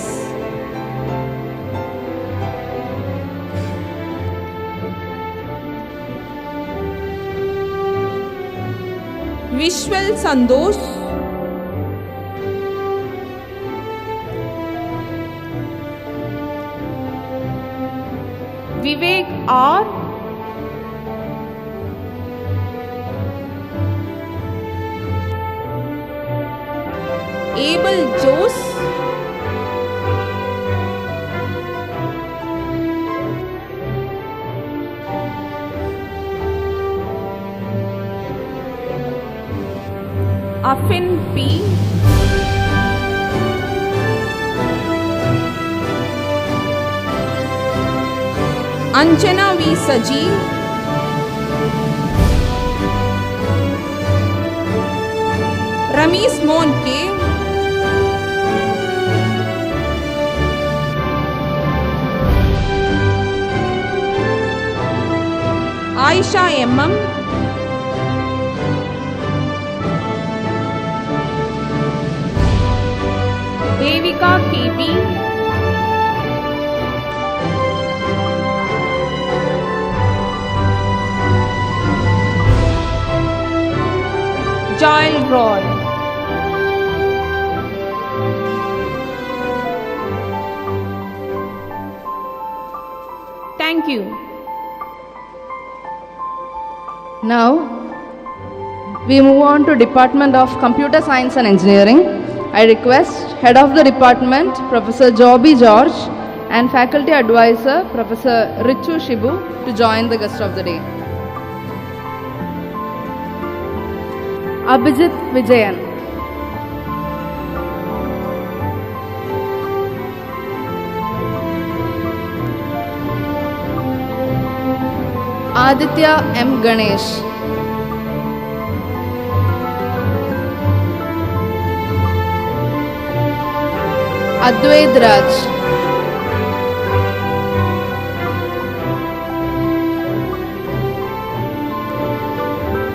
Vishwal Sandosh, Vivek R. Abel Jose. Affin P. Anjana V. Saji. Ramesh Mohan K. Aisha M.M. Devika K.B. Joel Roy. Thank you. Now, we move on to Department of Computer Science and Engineering. I request Head of the Department, Professor Joby George, and Faculty Advisor, Professor Richu Shibu, to join the guest of the day. Abhijit Vijayan. Aditya M. Ganesh. Advait Raj.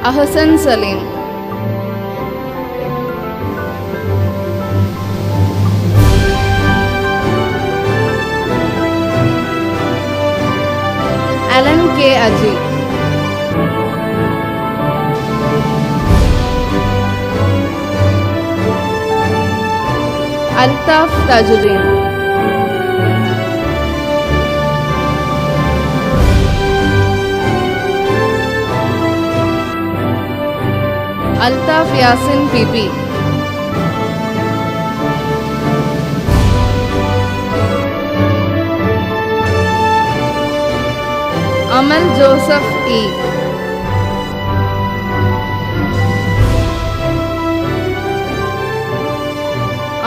Ahsan Salim. Alan K. Aji. Altaf Tajuddin. Altaf Yasin PP. Amal Joseph E.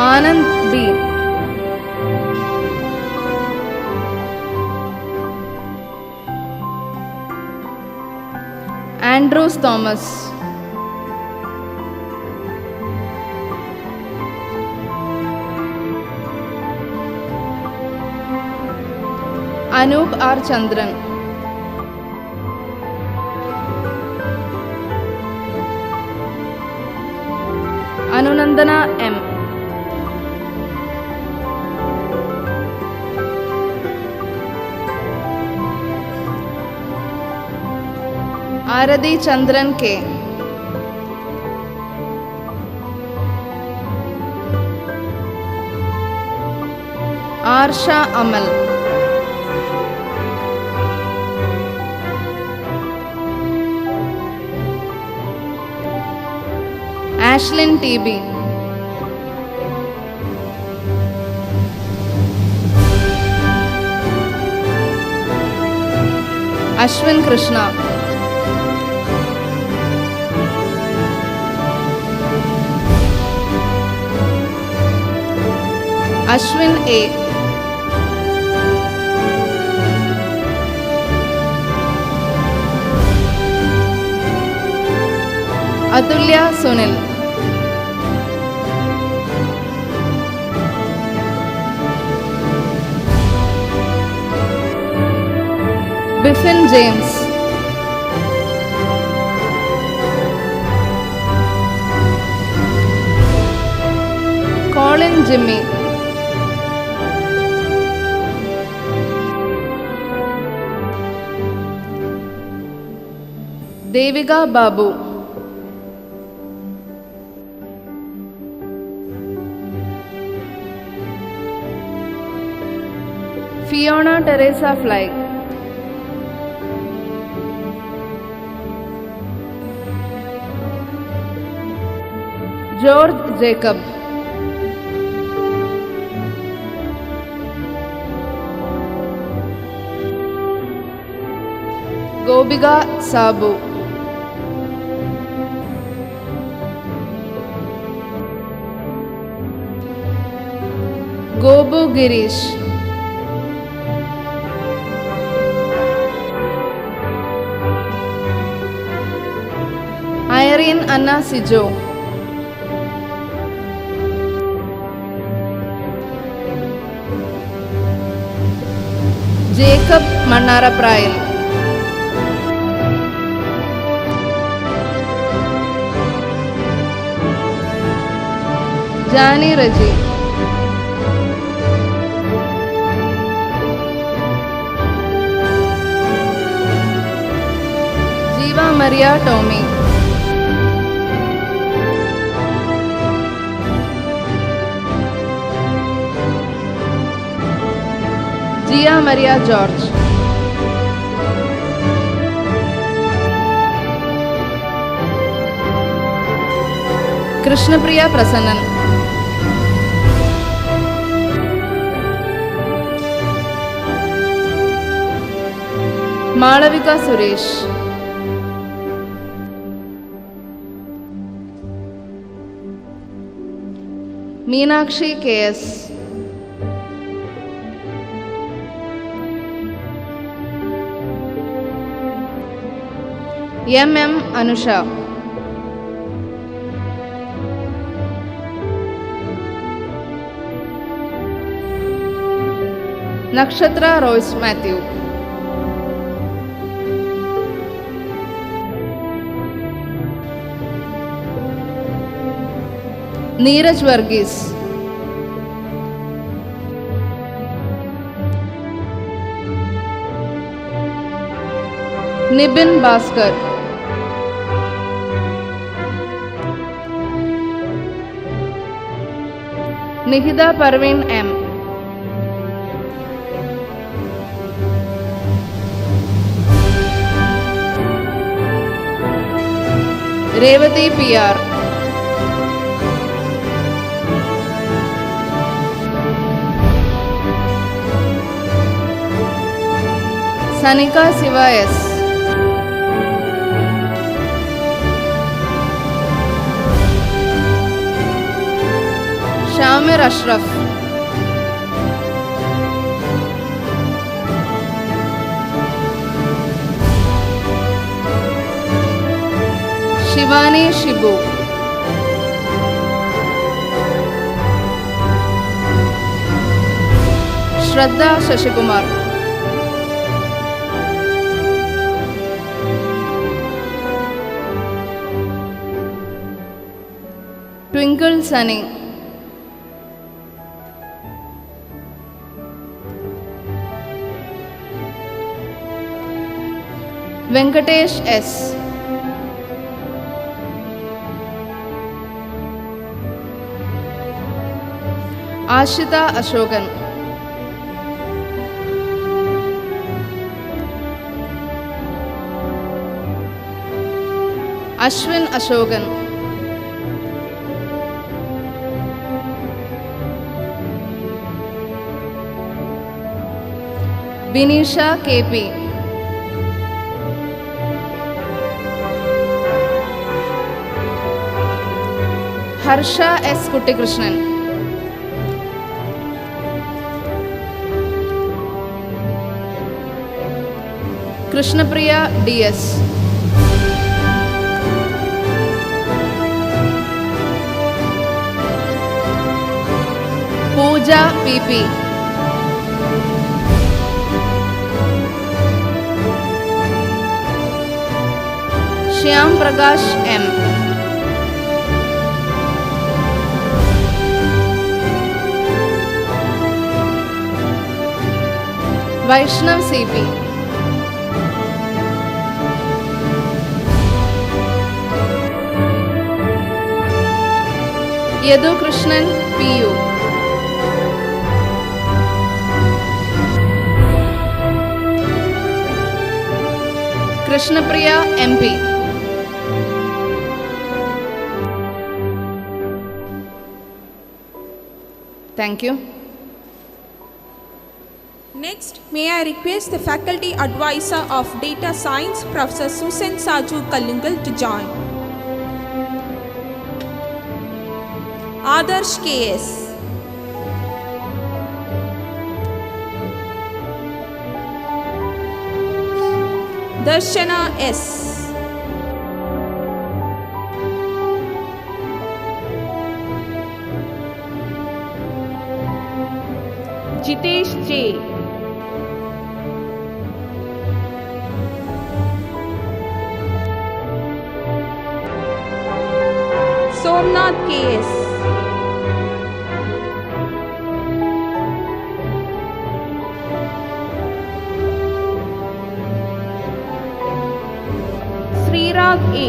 Anand B. Andrews Thomas. Anup R. Chandran. Anunandana M. Aradhi Chandran K. Arsha Amal. Ashlyn TB. Ashwin Krishna. Ashwin A. Atulya Sunil. Biffin James. Colin Jimmy. Devika Babu. Fiona Teresa Fly. George Jacob, Gobiga Sabu, Gobu Girish, Irene Anna Sijo, Jacob Mannara Prail, Jani Raji, Jiva Maria Tommy, Gia Maria George, Krishnapriya Prasannan, Malavika Suresh, Meenakshi KS, MM Anusha, Nakshatra Royce Matthew, Neeraj Varghese, Nibin Bhaskar, Nihida Parveen M, Revati PR, Sanika Siva S, Shamir Ashraf, Shivani Shibu, Shraddha Shashikumar, Twinkle Sunny, Venkatesh S, Ashita Ashokan, Ashwin Ashokan, Binisha KP, Harsha S. Kuttikrishnan, Krishnapriya DS, Pooja PP, Shyam Prakash M, Vaishnav CP, Yadu Krishnan PU, Krishnapriya MP, Thank you. Next, may I request the Faculty Advisor of Data Science, Professor Susan Saju Kalungal, to join. Adarsh KS. Darshana S. Jitesh J. Somnath KS. Srirag A.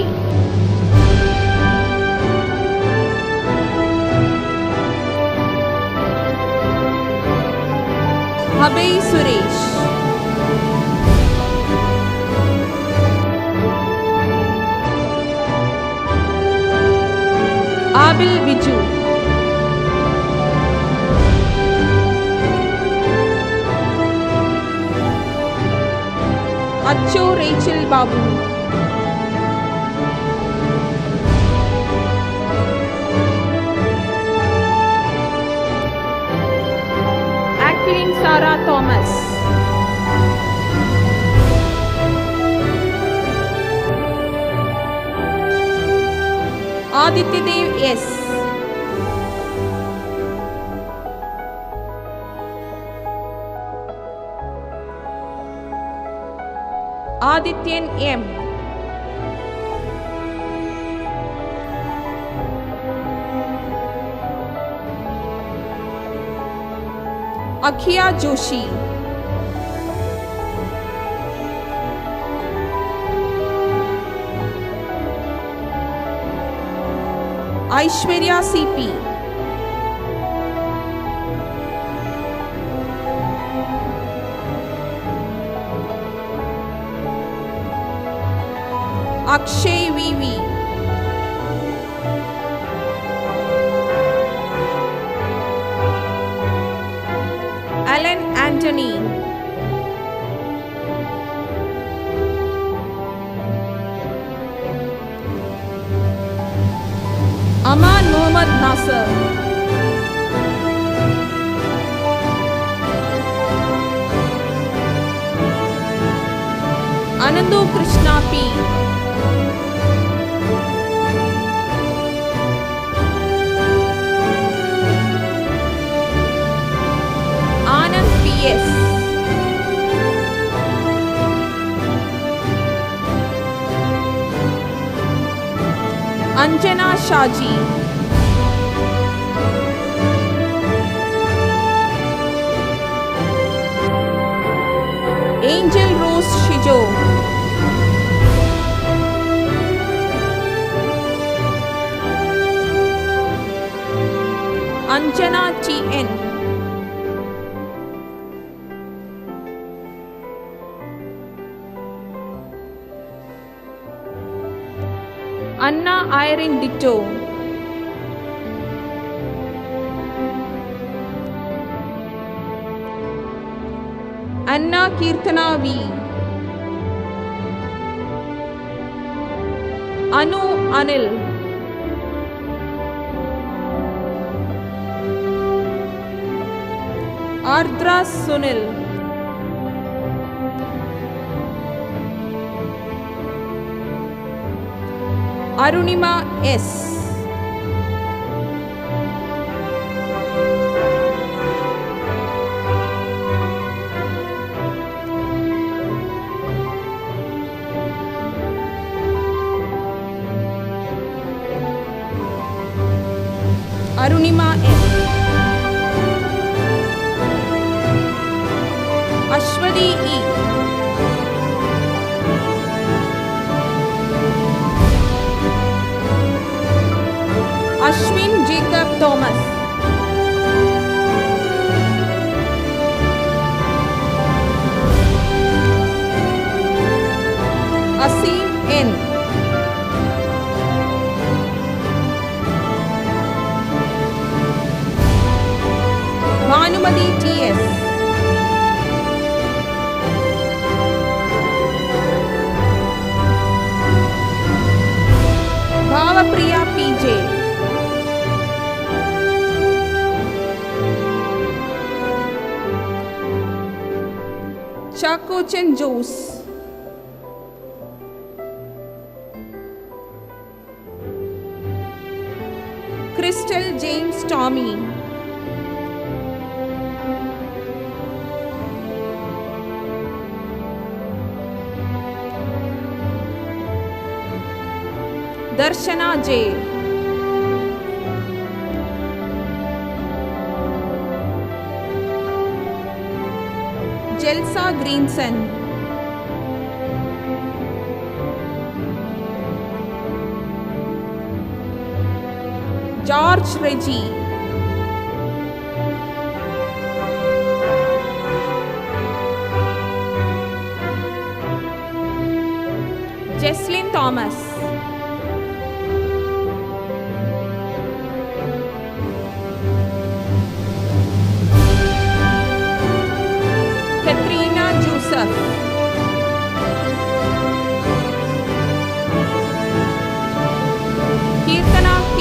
Abhay Suresh. Abil Viju. Acho Rachel Babu. Acklin Sarah Thomas. Adityadev S. Adityan M. Akhiya Joshi. Aishwarya CP. Akshay VV. Alan Anthony. Aman Mohammad Nasser. Anandu Krishna P. Anand PS. Anjana Shaji. Angel Rose Shijo. Anjana TN. Anna Irene Ditto. Anna Kirtana V. Anu Anil. Ardra Sunil. Arunima S. Arunima S. Ashwadi E. Ashwin Jacob Thomas. Asim N. Anumati T.S. Bhavapriya P.J. Chakuchan Jose. Crystal James Tommy. Darshana J. Jelsa Greenson. George Reggie. Jesslyn Thomas. Katrina Joseph. Kirtana K.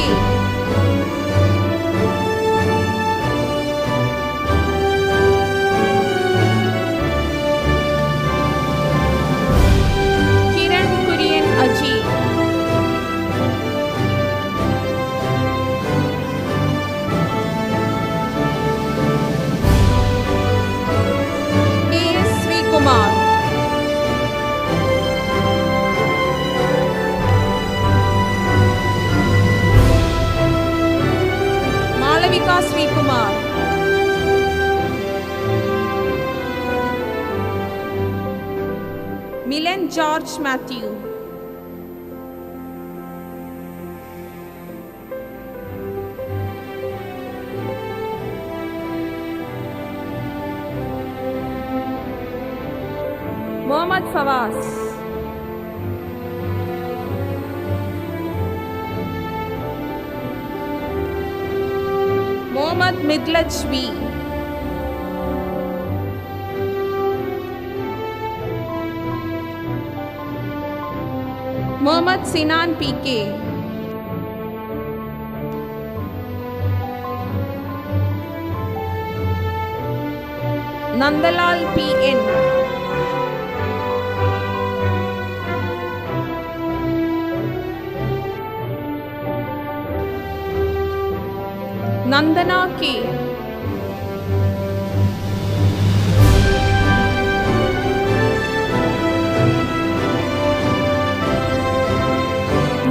Kiran Kurian Aji. K.S. Srikumar. Malavika Srikumar. Milan George Matthew. Muhammad Fawaz. Muhammad Midlaj V. Muhammad Sinan P.K. Nandalal P.N. Nandana K.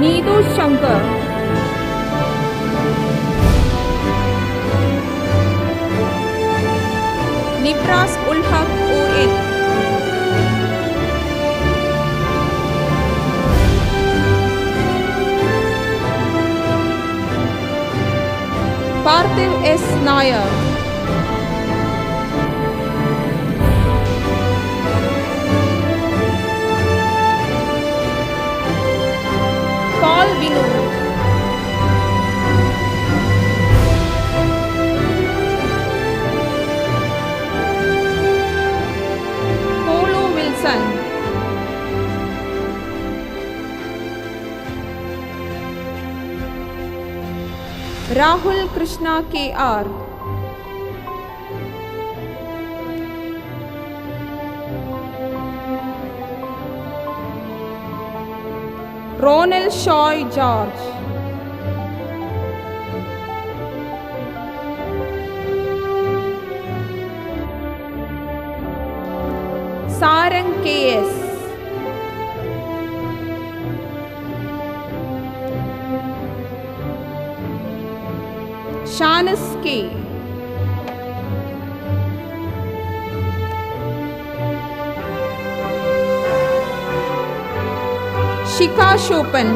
Needu Shankar. Nibras Ulhaq O.N. Parthiv S. Nair. Paul Vinod. Polo Wilson. Rahul Krishna K.R. Ronald Shoy George. Sarang K.S. Shanis K. Shika Chopin.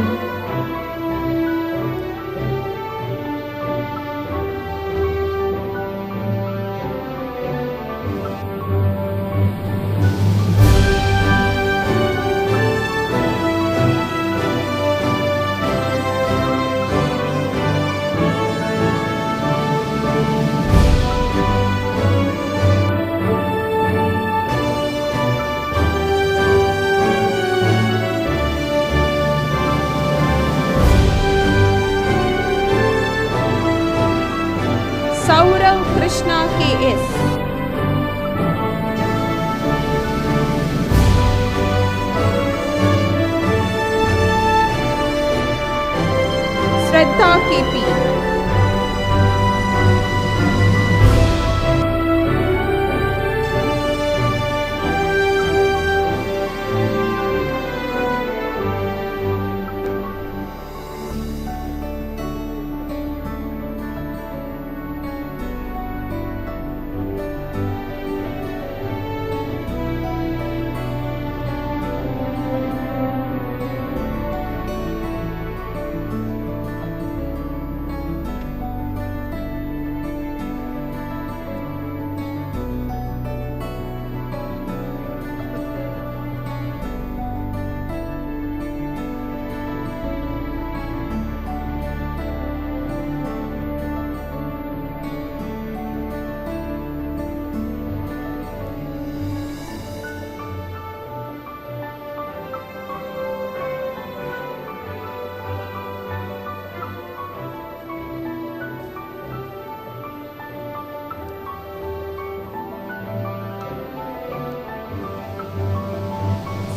Krishna K.S. Shraddha K.P.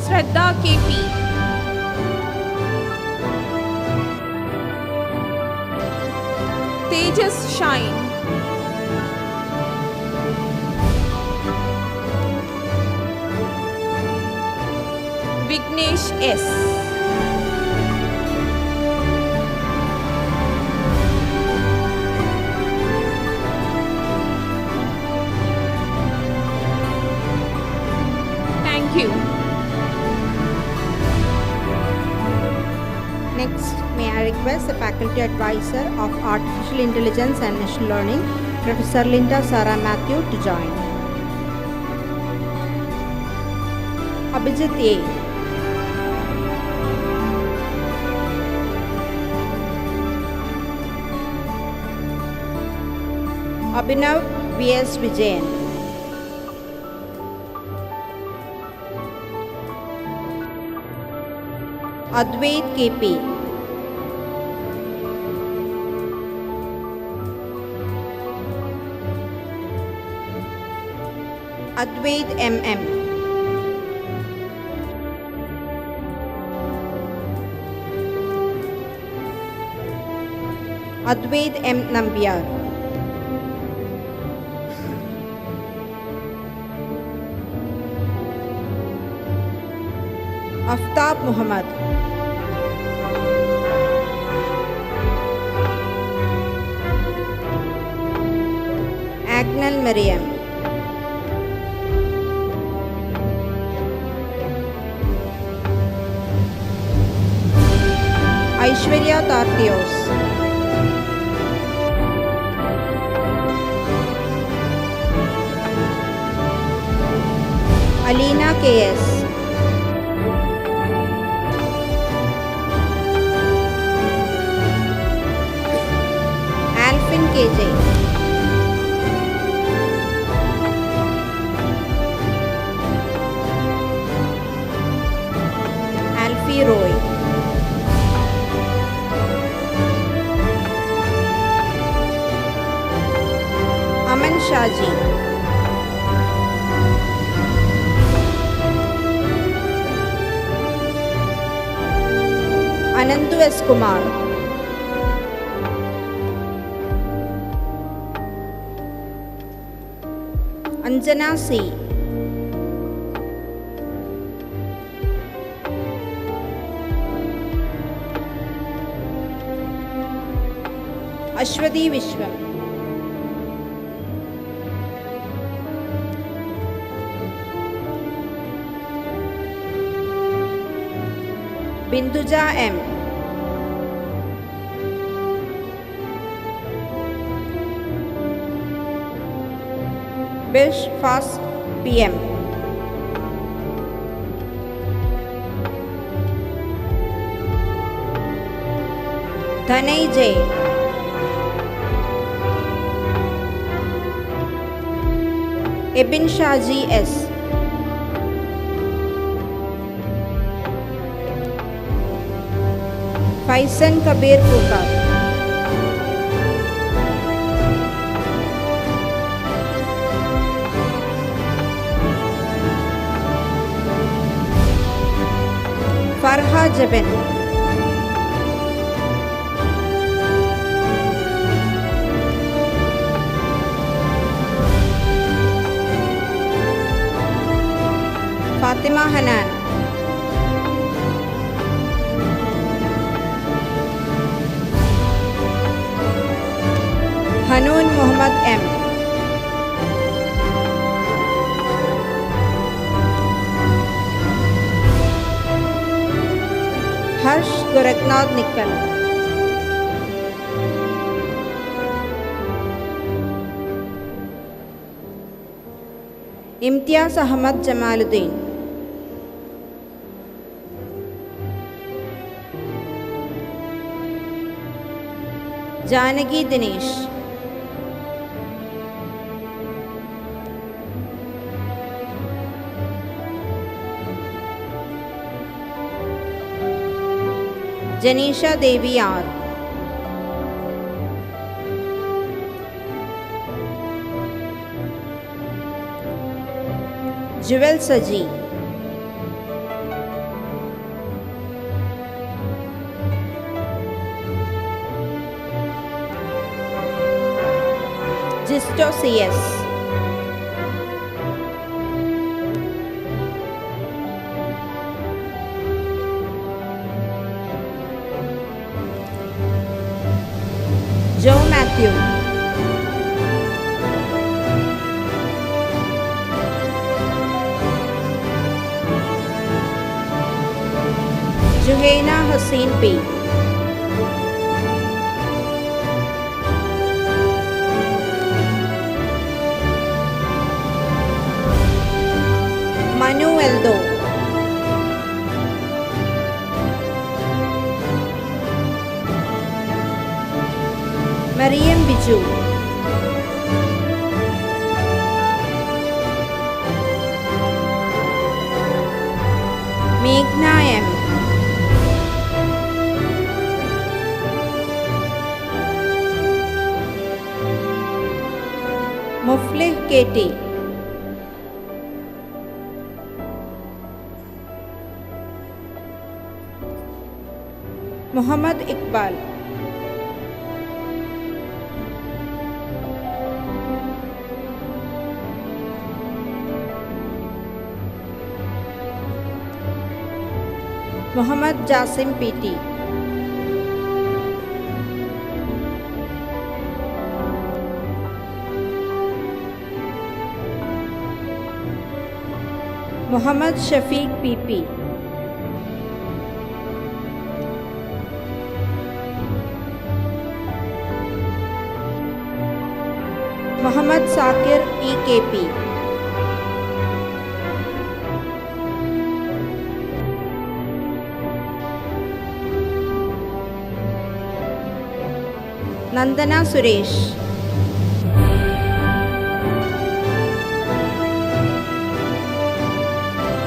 Shraddha K.P. Tejas Shine. Vignesh S. Thank you. Next, may I request the Faculty Advisor of Artificial Intelligence and Machine Learning, Professor Linda Sarah Matthew, to join. Abhijit A. Abhinav V.S. Vijayan. Advait K.P. Advait M.M. Advait M. Nambiar. Aftab Muhammad. Agnel Mariam. Aishwarya Tartios. Alina K.S. Alvin K.J. Alfie Roy. Aman Shaji. Anandu S. Kumar. Anjana C. Ashwati Vishwam. Binduja M. Bish Fast PM. Dhanay J. Ebin Shaji S. Faisan Kabir Pukar. Rajappan, Fathima Hanan, Hanoon Muhammad M, Harsh Gorakhnath Nikkal, Imtiaz Ahmed Jamaluddin, Janaki Dinesh, Janisha Devi R, Jewel Saji, Jisto C S, Jo Mathew, Juhaina Haseen P, Manu Eldho, Mariam Biju, മേഘ്ന M, Muflih K T, Muhammad Iqbal, Muhammad Jasim P T, Muhammad Shafeeq P P, Muhammad Zakir E K P, Nandana Suresh,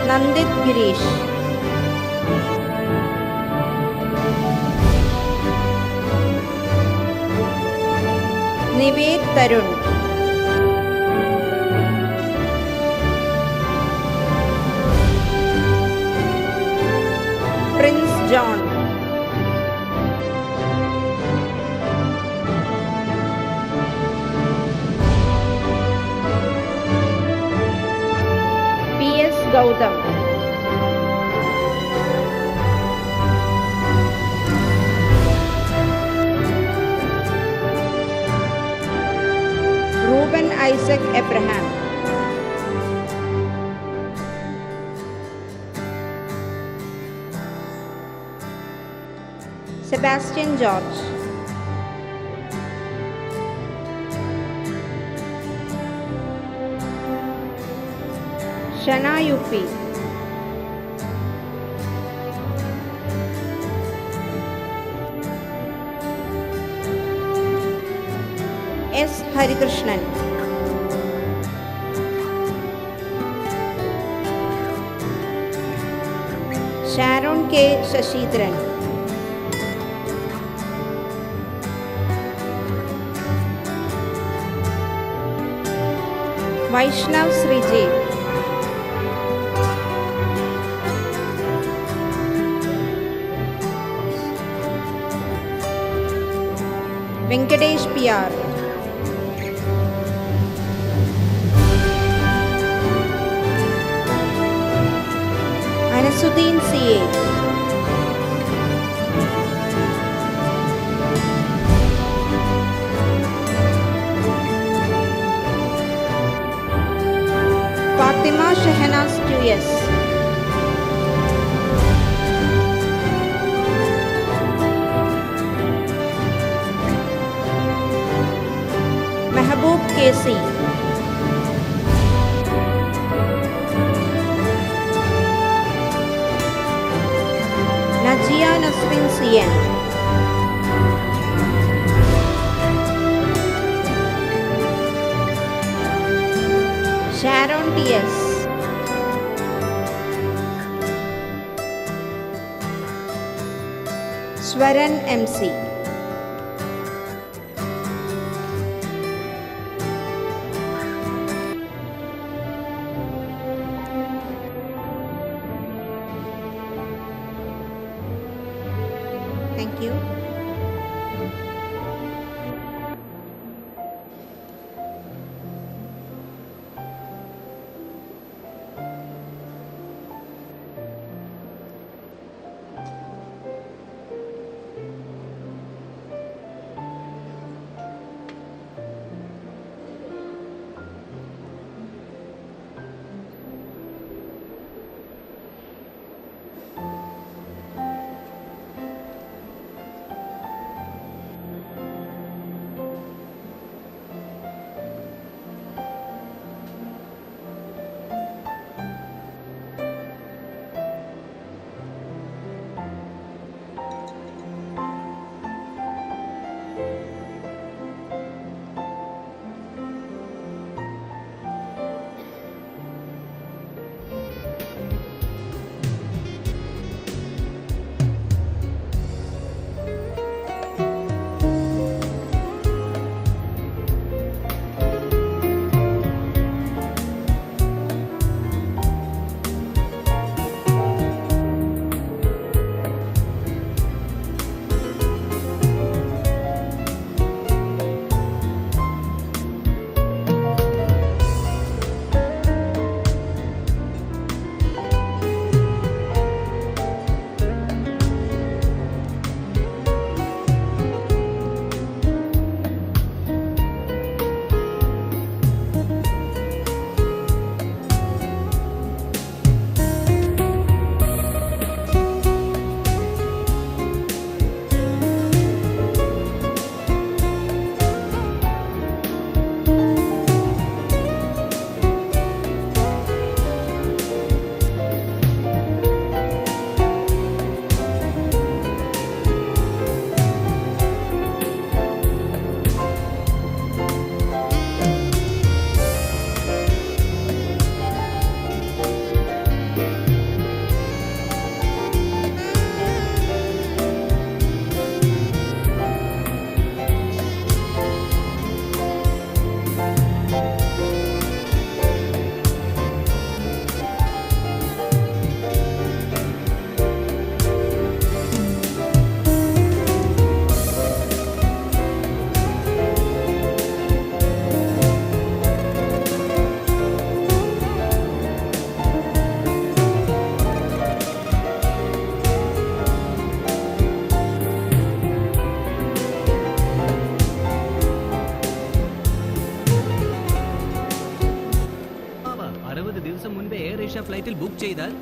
Nandith Gireesh, Nived Tharun, Prince John, P S Gautham, Reuben Isaac Abraham, Sebastian George, Shana U P, S Harikrishnan, Sharon K Sasheendran, Vaishnav Sreejeev, Venkatesh PR. Anasuddin CA. Fatima Shahanaz QS. Mehboob KC. Najia Nasrin CN. Sharon TS. Swaran MC. Thank you.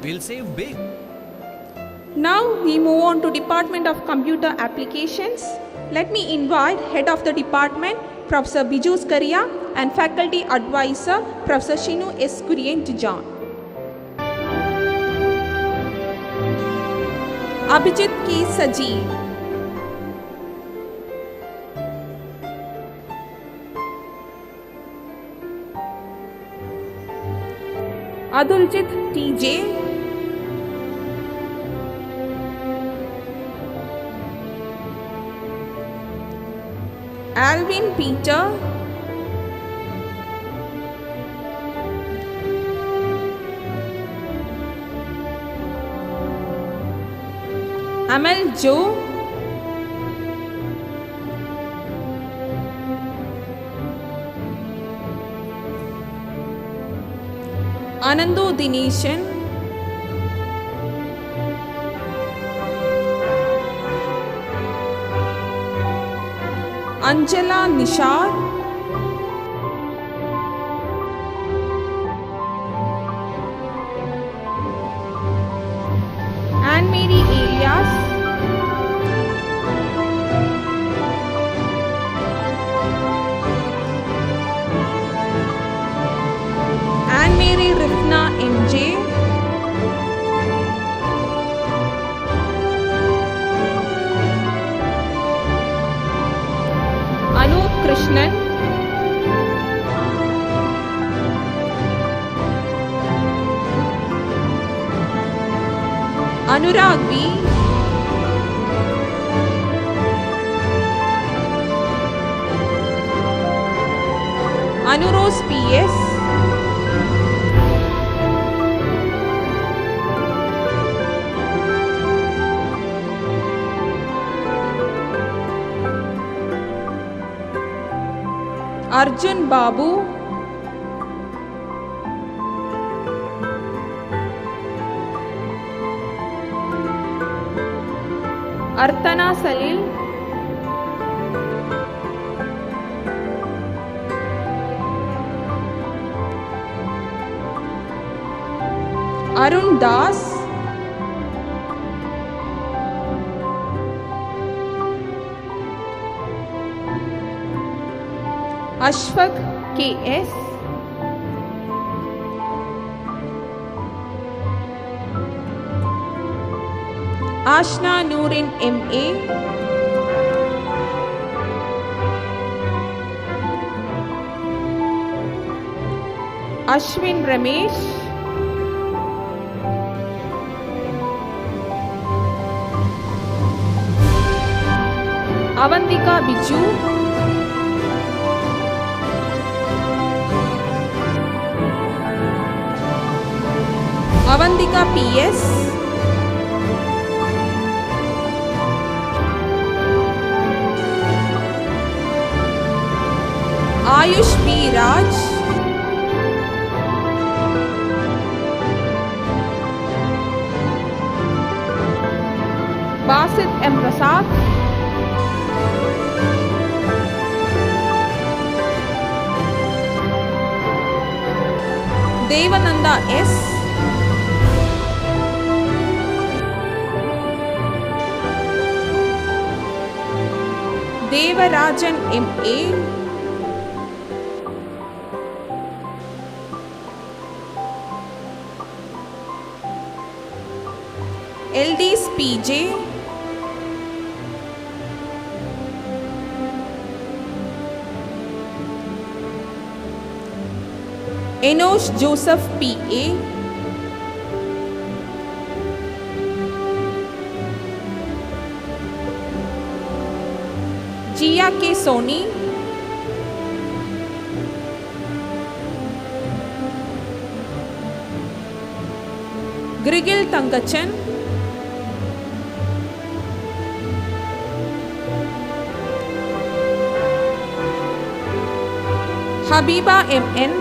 We'll save big. Now we move on to Department of Computer Applications. Let me invite Head of the Department, Professor Biju Skaria, and Faculty Advisor, Professor Shinu S. Kurian to join. Abhijit K. Sajeev. Aduljit T.J. Alvin Peter. Amal Joe. Anandu Dineshan, Anjala Nishar, Anne Mary Elias, Anne Mary Rifna MJ, Anup Krishnan, Anurag V, Anurose PS, Arjun Babu, Artana Salil, Arun Das, Ashfaq KS, Ashna Noorin MA, Ashwin Ramesh, Avantika Biju, Avantika PS, Ayush P. Raj, Basit M. Prasad, Devananda S, Devarajan M.A., LDs PJ, Enosh Joseph P.A., Jia K. Soni, Grigil Tangachan, Habiba M.N.,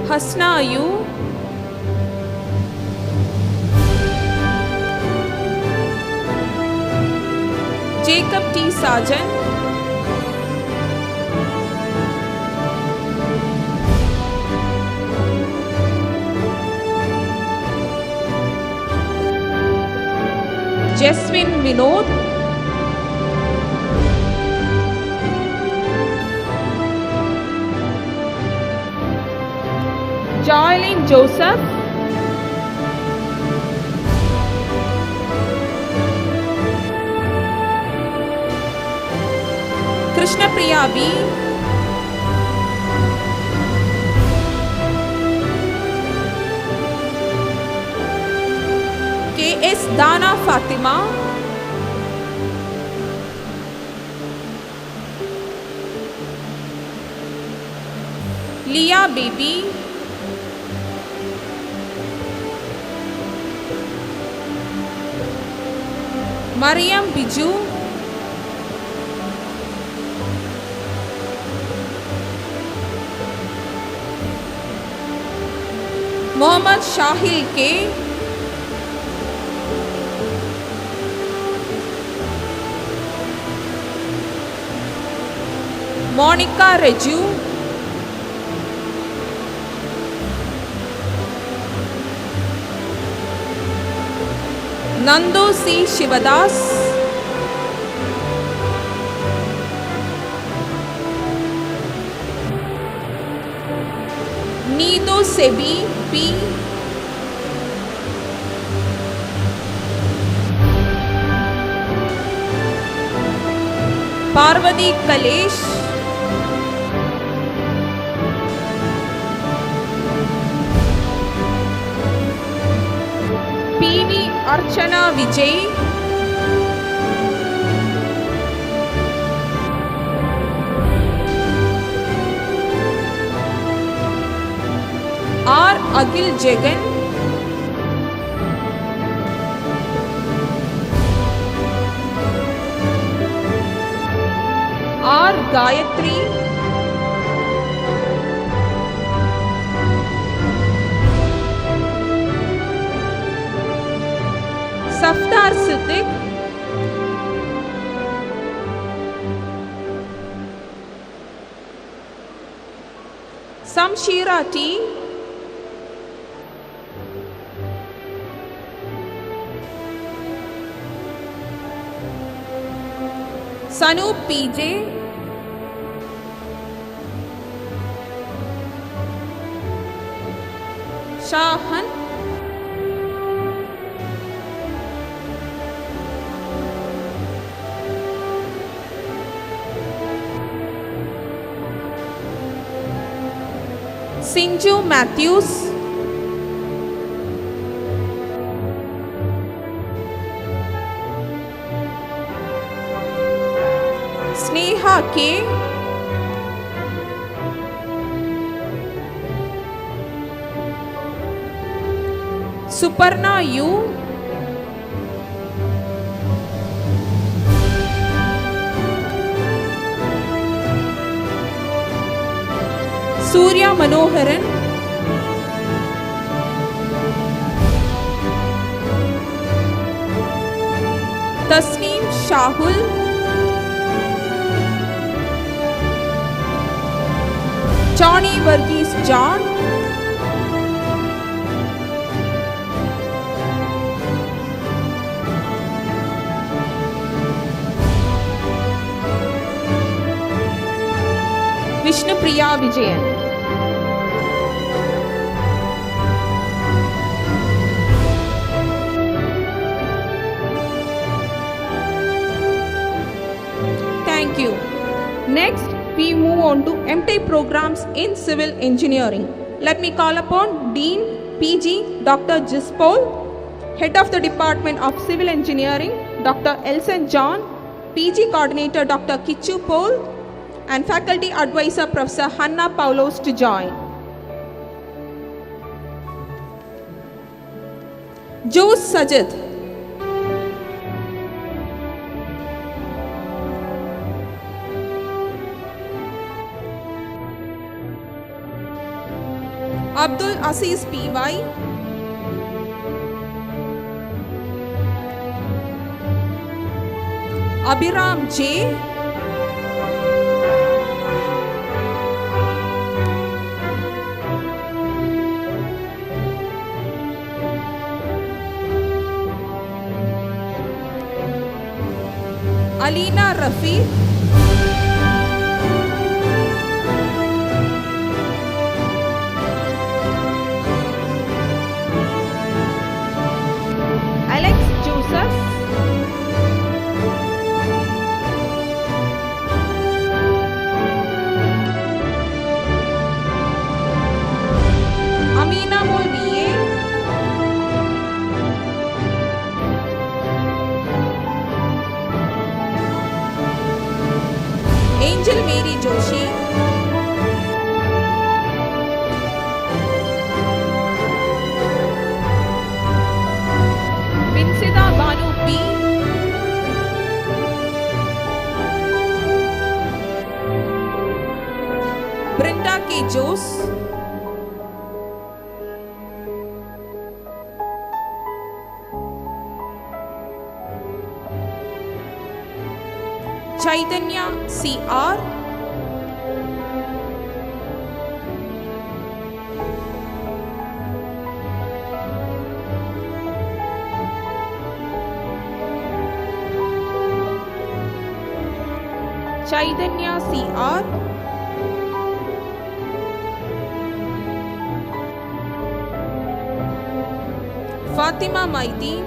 Hasna Ayu, Jacob T. Sargent, Jeswin Vinod, Joylene Joseph, Krishna Priya B, K.S. Dana Fatima, Leah Baby, Mariam Biju, Mohammad Shahil K, Monica Reju, Nandu C. Shivadas, Neetu Sebi P, Parvati Kalesh, PV Archana Vijay, R. Agil Jagan, R. Gayatri, Safdar Siddiq, Samshira T, Sanu PJ, Shahan, Sinju Matthews, Sneha K, Suparna U, Surya Manoharan, Tasneem Shahul, Johnny Varghese John, Vishnu Priya Vijayan. Thank you. Next, we move on to MTech programs in civil engineering. Let me call upon Dean PG Dr. Jispol, Head of the Department of Civil Engineering Dr. Elson John, PG Coordinator Dr. Kichu Paul, and Faculty Advisor Professor Hannah Paulos to join. Jose Sajid, Abdul Aziz PY, Abhiram J, Alina Rafi, Alex Joseph, Amina Molviye, Angel Mary Joshi, Vinsida Banu P, Brenda K. Jose, Chaitanya C.R. Chaitanya C.R. Fatima Maiti.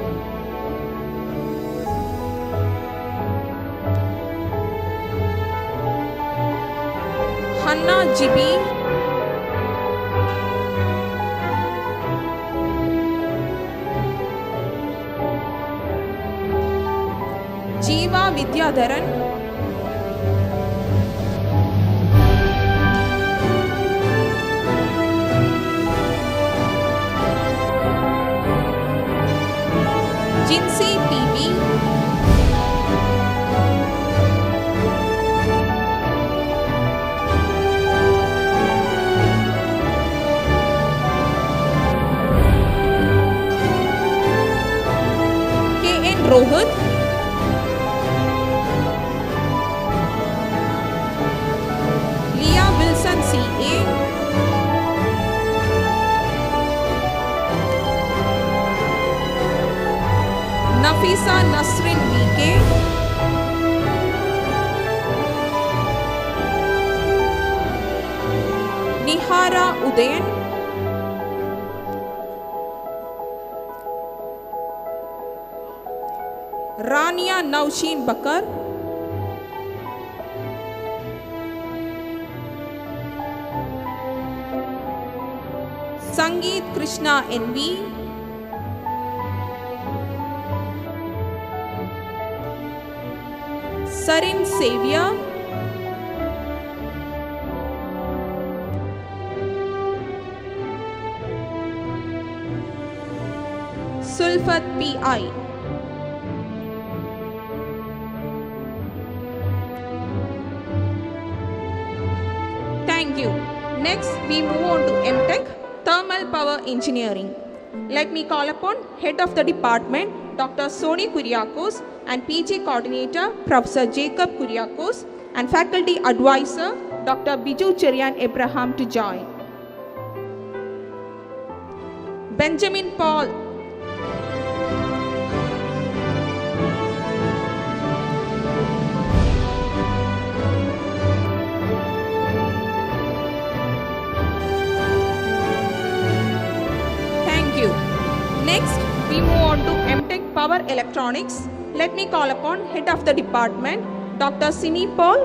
Hanna Jibi. Jeeva Vidyadharan. Jinsi PV. KN Rohit. Leah Wilson CA. Nafisa Nasrin VK. Nihara Udayan. Rania Naushin Bakar. Sangeet Krishna NV. Sarin Xavier. Sulfat PI. Thank you. Next, we move on to MTech, Thermal Power Engineering. Let me call upon Head of the Department, Dr. Soni Kuriakos, and PG Coordinator, Professor Jacob Kuriakos, and Faculty Advisor, Dr. Biju Cherian Abraham to join. Benjamin Paul. Thank you. Next, we move on to MTech Power Electronics. Let me call upon Head of the Department, Dr. Simi Paul,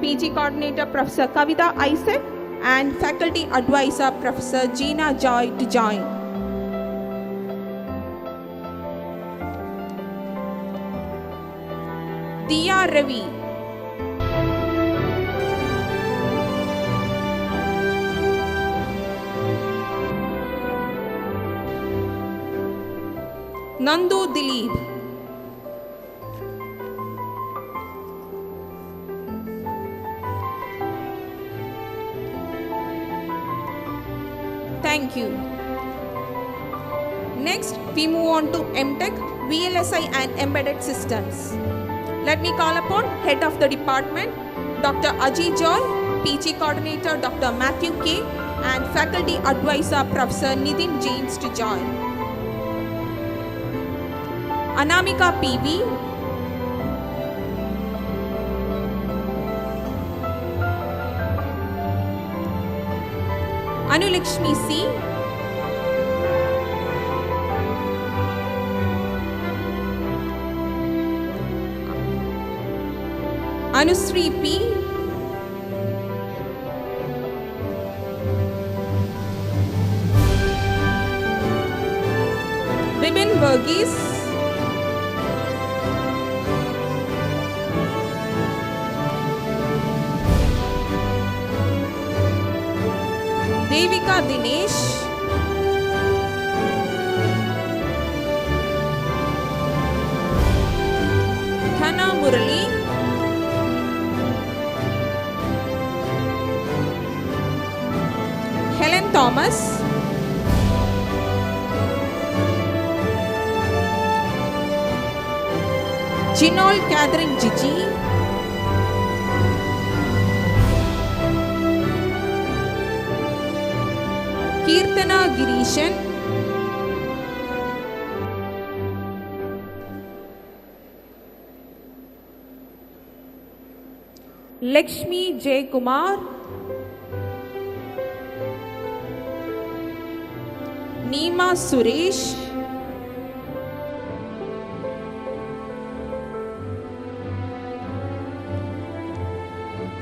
PG Coordinator, Professor Kavita Isaac, and Faculty Advisor, Professor Gina Joy to join. Diya Ravi. Nandu Dilip. Thank you. Next, we move on to MTech, VLSI and Embedded Systems. Let me call upon Head of the Department, Dr. Ajay Joy, PG Coordinator, Dr. Matthew K, and Faculty Advisor, Professor Nitin James to join. Anamika PV. Anulakshmi C. Anusri P. Bibin Verghese. Devika Dinesh. Thana Murali. Helen Thomas. Jinol Catherine Gigi. Kirtana Girishan, Lakshmi J. Kumar, Neema Suresh,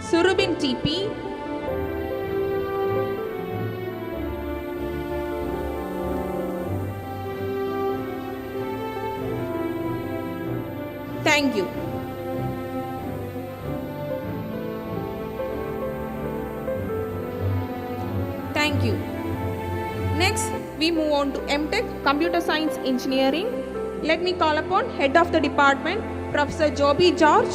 Surubin TP, thank you. Thank you. Next, we move on to MTech Computer Science Engineering. Let me call upon Head of the Department, Professor Joby George,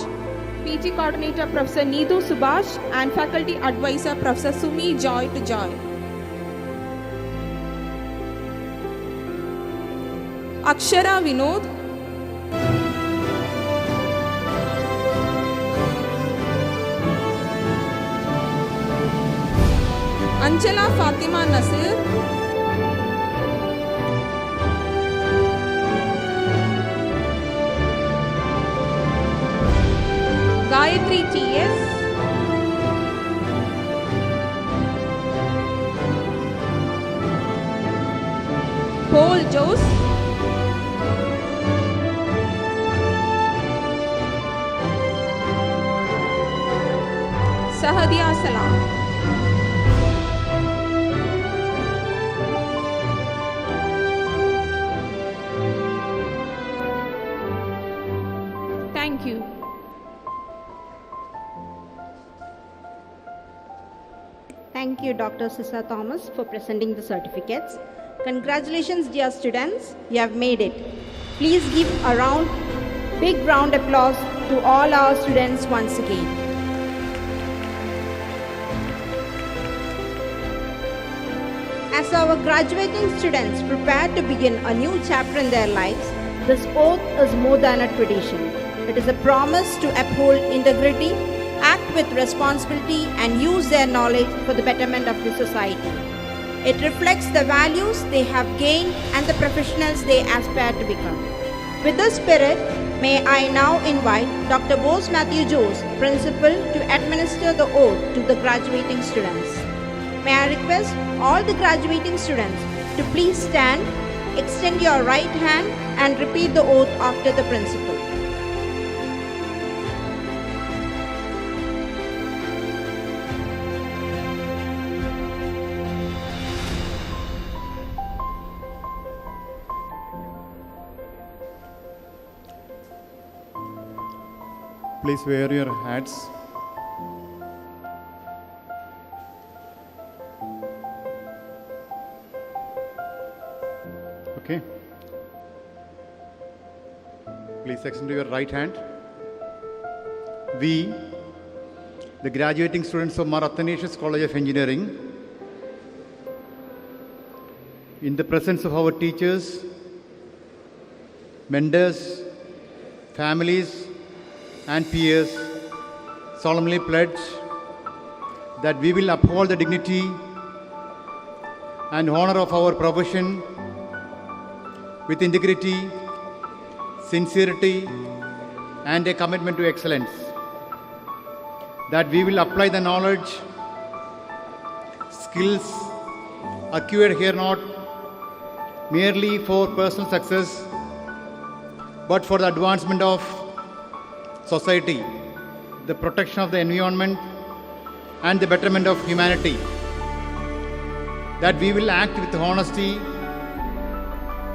PG Coordinator Professor Needu Subhash, and Faculty Advisor Professor Sumi Joy to join. Akshara Vinod, Anjala Fatima Nasir, Gayatri TS, Paul Jose, Sahadia Salam. Thank you. Thank you, Dr. Sisa Thomas, for presenting the certificates. Congratulations, dear students, you have made it. Please give a big round applause to all our students once again. As our graduating students prepare to begin a new chapter in their lives, this oath is more than a tradition. It is a promise to uphold integrity, act with responsibility, and use their knowledge for the betterment of the society. It reflects the values they have gained and the professionals they aspire to become. With this spirit, may I now invite Dr. Bose Matthew Jose, Principal, to administer the oath to the graduating students. May I request all the graduating students to please stand, extend your right hand, and repeat the oath after the principal. Please wear your hats. Okay. Please extend your right hand. We, the graduating students of Mar Athanasius College of Engineering, in the presence of our teachers, mentors, families, and peers, solemnly pledge that we will uphold the dignity and honor of our profession with integrity, sincerity, and a commitment to excellence. That we will apply the knowledge, skills acquired here not merely for personal success, but for the advancement of society, the protection of the environment, and the betterment of humanity. That we will act with honesty,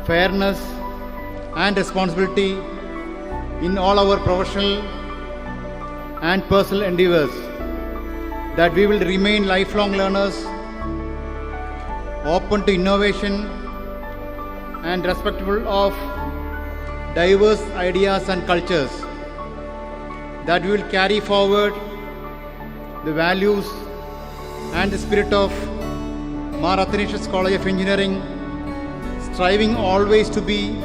fairness, and responsibility in all our professional and personal endeavors. That we will remain lifelong learners, open to innovation, and respectful of diverse ideas and cultures. That we will carry forward the values and the spirit of Mar Athanasius College of Engineering, striving always to be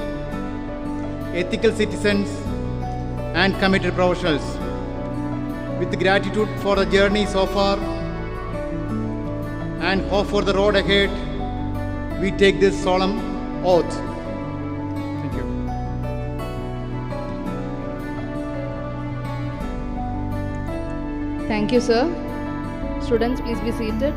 ethical citizens and committed professionals. With gratitude for the journey so far and hope for the road ahead, we take this solemn oath. Thank you. Thank you, sir. Students, please be seated.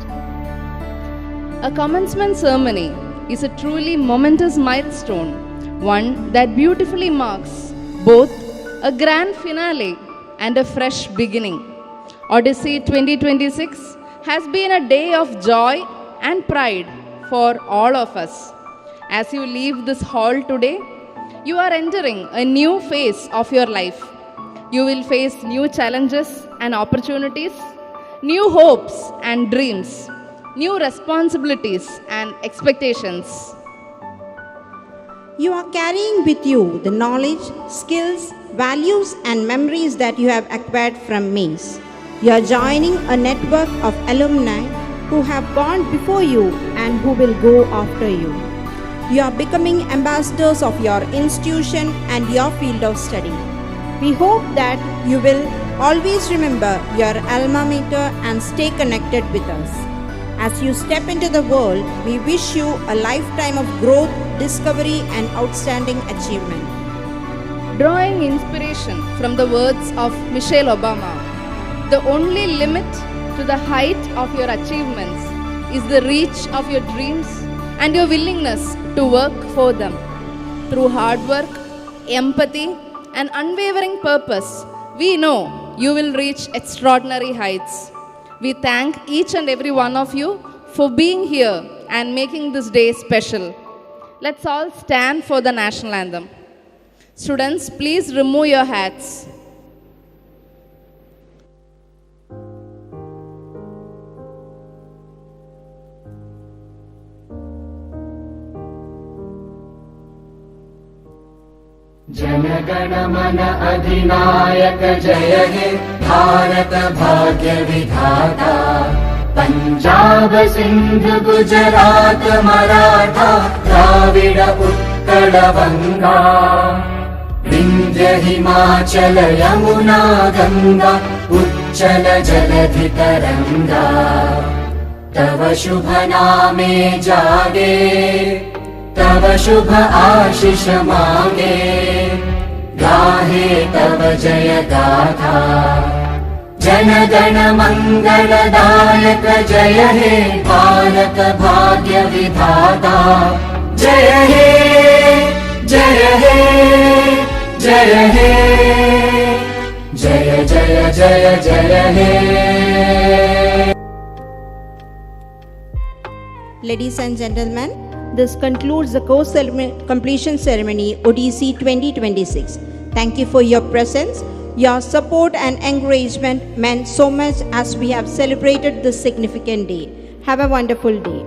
A commencement ceremony is a truly momentous milestone, one that beautifully marks both a grand finale and a fresh beginning. Odyssey 2026 has been a day of joy and pride for all of us. As you leave this hall today, you are entering a new phase of your life. You will face new challenges and opportunities, new hopes and dreams, new responsibilities and expectations. You are carrying with you the knowledge, skills, values, and memories that you have acquired from MACE. You are joining a network of alumni who have gone before you and who will go after you. You are becoming ambassadors of your institution and your field of study. We hope that you will always remember your alma mater and stay connected with us. As you step into the world, we wish you a lifetime of growth, discovery, and outstanding achievement. Drawing inspiration from the words of Michelle Obama, the only limit to the height of your achievements is the reach of your dreams and your willingness to work for them. Through hard work, empathy, and unwavering purpose, we know you will reach extraordinary heights. We thank each and every one of you for being here and making this day special. Let's all stand for the national anthem. Students, please remove your hats. जनगण मन अधिनायक जय हे भारत भाग्य विधाता पंजाब सिंध गुजरात मराठा द्राविड उत्कल बंगा विंध्य हिमाचल यमुना गंगा उच्चल जलधि तरंगा तव शुभ नामे जागे तव शुभ आशीष मांगे गाहे तव जय गाथा जन गण मंगलदायक जय हे भारत भाग्य विधाता जय हे जय हे जय हे जय जय जय जय हे। Ladies and gentlemen, this concludes the course completion ceremony ODC 2026. Thank you for your presence. Your support and encouragement meant so much as we have celebrated this significant day. Have a wonderful day.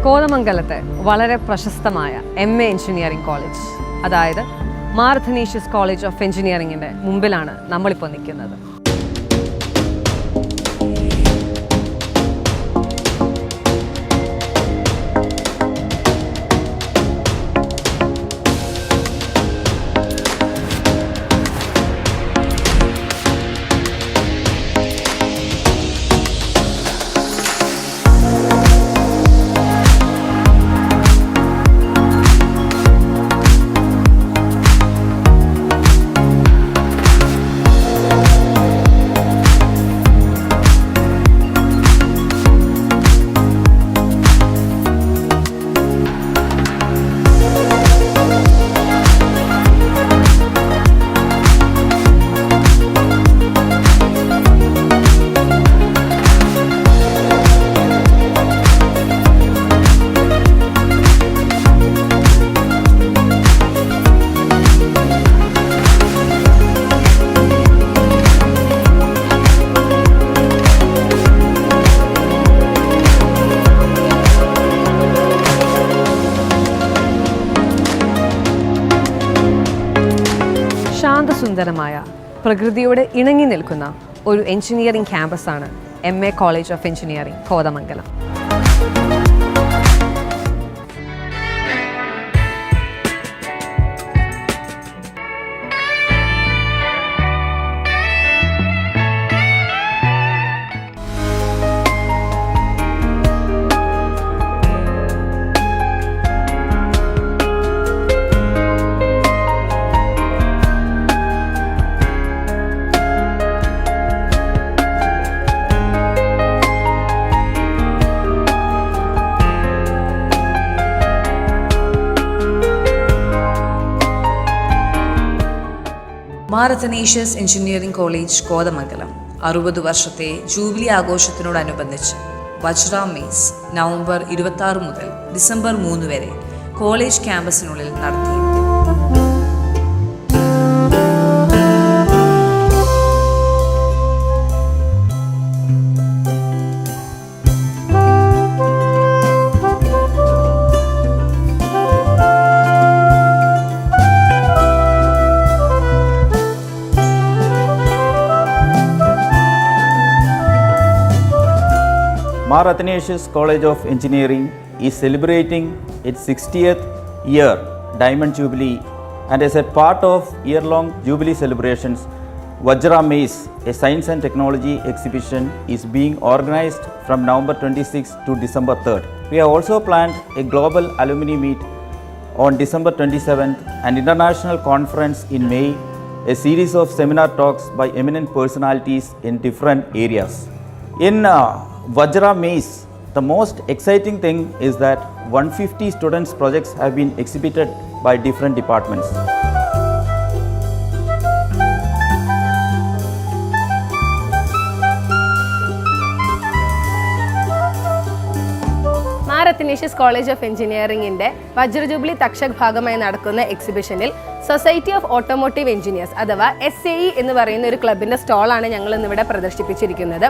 കോതമംഗലത്തെ വളരെ പ്രശസ്തമായ MA engineering college, അതായത് Mar Athanasius college of എഞ്ചിനീയറിംഗിൻ്റെ മുമ്പിലാണ് നമ്മളിപ്പോൾ നിൽക്കുന്നത്. ശാന്തസുന്ദരമായ പ്രകൃതിയോട് ഇണങ്ങി നിൽക്കുന്ന ഒരു എഞ്ചിനീയറിംഗ് ക്യാമ്പസാണ് MA college of engineering Kothamangalam. Mar Athanasius engineering college Kothamangalam 60 വർഷത്തെ ജൂബിലി ആഘോഷത്തിനോടനുബന്ധിച്ച് വജ്ര മേസ് നവംബർ 26 മുതൽ ഡിസംബർ 3 വരെ കോളേജ് ക്യാമ്പസിനുള്ളിൽ നടത്തിയിരുന്നു. Mar Athanasius College of Engineering is celebrating its 60th year Diamond Jubilee, and as a part of year-long Jubilee celebrations, Vajra Maze, a science and technology exhibition, is being organized from November 26 to December 3rd. We have also planned a global alumni meet on December 27th, an international conference in May, a series of seminar talks by eminent personalities in different areas. In Vajra Maze, the most exciting thing is that 150 students' projects have been exhibited by different departments. Mar Athanasius college of എഞ്ചിനീയറിംഗിൻ്റെ വജ്ര jubilee Takshak ഭാഗമായി നടക്കുന്ന എക്സിബിഷനിൽ society of automotive engineers അഥവാ SAE എന്ന് പറയുന്ന ഒരു ക്ലബിൻ്റെ സ്റ്റോളാണ് ഞങ്ങൾ ഇന്നിവിടെ പ്രദർശിപ്പിച്ചിരിക്കുന്നത്.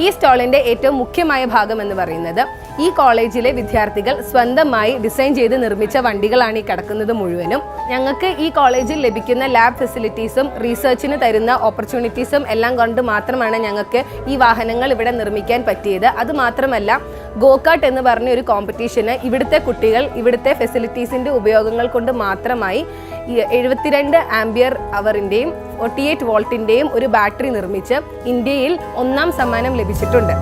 ഈ സ്റ്റോളിൻ്റെ ഏറ്റവും മുഖ്യമായ ഭാഗം എന്ന് പറയുന്നത് ഈ കോളേജിലെ വിദ്യാർത്ഥികൾ സ്വന്തമായി ഡിസൈൻ ചെയ്ത് നിർമ്മിച്ച വണ്ടികളാണ് ഈ കിടക്കുന്നത് മുഴുവനും. ഞങ്ങൾക്ക് ഈ കോളേജിൽ ലഭിക്കുന്ന ലാബ് ഫെസിലിറ്റീസും റീസർച്ചിന് തരുന്ന ഓപ്പർച്യൂണിറ്റീസും എല്ലാം കൊണ്ട് മാത്രമാണ് ഞങ്ങൾക്ക് ഈ വാഹനങ്ങൾ ഇവിടെ നിർമ്മിക്കാൻ പറ്റിയത്. അതുമാത്രമല്ല, ഗോകാർട്ട് എന്ന് പറഞ്ഞ ഒരു കോമ്പറ്റീഷന് ഇവിടുത്തെ കുട്ടികൾ ഇവിടുത്തെ ഫെസിലിറ്റീസിൻ്റെ ഉപയോഗങ്ങൾ കൊണ്ട് മാത്രമായി 72 ആംപിയർ അവറിൻ്റെയും 48 വോൾട്ടിൻ്റെയും ഒരു ബാറ്ററി നിർമ്മിച്ച് ഇന്ത്യയിൽ 1ാം സമ്മാനം ലഭിച്ചിട്ടുണ്ട്.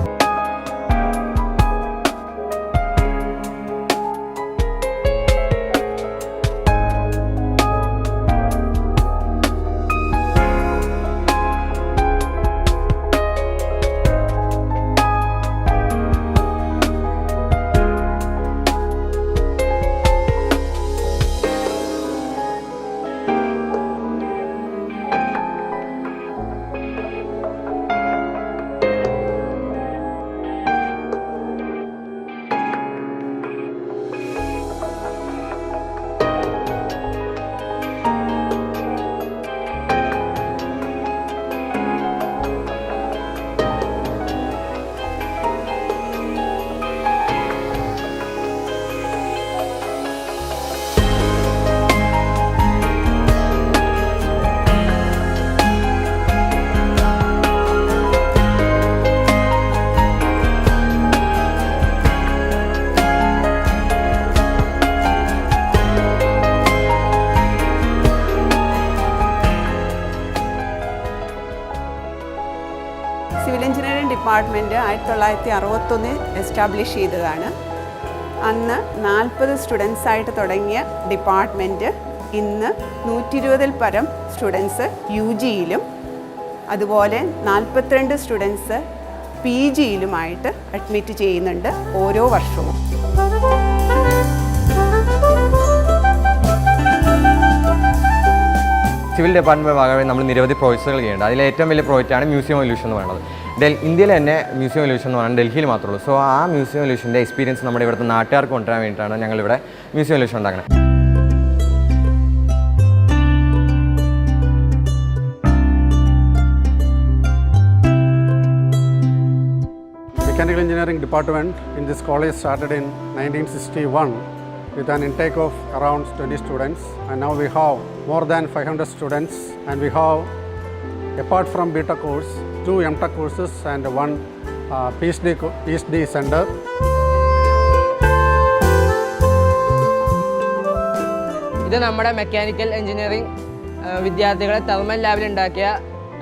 ഡിപ്പാർട്ട്മെൻറ്റ് 1961 എസ്റ്റാബ്ലിഷ് ചെയ്തതാണ്. അന്ന് 40 സ്റ്റുഡൻസായിട്ട് തുടങ്ങിയ ഡിപ്പാർട്ട്മെൻറ്റ് ഇന്ന് 120 പരം സ്റ്റുഡൻസ് UGയിലും അതുപോലെ 42 സ്റ്റുഡൻസ് PGയിലുമായിട്ട് അഡ്മിറ്റ് ചെയ്യുന്നുണ്ട് ഓരോ വർഷവും. സിവിൽ ഡിപ്പാർട്ട്മെൻറ്റ് ഭാഗമായി നമ്മൾ നിരവധി പ്രോജക്റ്റുകൾ ചെയ്യുന്നുണ്ട്. അതിൽ ഏറ്റവും വലിയ പ്രോജക്റ്റാണ് മ്യൂസിയം എവല്യൂഷൻ എന്ന് പറയുന്നത്. ഇന്ത്യയിൽ തന്നെ മ്യൂസിയം എവല്യൂഷൻ എന്ന് പറയുന്നത് ഡൽഹിയിൽ മാത്രമേ ഉള്ളൂ. സോ ആ മ്യൂസിയം എവല്യൂഷൻ്റെ എക്സ്പീരിയൻസ് നമ്മുടെ ഇവിടുത്തെ നാട്ടുകാർക്ക് കൊണ്ടുവരാൻ വേണ്ടിയിട്ടാണ് ഞങ്ങളിവിടെ മ്യൂസിയം എവല്യൂഷൻ ഉണ്ടാക്കുന്നത്. Mechanical engineering department in this college started in 1961 with an intake of around 20 students, and now we have more than 500 students, and we have, apart from BTech course, 2 MTech courses and 1 PhD center. ഇത് നമ്മുടെ mechanical engineering വിദ്യാർത്ഥികളെ thermal ലാബിൽ ഉണ്ടാക്കിയ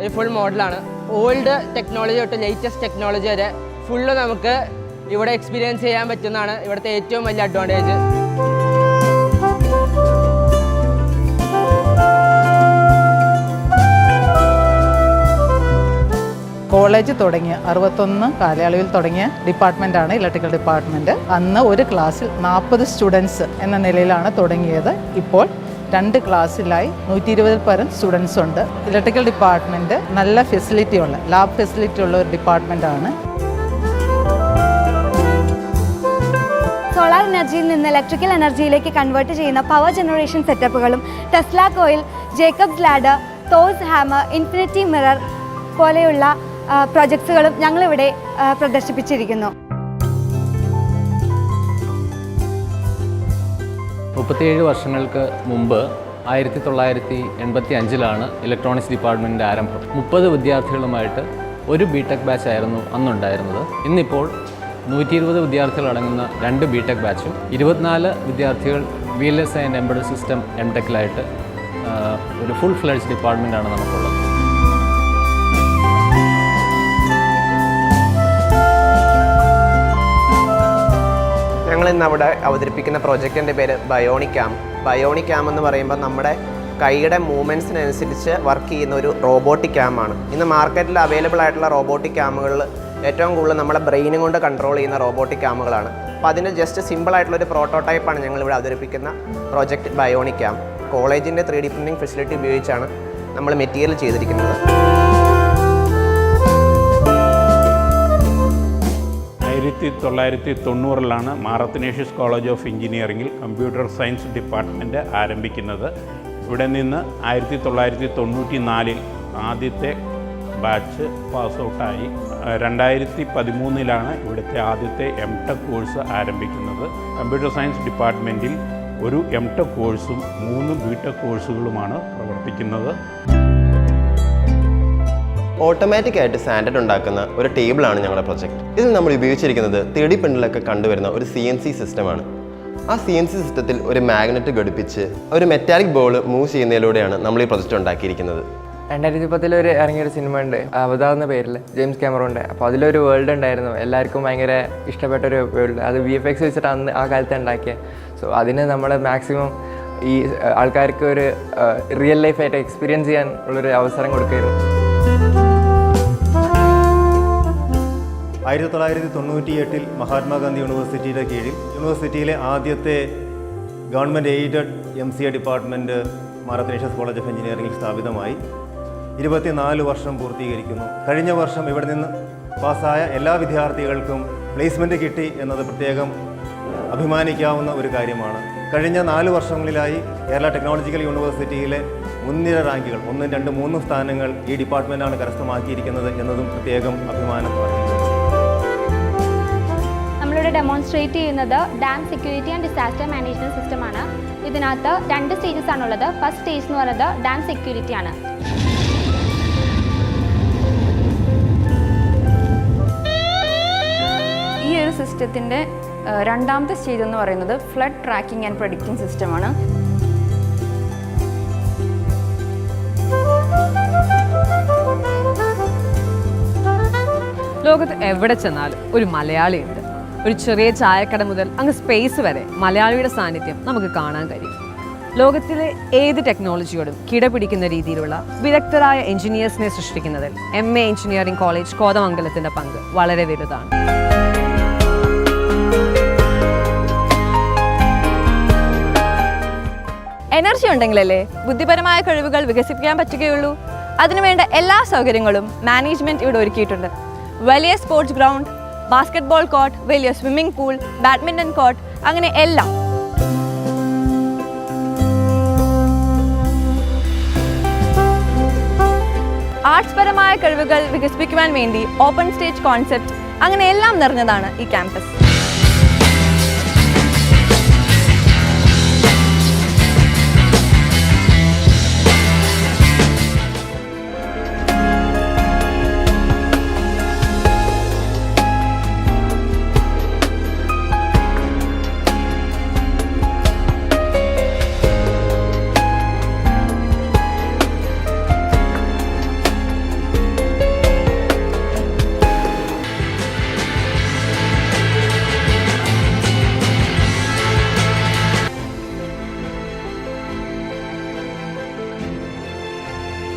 ഒരു full മോഡലാണ്. Old technology തൊട്ട് latest technology വരെ full നമുക്ക് ഇവിടെ എക്സ്പീരിയൻസ് ചെയ്യാൻ പറ്റുന്നതാണ് ഇവിടുത്തെ ഏറ്റവും വലിയ അഡ്വാൻറ്റേജ്. കോളേജ് തുടങ്ങിയ 61 കാലയളവിൽ തുടങ്ങിയ ഡിപ്പാർട്ട്മെൻറ്റാണ് ഇലക്ട്രിക്കൽ ഡിപ്പാർട്ട്മെൻറ്റ്. അന്ന് ഒരു ക്ലാസ്സിൽ 40 സ്റ്റുഡൻസ് എന്ന നിലയിലാണ് തുടങ്ങിയത്. ഇപ്പോൾ 2 ക്ലാസ്സിലായി 120 പരം സ്റ്റുഡൻസ് ഉണ്ട്. ഇലക്ട്രിക്കൽ ഡിപ്പാർട്ട്മെൻറ്റ് നല്ല ഫെസിലിറ്റിയുള്ള ലാബ് ഫെസിലിറ്റി ഉള്ള ഒരു ഡിപ്പാർട്ട്മെൻറ്റാണ്. സോളാർ എനർജിയിൽ നിന്ന് ഇലക്ട്രിക്കൽ എനർജിയിലേക്ക് കൺവേർട്ട് ചെയ്യുന്ന പവർ ജനറേഷൻ സെറ്റപ്പുകളും Tesla coil, Jacob's ladder, Thor's hammer, infinity mirror പോലെയുള്ള പ്രൊജക്ട്സുകളും ഞങ്ങളിവിടെ പ്രദർശിപ്പിച്ചിരിക്കുന്നു. 37 വർഷങ്ങൾക്ക് മുമ്പ് 1985 ഇലക്ട്രോണിക്സ് ഡിപ്പാർട്ട്മെൻറ്റിൻ്റെ ആരംഭം. 30 വിദ്യാർത്ഥികളുമായിട്ട് ഒരു BTech ബാച്ച് ആയിരുന്നു അന്നുണ്ടായിരുന്നത്. ഇന്നിപ്പോൾ 120 വിദ്യാർത്ഥികളടങ്ങുന്ന 2 BTech ബാച്ചും 24 വിദ്യാർത്ഥികൾ VLS ആൻഡ് എംബഡഡ് സിസ്റ്റം MTechലായിട്ട് ഒരു ഫുൾ ഫ്ലെഡ്ജ് ഡിപ്പാർട്ട്മെൻറ്റാണ് നമുക്കുള്ളത്. ഞങ്ങളിന്ന് അവിടെ അവതരിപ്പിക്കുന്ന പ്രോജക്റ്റിൻ്റെ പേര് ബയോണിക് ആം. ബയോണിക് ആം എന്ന് പറയുമ്പോൾ നമ്മുടെ കൈയുടെ മൂവ്മെൻറ്റ്സിനനുസരിച്ച് വർക്ക് ചെയ്യുന്ന ഒരു റോബോട്ടിക് ആമാണ്. ഇന്ന് മാർക്കറ്റിൽ അവൈലബിൾ ആയിട്ടുള്ള റോബോട്ടിക് ആമുകളിൽ ഏറ്റവും കൂടുതൽ നമ്മുടെ ബ്രെയിനും കൊണ്ട് കൺട്രോൾ ചെയ്യുന്ന റോബോട്ടിക് ആമുകളാണ്. അപ്പോൾ അതിൻ്റെ ജസ്റ്റ് സിമ്പിളായിട്ടുള്ളൊരു പ്രോട്ടോടൈപ്പാണ് ഞങ്ങളിവിടെ അവതരിപ്പിക്കുന്ന പ്രോജക്റ്റ് ബയോണിക് ആം. കോളേജിൻ്റെ 3D പ്രിൻറ്റിംഗ് ഫെസിലിറ്റി ഉപയോഗിച്ചാണ് നമ്മൾ മെറ്റീരിയൽ ചെയ്തിരിക്കുന്നത്. 1990 മാർ അത്തനേഷ്യസ് കോളേജ് ഓഫ് എഞ്ചിനീയറിംഗിൽ കമ്പ്യൂട്ടർ സയൻസ് ഡിപ്പാർട്ട്മെൻറ്റ് ആരംഭിക്കുന്നത്. ഇവിടെ നിന്ന് 1994 ആദ്യത്തെ ബാച്ച് പാസ് ഔട്ടായി. 2013 ഇവിടുത്തെ ആദ്യത്തെ MTech കോഴ്സ് ആരംഭിക്കുന്നത്. കമ്പ്യൂട്ടർ സയൻസ് ഡിപ്പാർട്ട്മെൻറ്റിൽ ഒരു MTech കോഴ്സും 3 BTech കോഴ്സുകളുമാണ് പ്രവർത്തിക്കുന്നത്. ഓട്ടോമാറ്റിക്കായിട്ട് സാൻഡഡ് ഉണ്ടാക്കുന്ന ഒരു ടേബിളാണ് ഞങ്ങളുടെ പ്രൊജക്റ്റ്. ഇതിൽ നമ്മൾ ഉപയോഗിച്ചിരിക്കുന്നത് 3D പ്രിൻ്റിലൊക്കെ കണ്ടുവരുന്ന ഒരു CNC സിസ്റ്റമാണ്. ആ CNC സിസ്റ്റത്തിൽ ഒരു മാഗ്നറ്റ് ഘടിപ്പിച്ച് ഒരു മെറ്റാലിക് ബോൾ മൂവ് ചെയ്യുന്നതിലൂടെയാണ് നമ്മൾ ഈ പ്രൊജക്റ്റ് ഉണ്ടാക്കിയിരിക്കുന്നത്. 2010 ഇറങ്ങിയൊരു സിനിമ ഉണ്ട്, അവതാർ എന്ന പേരിൽ, ജെയിംസ് ക്യാമറോൻ്റെ. അപ്പോൾ അതിലൊരു വേൾഡ് ഉണ്ടായിരുന്നു, എല്ലാവർക്കും ഭയങ്കര ഇഷ്ടപ്പെട്ടൊരു വേൾഡ്. അത് VFX വെച്ചിട്ട് അന്ന് ആ കാലത്ത് ഉണ്ടാക്കിയത്. സോ അതിന് നമ്മൾ മാക്സിമം ഈ ആൾക്കാർക്ക് ഒരു റിയൽ ലൈഫായിട്ട് എക്സ്പീരിയൻസ് ചെയ്യാൻ ഉള്ളൊരു അവസരം കൊടുക്കുകയായിരുന്നു. 1998 മഹാത്മാഗാന്ധി യൂണിവേഴ്സിറ്റിയുടെ കീഴിൽ യൂണിവേഴ്സിറ്റിയിലെ ആദ്യത്തെ government aided MCA department Mar Athanasius college of എഞ്ചിനീയറിംഗിൽ സ്ഥാപിതമായി 24 വർഷം പൂർത്തീകരിക്കുന്നു. കഴിഞ്ഞ വർഷം ഇവിടെ നിന്ന് പാസ്സായ എല്ലാ വിദ്യാർത്ഥികൾക്കും പ്ലേസ്മെൻറ്റ് കിട്ടി എന്നത് പ്രത്യേകം അഭിമാനിക്കാവുന്ന ഒരു കാര്യമാണ്. കഴിഞ്ഞ 4 വർഷങ്ങളിലായി കേരള ടെക്നോളജിക്കൽ യൂണിവേഴ്സിറ്റിയിലെ മുൻനിര റാങ്കുകൾ 1, 2, 3 സ്ഥാനങ്ങൾ ഈ ഡിപ്പാർട്ട്മെൻറ്റാണ് കരസ്ഥമാക്കിയിരിക്കുന്നത് എന്നതും പ്രത്യേകം അഭിമാനം അറിയിക്കുന്നു. നമ്മളിവിടെ ഡെമോൺസ്ട്രേറ്റ് ചെയ്യുന്നത് dam security and disaster management സിസ്റ്റമാണ്. ഇതിനകത്ത് 2 സ്റ്റേജസ് ആണുള്ളത്. ഫസ്റ്റ് സ്റ്റേജ് എന്ന് പറയുന്നത് ഡാം സെക്യൂരിറ്റി ആണ്. ഈ ഒരു സിസ്റ്റത്തിൻ്റെ രണ്ടാമത്തെ സ്റ്റേജ് എന്ന് പറയുന്നത് ഫ്ലഡ് ട്രാക്കിംഗ് ആൻഡ് പ്രഡിക്റ്റിംഗ് സിസ്റ്റമാണ്. ലോകത്ത് എവിടെ ചെന്നാലും ഒരു മലയാളിയുണ്ട്. ഒരു ചെറിയ ചായക്കട മുതൽ അങ്ങ് സ്പേസ് വരെ മലയാളിയുടെ സാന്നിധ്യം നമുക്ക് കാണാൻ കഴിയും. ലോകത്തിലെ ഏത് ടെക്നോളജിയോടും കിടപിടിക്കുന്ന രീതിയിലുള്ള വിദഗ്ധരായ എഞ്ചിനീയേഴ്സിനെ സൃഷ്ടിക്കുന്നതിൽ MA എഞ്ചിനീയറിംഗ് കോളേജ് കോതമംഗലത്തിൻ്റെ പങ്ക് വളരെ വലുതാണ്. എനർജി ഉണ്ടെങ്കിലല്ലേ ബുദ്ധിപരമായ കഴിവുകൾ വികസിപ്പിക്കാൻ പറ്റുകയുള്ളൂ. അതിനുവേണ്ട എല്ലാ സൗകര്യങ്ങളും മാനേജ്മെൻറ്റ് ഇവിടെ ഒരുക്കിയിട്ടുണ്ട്. വലിയ സ്പോർട്സ് ഗ്രൗണ്ട്, ബാസ്കറ്റ്ബോൾ കോർട്ട്, വലിയ സ്വിമ്മിംഗ് പൂൾ, ബാഡ്മിൻ്റൺ കോർട്ട്, അങ്ങനെ എല്ലാം. ആർട്സ് പരമായ കഴിവുകൾ വികസിപ്പിക്കുവാൻ വേണ്ടി ഓപ്പൺ സ്റ്റേജ് കോൺസെപ്റ്റ്, അങ്ങനെ എല്ലാം നിറഞ്ഞതാണ് ഈ ക്യാമ്പസ്.